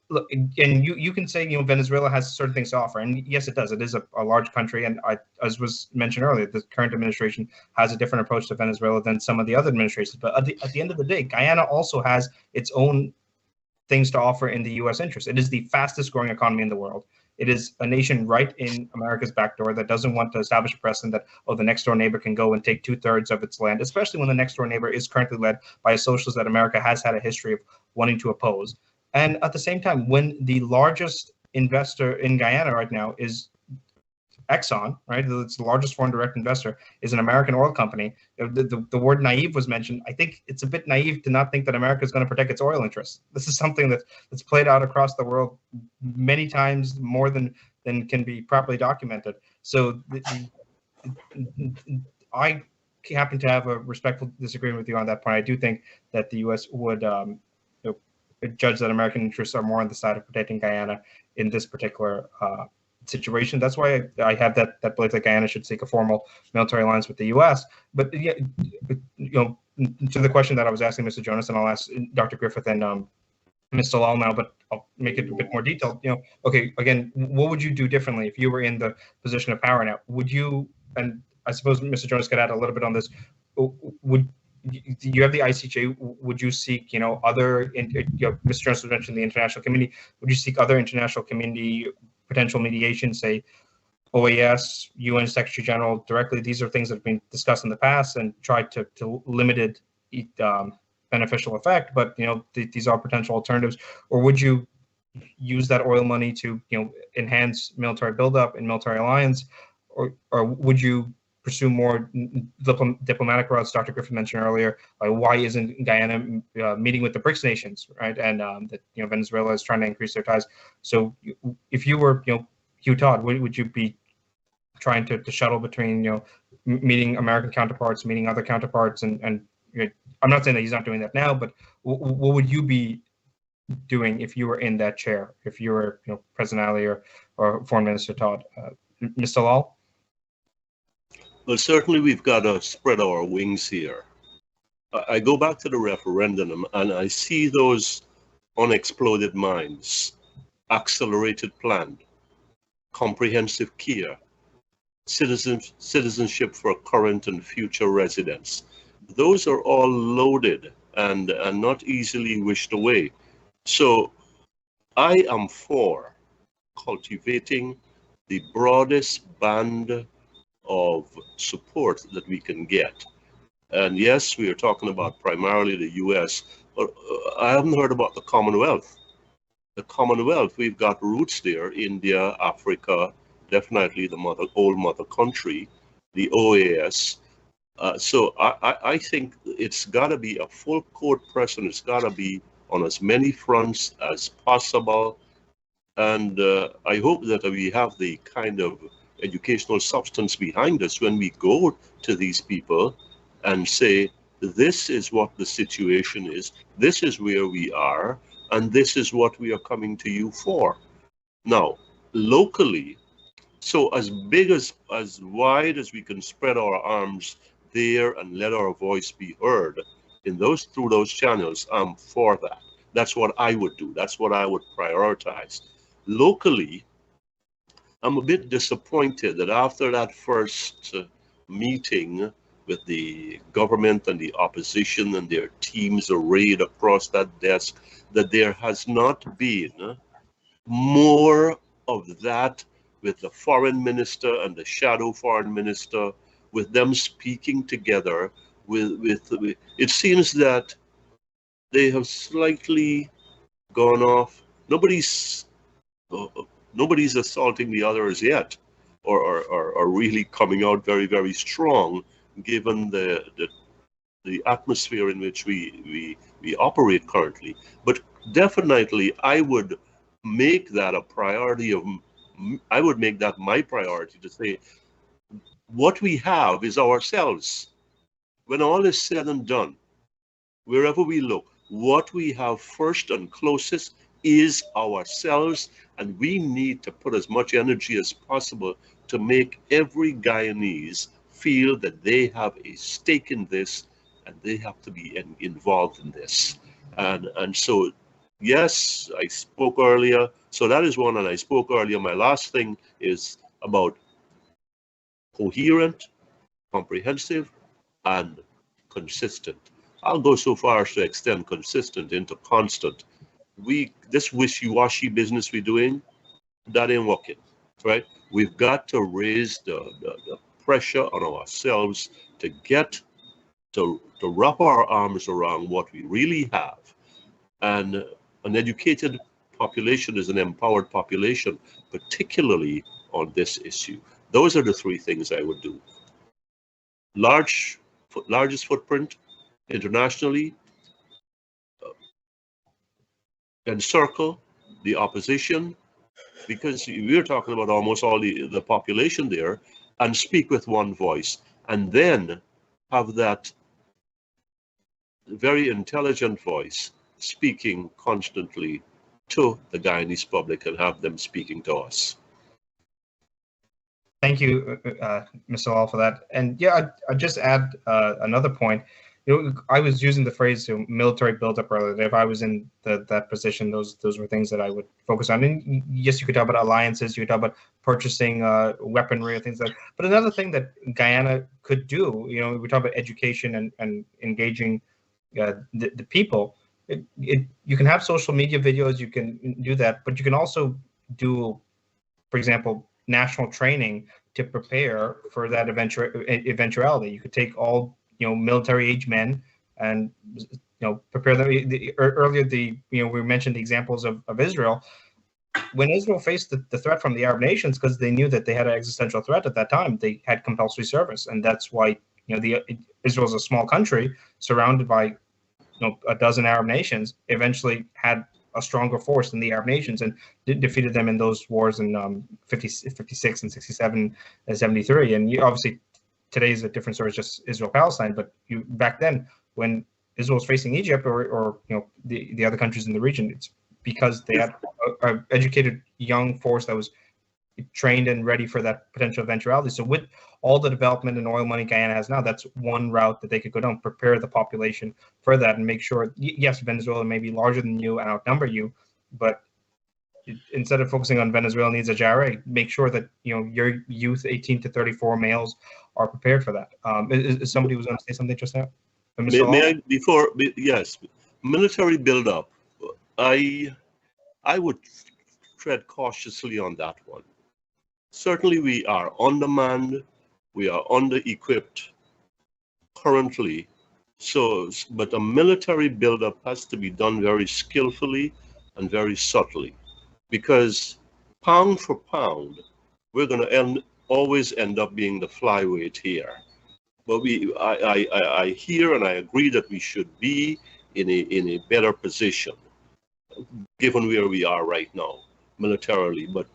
Look, and you can say, Venezuela has certain things to offer, and yes, it does. It is a large country, and as was mentioned earlier, the current administration has a different approach to Venezuela than some of the other administrations. But at the end of the day, Guyana also has its own things to offer in the U.S. interest. It is the fastest growing economy in the world. It is a nation right in America's backdoor that doesn't want to establish a precedent that, the next door neighbor can go and take 2/3 of its land, especially when the next door neighbor is currently led by a socialist that America has had a history of wanting to oppose. And at the same time, when the largest investor in Guyana right now is Exxon, right? It's the largest foreign direct investor, is an American oil company. The word naive was mentioned. I think it's a bit naive to not think that America is going to protect its oil interests. This is something that's played out across the world many times, more than can be properly documented. So I happen to have a respectful disagreement with you on that point. I do think that the U.S. would judge that American interests are more on the side of protecting Guyana in this particular situation. That's why I have that belief that Guyana should seek a formal military alliance with the U.S. But to the question that I was asking Mr. Jonas, and I'll ask Dr. Griffith and Mr. Lall now, but I'll make it a bit more detailed. Okay, again, what would you do differently if you were in the position of power now? Would you, and I suppose Mr. Jonas could add a little bit on this, would you have the ICJ? Would you seek, other, Mr. Jonas mentioned the international community. Would you seek other international community potential mediation, say OAS, UN Secretary General directly? These are things that have been discussed in the past and tried to limited beneficial effect, but these are potential alternatives. Or would you use that oil money to enhance military buildup and military alliance, or would you pursue more diplomatic routes? Dr. Griffith mentioned earlier, why isn't Guyana meeting with the BRICS nations, right? And that Venezuela is trying to increase their ties. So if you were Hugh Todd, would you be trying to shuttle between meeting American counterparts, meeting other counterparts, and I'm not saying that he's not doing that now, but what would you be doing if you were in that chair, if you were President Ali or Foreign Minister Todd? Mr. Lall? Well, certainly we've got to spread our wings here. I go back to the referendum and I see those unexploded mines, accelerated plan, comprehensive care, citizenship for current and future residents. Those are all loaded and not easily wished away. So I am for cultivating the broadest band of support that we can get. And yes, we are talking about primarily the US, but I haven't heard about the Commonwealth. The Commonwealth, we've got roots there, India, Africa, definitely the old mother country, the OAS. So I think it's got to be a full court press, and it's got to be on as many fronts as possible. And I hope that we have the kind of educational substance behind us when we go to these people and say, this is what the situation is, this is where we are, and this is what we are coming to you for. Now, locally, so as wide as we can spread our arms there and let our voice be heard through those channels, I'm for that. That's what I would do. That's what I would prioritize. Locally, I'm a bit disappointed that after that first meeting with the government and the opposition and their teams arrayed across that desk, that there has not been more of that with the foreign minister and the shadow foreign minister, with them speaking together. It seems that they have slightly gone off. Nobody's assaulting the others yet, or really coming out very, very strong, given the atmosphere in which we operate currently. But definitely, I would make that a priority I would make that my priority to say, what we have is ourselves. When all is said and done, wherever we look, what we have first and closest is ourselves, and we need to put as much energy as possible to make every Guyanese feel that they have a stake in this and they have to be involved in this. And so, yes, I spoke earlier. So that is one, and I spoke earlier. My last thing is about coherent, comprehensive, and consistent. I'll go so far as to extend consistent into constant. This wishy-washy business we're doing, that ain't working, right? We've got to raise the pressure on ourselves to get to wrap our arms around what we really have. And an educated population is an empowered population, particularly on this issue. Those are the three things I would do. Largest footprint internationally, encircle the opposition, because we're talking about almost all the population there, and speak with one voice, and then have that very intelligent voice speaking constantly to the Guyanese public and have them speaking to us. Thank you, Mr. Lall, for that. And yeah, I'd just add another point. I was using the phrase military buildup earlier. If I was in that position, those were things that I would focus on. And yes, you could talk about alliances, you could talk about purchasing weaponry or things like that. But another thing that Guyana could do, we talk about education and engaging the people. You can have social media videos, you can do that, but you can also do, for example, national training to prepare for that eventuality. You could take all military age men and prepare them. Earlier, we mentioned the examples of Israel. When Israel faced the threat from the Arab nations, because they knew that they had an existential threat at that time, they had compulsory service, and that's why Israel is a small country surrounded by a dozen Arab nations. Eventually had a stronger force than the Arab nations and defeated them in those wars in 56 and 67 and 73. And obviously today is a different story, it's just Israel-Palestine, but back then when Israel was facing Egypt or the other countries in the region, it's because they had an educated young force that was trained and ready for that potential eventuality. So with all the development and oil money Guyana has now, that's one route that they could go down, prepare the population for that and make sure, yes, Venezuela may be larger than you and outnumber you, but instead of focusing on Venezuela needs a gyre, make sure that your youth 18 to 34 males are prepared for that. Is somebody who's going to say something just now? May I, yes, military buildup, I would tread cautiously on that one. Certainly we are undermanned, we are under-equipped currently, but a military buildup has to be done very skillfully and very subtly, because pound for pound, we're going to always end up being the flyweight here. But I hear and I agree that we should be in a better position, given where we are right now, militarily. But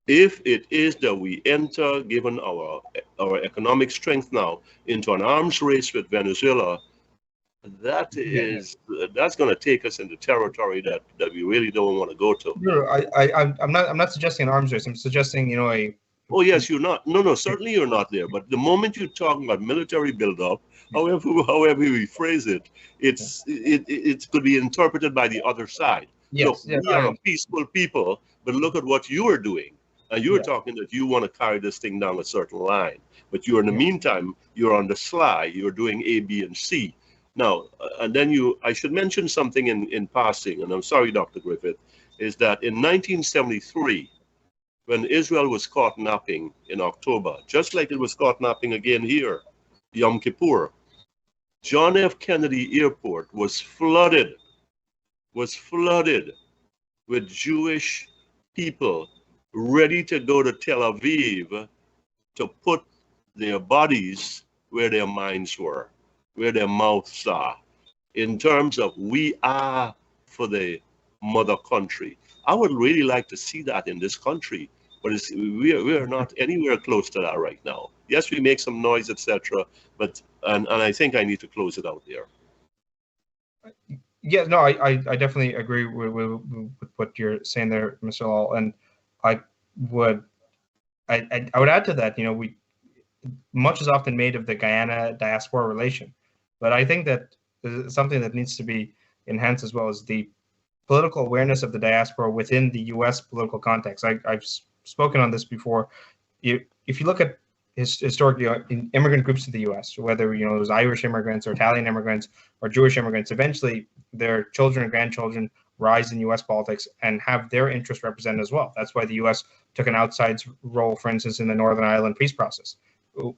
if it is that we enter, given our economic strength now, into an arms race with Venezuela, that's going to take us into territory that we really don't want to go to. No, I'm not suggesting an arms race. I'm suggesting Oh yes, you're not. No, certainly you're not there. But the moment you're talking about military buildup, however we phrase it, it could be interpreted by the other side. Yes, look, we are a peaceful people, but look at what you are doing. And you were talking that you want to carry this thing down a certain line, but you are in the meantime, you're on the sly, you're doing A, B, and C. Now, and then I should mention something in passing, and I'm sorry, Dr. Griffith, is that in 1973, when Israel was caught napping in October, just like it was caught napping again here, Yom Kippur, John F. Kennedy Airport was flooded with Jewish people ready to go to Tel Aviv to put their bodies where their minds were, where their mouths are, in terms of we are for the mother country. I would really like to see that in this country, but we are not anywhere close to that right now. Yes, we make some noise, etc., but and I think I need to close it out there. Yeah, no, I definitely agree with what you're saying there, Mr. Lall, and I would add to that. Much is often made of the Guyana diaspora relation, but I think that something that needs to be enhanced as well is the political awareness of the diaspora within the U.S. political context. I've spoken on this before. If you look at historically in immigrant groups to the U.S., whether it was Irish immigrants or Italian immigrants or Jewish immigrants, eventually their children and grandchildren rise in U.S. politics and have their interests represented as well. That's why the U.S. took an outsized role, for instance, in the Northern Ireland peace process.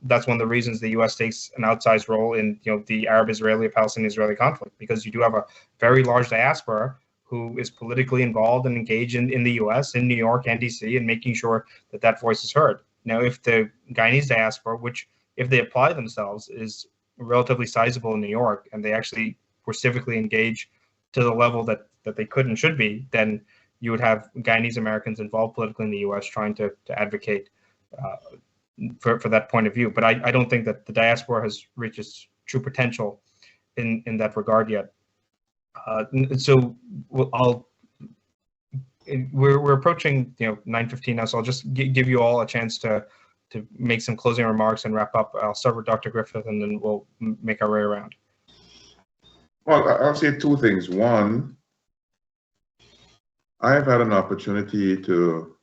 That's one of the reasons the U.S. takes an outsized role in the Arab-Israeli, Palestinian-Israeli conflict, because you do have a very large diaspora who is politically involved and engaged in the U.S., in New York and D.C., and making sure that voice is heard. Now, if the Guyanese diaspora, which if they apply themselves, is relatively sizable in New York, and they actually were civically engaged to the level that they could and should be, then you would have Guyanese Americans involved politically in the U.S. trying to advocate for that point of view. But I don't think that the diaspora has reached its true potential in that regard yet. So we're approaching 9:15 now, so I'll just give you all a chance to make some closing remarks and wrap up. I'll start with Dr. Griffith, and then we'll make our way around. Well, I'll say two things. One, I've had an opportunity to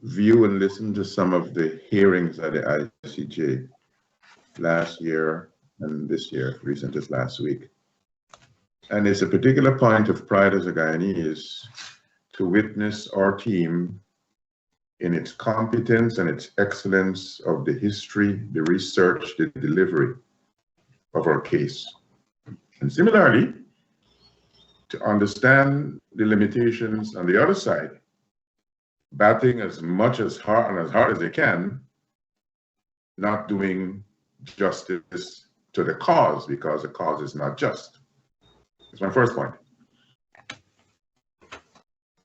view and listen to some of the hearings at the ICJ last year and this year, recent as last week. And it's a particular point of pride as a Guyanese to witness our team in its competence and its excellence of the history, the research, the delivery of our case. And similarly, to understand the limitations on the other side, batting as much as hard and as hard as they can, not doing justice to the cause because the cause is not just. That's my first point.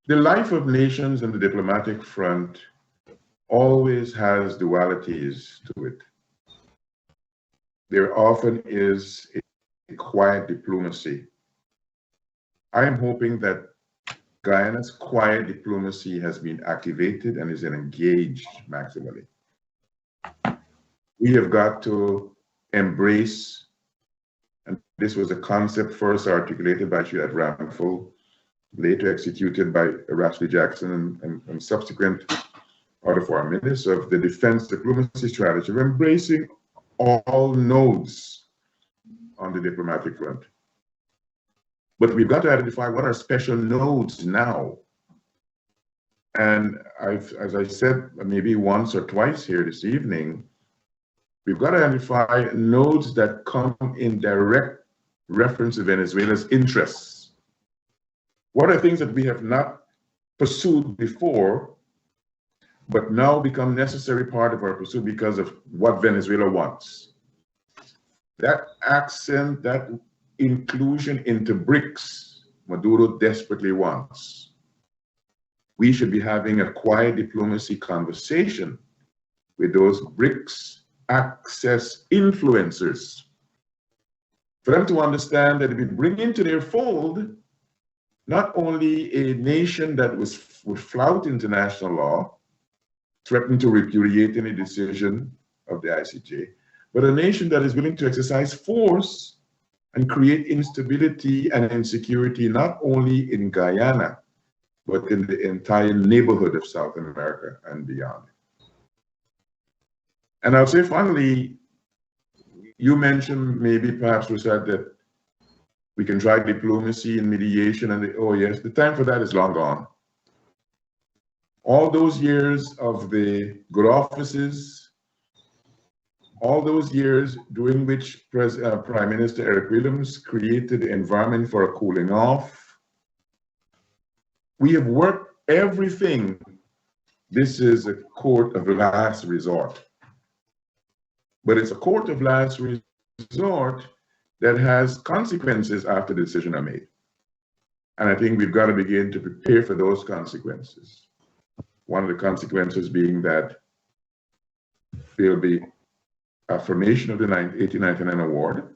The life of nations in the diplomatic front always has dualities to it. There often is a quiet diplomacy. I am hoping that Guyana's quiet diplomacy has been activated and is engaged maximally. We have got to embrace, and this was a concept first articulated by Ramgopal, later executed by Rashley Jackson and subsequent other foreign ministers, of the defense diplomacy strategy of embracing all nodes on the diplomatic front. But we've got to identify what are special nodes now. And as I said, maybe once or twice here this evening, we've got to identify nodes that come in direct reference to Venezuela's interests. What are things that we have not pursued before, but now become necessary part of our pursuit because of what Venezuela wants? That accent, that inclusion into BRICS, Maduro desperately wants. We should be having a quiet diplomacy conversation with those BRICS access influencers, for them to understand that if we bring into their fold not only a nation that would flout international law, threaten to repudiate any decision of the ICJ, but a nation that is willing to exercise force and create instability and insecurity not only in Guyana, but in the entire neighborhood of South America and beyond. And I'll say finally, you mentioned maybe perhaps, Rusat, that we can try diplomacy and mediation, and oh yes, the time for that is long gone. All those years of the good offices, all those years during which Prime Minister Eric Williams created the environment for a cooling off, we have worked everything. This is a court of last resort. But it's a court of last resort that has consequences after the decisions are made. And I think we've got to begin to prepare for those consequences. One of the consequences being that there will be affirmation of the 1899 award.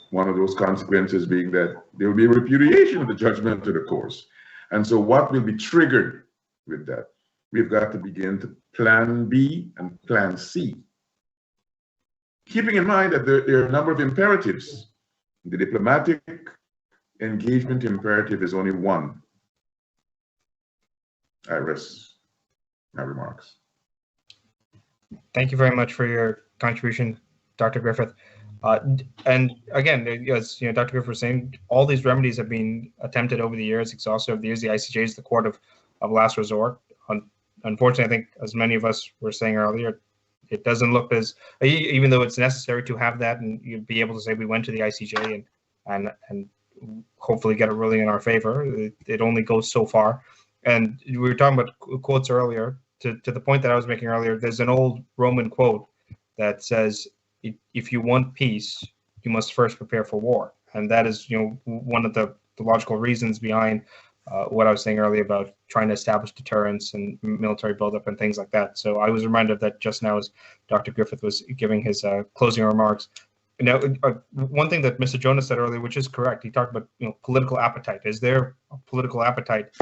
One of those consequences being that there will be a repudiation of the judgment of the course. And so what will be triggered with that? We've got to begin to plan B and plan C. Keeping in mind that there are a number of imperatives. The diplomatic engagement imperative is only one. I rest my remarks. Thank you very much for your contribution, Dr. Griffith. And again, as Dr. Griffith was saying, all these remedies have been attempted over the years, exhausted over the years. The ICJ is the court of last resort. Unfortunately, I think, as many of us were saying earlier, it doesn't look as, even though it's necessary to have that, and you'd be able to say we went to the ICJ and hopefully get a ruling in our favor. It only goes so far. And we were talking about quotes earlier. To the point that I was making earlier, there's an old Roman quote that says, if you want peace, you must first prepare for war. And that is, one of the logical reasons behind what I was saying earlier about trying to establish deterrence and military buildup and things like that. So I was reminded of that just now as Dr. Griffith was giving his closing remarks. Now, one thing that Mr. Jonas said earlier, which is correct, he talked about political appetite. Is there a political appetite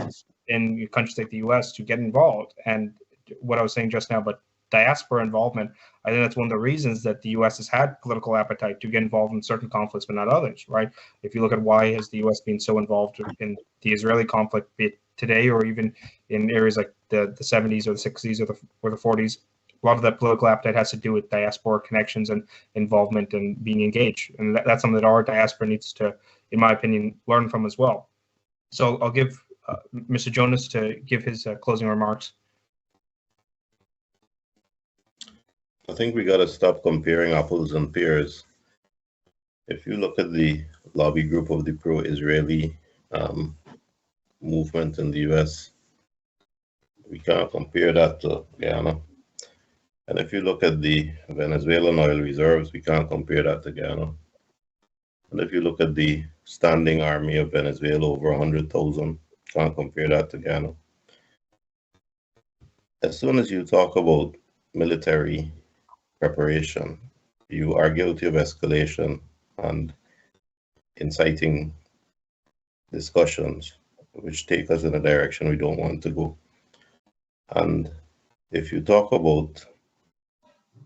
in countries like the U.S. to get involved? And what I was saying just now, but diaspora involvement, I think that's one of the reasons that the U.S. has had political appetite to get involved in certain conflicts, but not others, right? If you look at why has the U.S. been so involved in the Israeli conflict, be it today or even in areas like the 70s or the 60s or the 40s, a lot of that political appetite has to do with diaspora connections and involvement and being engaged. And that's something that our diaspora needs to, in my opinion, learn from as well. So I'll give Mr. Jonas to give his closing remarks. I think we got to stop comparing apples and pears. If you look at the lobby group of the pro-Israeli movement in the US, we can't compare that to Guyana. And if you look at the Venezuelan oil reserves, we can't compare that to Guyana. And if you look at the standing army of Venezuela, over 100,000, can't compare that to Guyana. As soon as you talk about military preparation, you are guilty of escalation and inciting discussions which take us in a direction we don't want to go. And if you talk about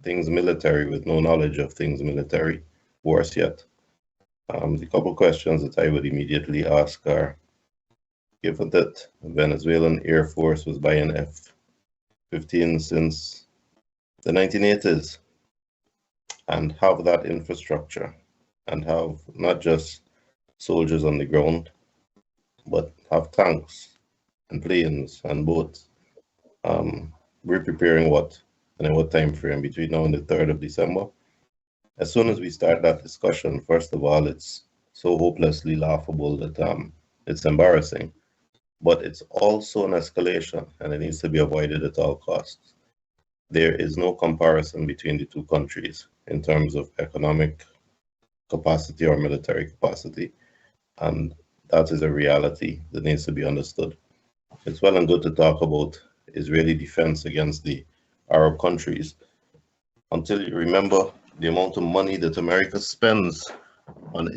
things military with no knowledge of things military, worse yet. The couple questions that I would immediately ask are, given that the Venezuelan Air Force was buying F-15 since the 1980s, and have that infrastructure, and have not just soldiers on the ground, but have tanks and planes and boats, we're preparing what? And in what time frame between now and the 3rd of December? As soon as we start that discussion, first of all, it's so hopelessly laughable that it's embarrassing, but it's also an escalation and it needs to be avoided at all costs. There is no comparison between the two countries in terms of economic capacity or military capacity, and that is a reality that needs to be understood. It's well and good to talk about Israeli defense against the Arab countries until you remember the amount of money that America spends on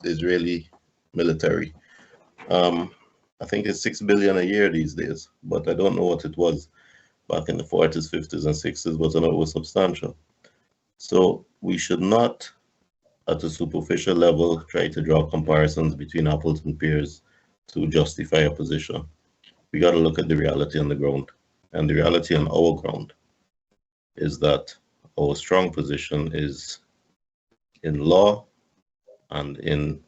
Israeli military. I think it's $6 billion a year these days, but I don't know what it was back in the 40s, 50s, and 60s, but I know it was substantial. So we should not, at a superficial level, try to draw comparisons between apples and pears to justify a position. We got to look at the reality on the ground. And the reality on our ground is that our strong position is in law and in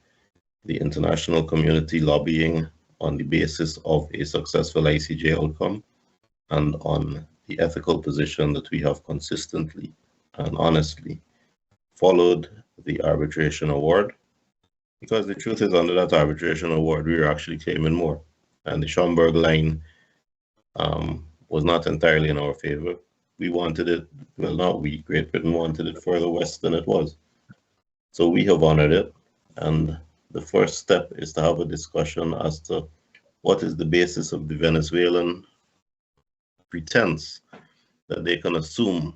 the international community lobbying on the basis of a successful ICJ outcome, and on the ethical position that we have consistently and honestly followed the arbitration award. Because the truth is, under that arbitration award, we were actually claiming more. And the Schomburg line was not entirely in our favor. We wanted it, well, not we, Great Britain wanted it further west than it was. So we have honored it. And the first step is to have a discussion as to what is the basis of the Venezuelan pretense that they can assume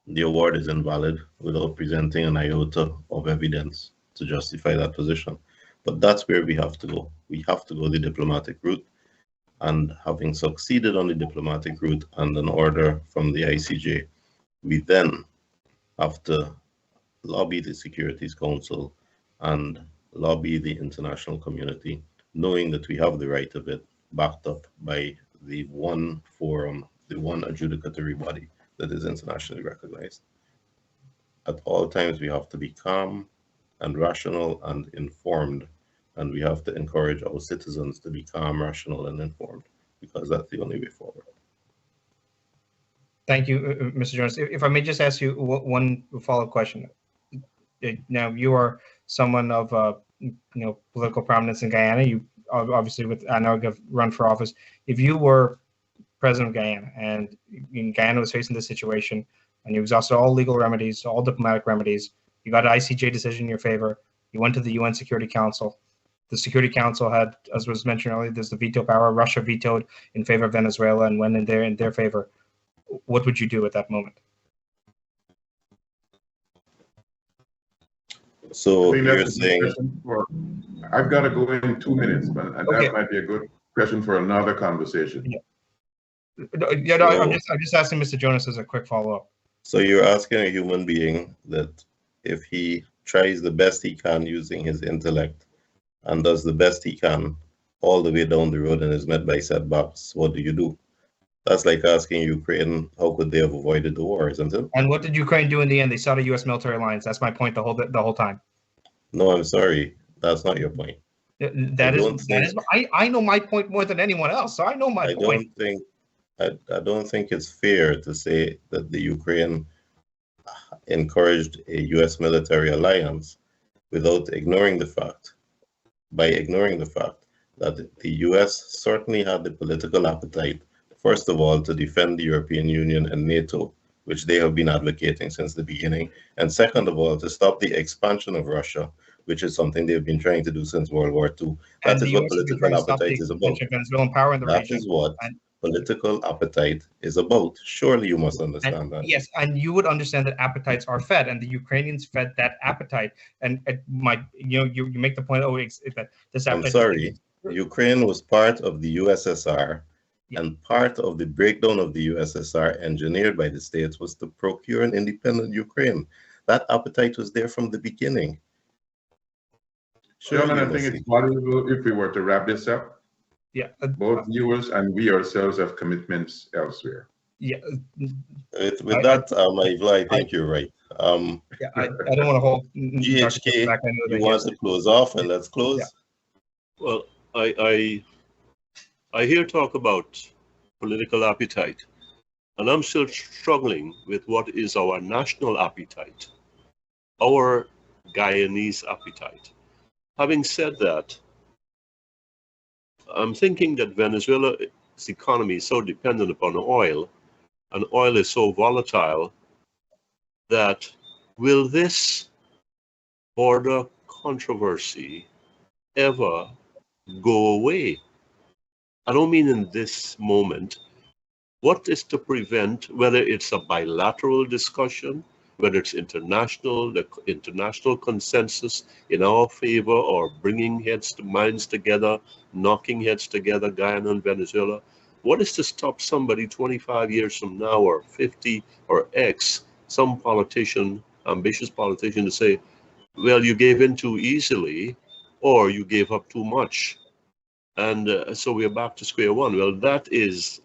the award is invalid without presenting an iota of evidence to justify that position. But that's where we have to go. We have to go the diplomatic route. And having succeeded on the diplomatic route and an order from the ICJ, we then have to lobby the Securities Council and lobby the international community, knowing that we have the right of it, backed up by the one forum, the one adjudicatory body that is internationally recognized. At all times, we have to be calm and rational and informed, and we have to encourage our citizens to be calm, rational, and informed, because that's the only way forward. Thank you, Mr. Jonas. If I may just ask you one follow-up question. Now, you are someone of political prominence in Guyana. You obviously, with ANOG, have run for office. If you were president of Guyana and Guyana was facing this situation and you exhausted all legal remedies, all diplomatic remedies, you got an ICJ decision in your favor, you went to the UN Security Council. The Security Council had, as was mentioned earlier, there's the veto power. Russia vetoed in favor of Venezuela and went in their favor. What would you do at that moment? So you're saying, I've got to go in 2 minutes, but Okay. that might be a good question for another conversation. Yeah. Yeah, no, I'm just asking Mr. Jonas as a quick follow-up. So you're asking a human being that if he tries the best he can using his intellect and does the best he can all the way down the road and is met by setbacks, what do you do? That's like asking Ukraine, how could they have avoided the war, isn't it? And what did Ukraine do in the end? They sought a U.S. military alliance. That's my point the whole time. No, I'm sorry. That's not your point. That is I know my point more than anyone else, so I know my point. I don't think it's fair to say that the Ukraine encouraged a U.S. military alliance without ignoring the fact, that the U.S. certainly had the political appetite, first of all, to defend the European Union and NATO, which they have been advocating since the beginning, and second of all, to stop the expansion of Russia, which is something they've been trying to do since World War II. That is what political appetite is about. That is what political appetite is about. Surely you must understand that. Yes, and you would understand that appetites are fed, and the Ukrainians fed that appetite. And you make the point. That this appetite. I'm sorry, Ukraine was part of the USSR, and part of the breakdown of the USSR, engineered by the states, was to procure an independent Ukraine. That appetite was there from the beginning. Chairman, I think it's valuable if we were to wrap this up. Yeah. Both viewers and we ourselves have commitments elsewhere. Yeah. With that, Ivelaw, I think you're right. Yeah, I don't want to hold GHK, you want to close off, and let's close. Yeah. Well, I hear talk about political appetite, and I'm still struggling with what is our national appetite, our Guyanese appetite. Having said that, I'm thinking that Venezuela's economy is so dependent upon oil, and oil is so volatile, that will this border controversy ever go away? I don't mean in this moment. What is to prevent, whether it's a bilateral discussion, whether it's the international consensus in our favor, or bringing minds together, knocking heads together, Guyana and Venezuela? What is to stop somebody 25 years from now, or 50 or X, some politician, ambitious politician, to say, well, you gave in too easily, or you gave up too much, and so we're back to square one? Well, that is,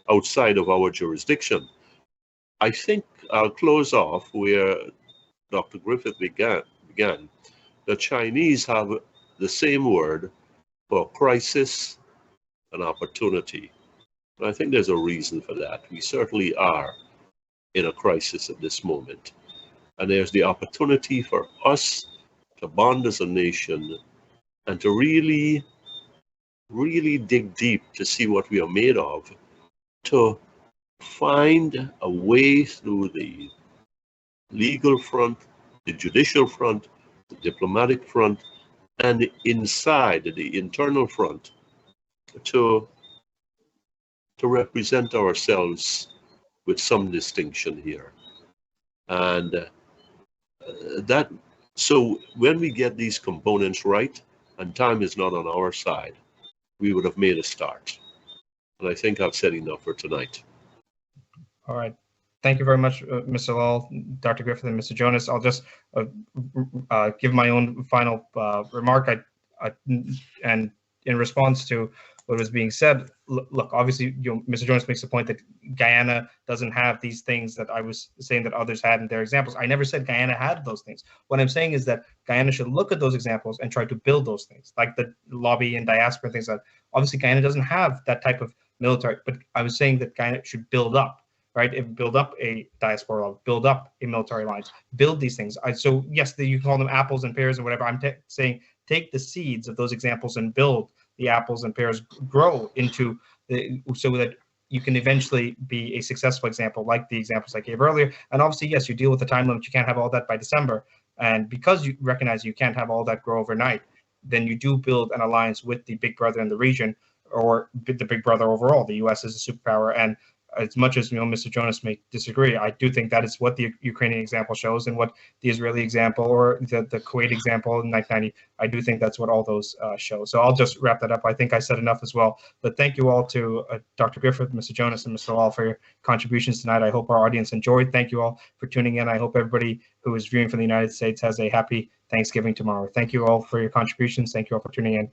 outside of our jurisdiction. I think I'll close off where Dr. Griffith began. The Chinese have the same word for crisis and opportunity. And I think there's a reason for that. We certainly are in a crisis at this moment. And there's the opportunity for us to bond as a nation and to really, really dig deep to see what we are made of, to find a way through the legal front, the judicial front, the diplomatic front, and inside the internal front to represent ourselves with some distinction here. And so when we get these components right, and time is not on our side, we would have made a start. And I think I've said enough for tonight. All right. Thank you very much, Mr. Lall, Dr. Griffith, and Mr. Jonas. I'll just give my own final remark. And in response to what was being said, look, obviously, Mr. Jonas makes the point that Guyana doesn't have these things that I was saying that others had in their examples. I never said Guyana had those things. What I'm saying is that Guyana should look at those examples and try to build those things, like the lobby and diaspora things. That obviously Guyana doesn't have that type of military, but I was saying that Guyana should build up. Right, if build up a diaspora, build up a military alliance, build these things. So yes, you call them apples and pears and whatever. I'm saying take the seeds of those examples and build the apples and pears, grow into so that you can eventually be a successful example, like the examples I gave earlier. And obviously, yes, you deal with the time limit. You can't have all that by December, and because you recognize you can't have all that grow overnight, then you do build an alliance with the big brother in the region, or the big brother overall. The U.S. is a superpower, and as much as Mr. Jonas may disagree, I do think that is what the Ukrainian example shows, and what the Israeli example or the Kuwait example in 1990. I do think that's what all those show. So I'll just wrap that up. I think I said enough as well. But thank you all to Dr. Griffith, Mr. Jonas, and Mr. Lall for your contributions tonight. I hope our audience enjoyed. Thank you all for tuning in. I hope everybody who is viewing from the United States has a happy Thanksgiving tomorrow. Thank you all for your contributions. Thank you all for tuning in.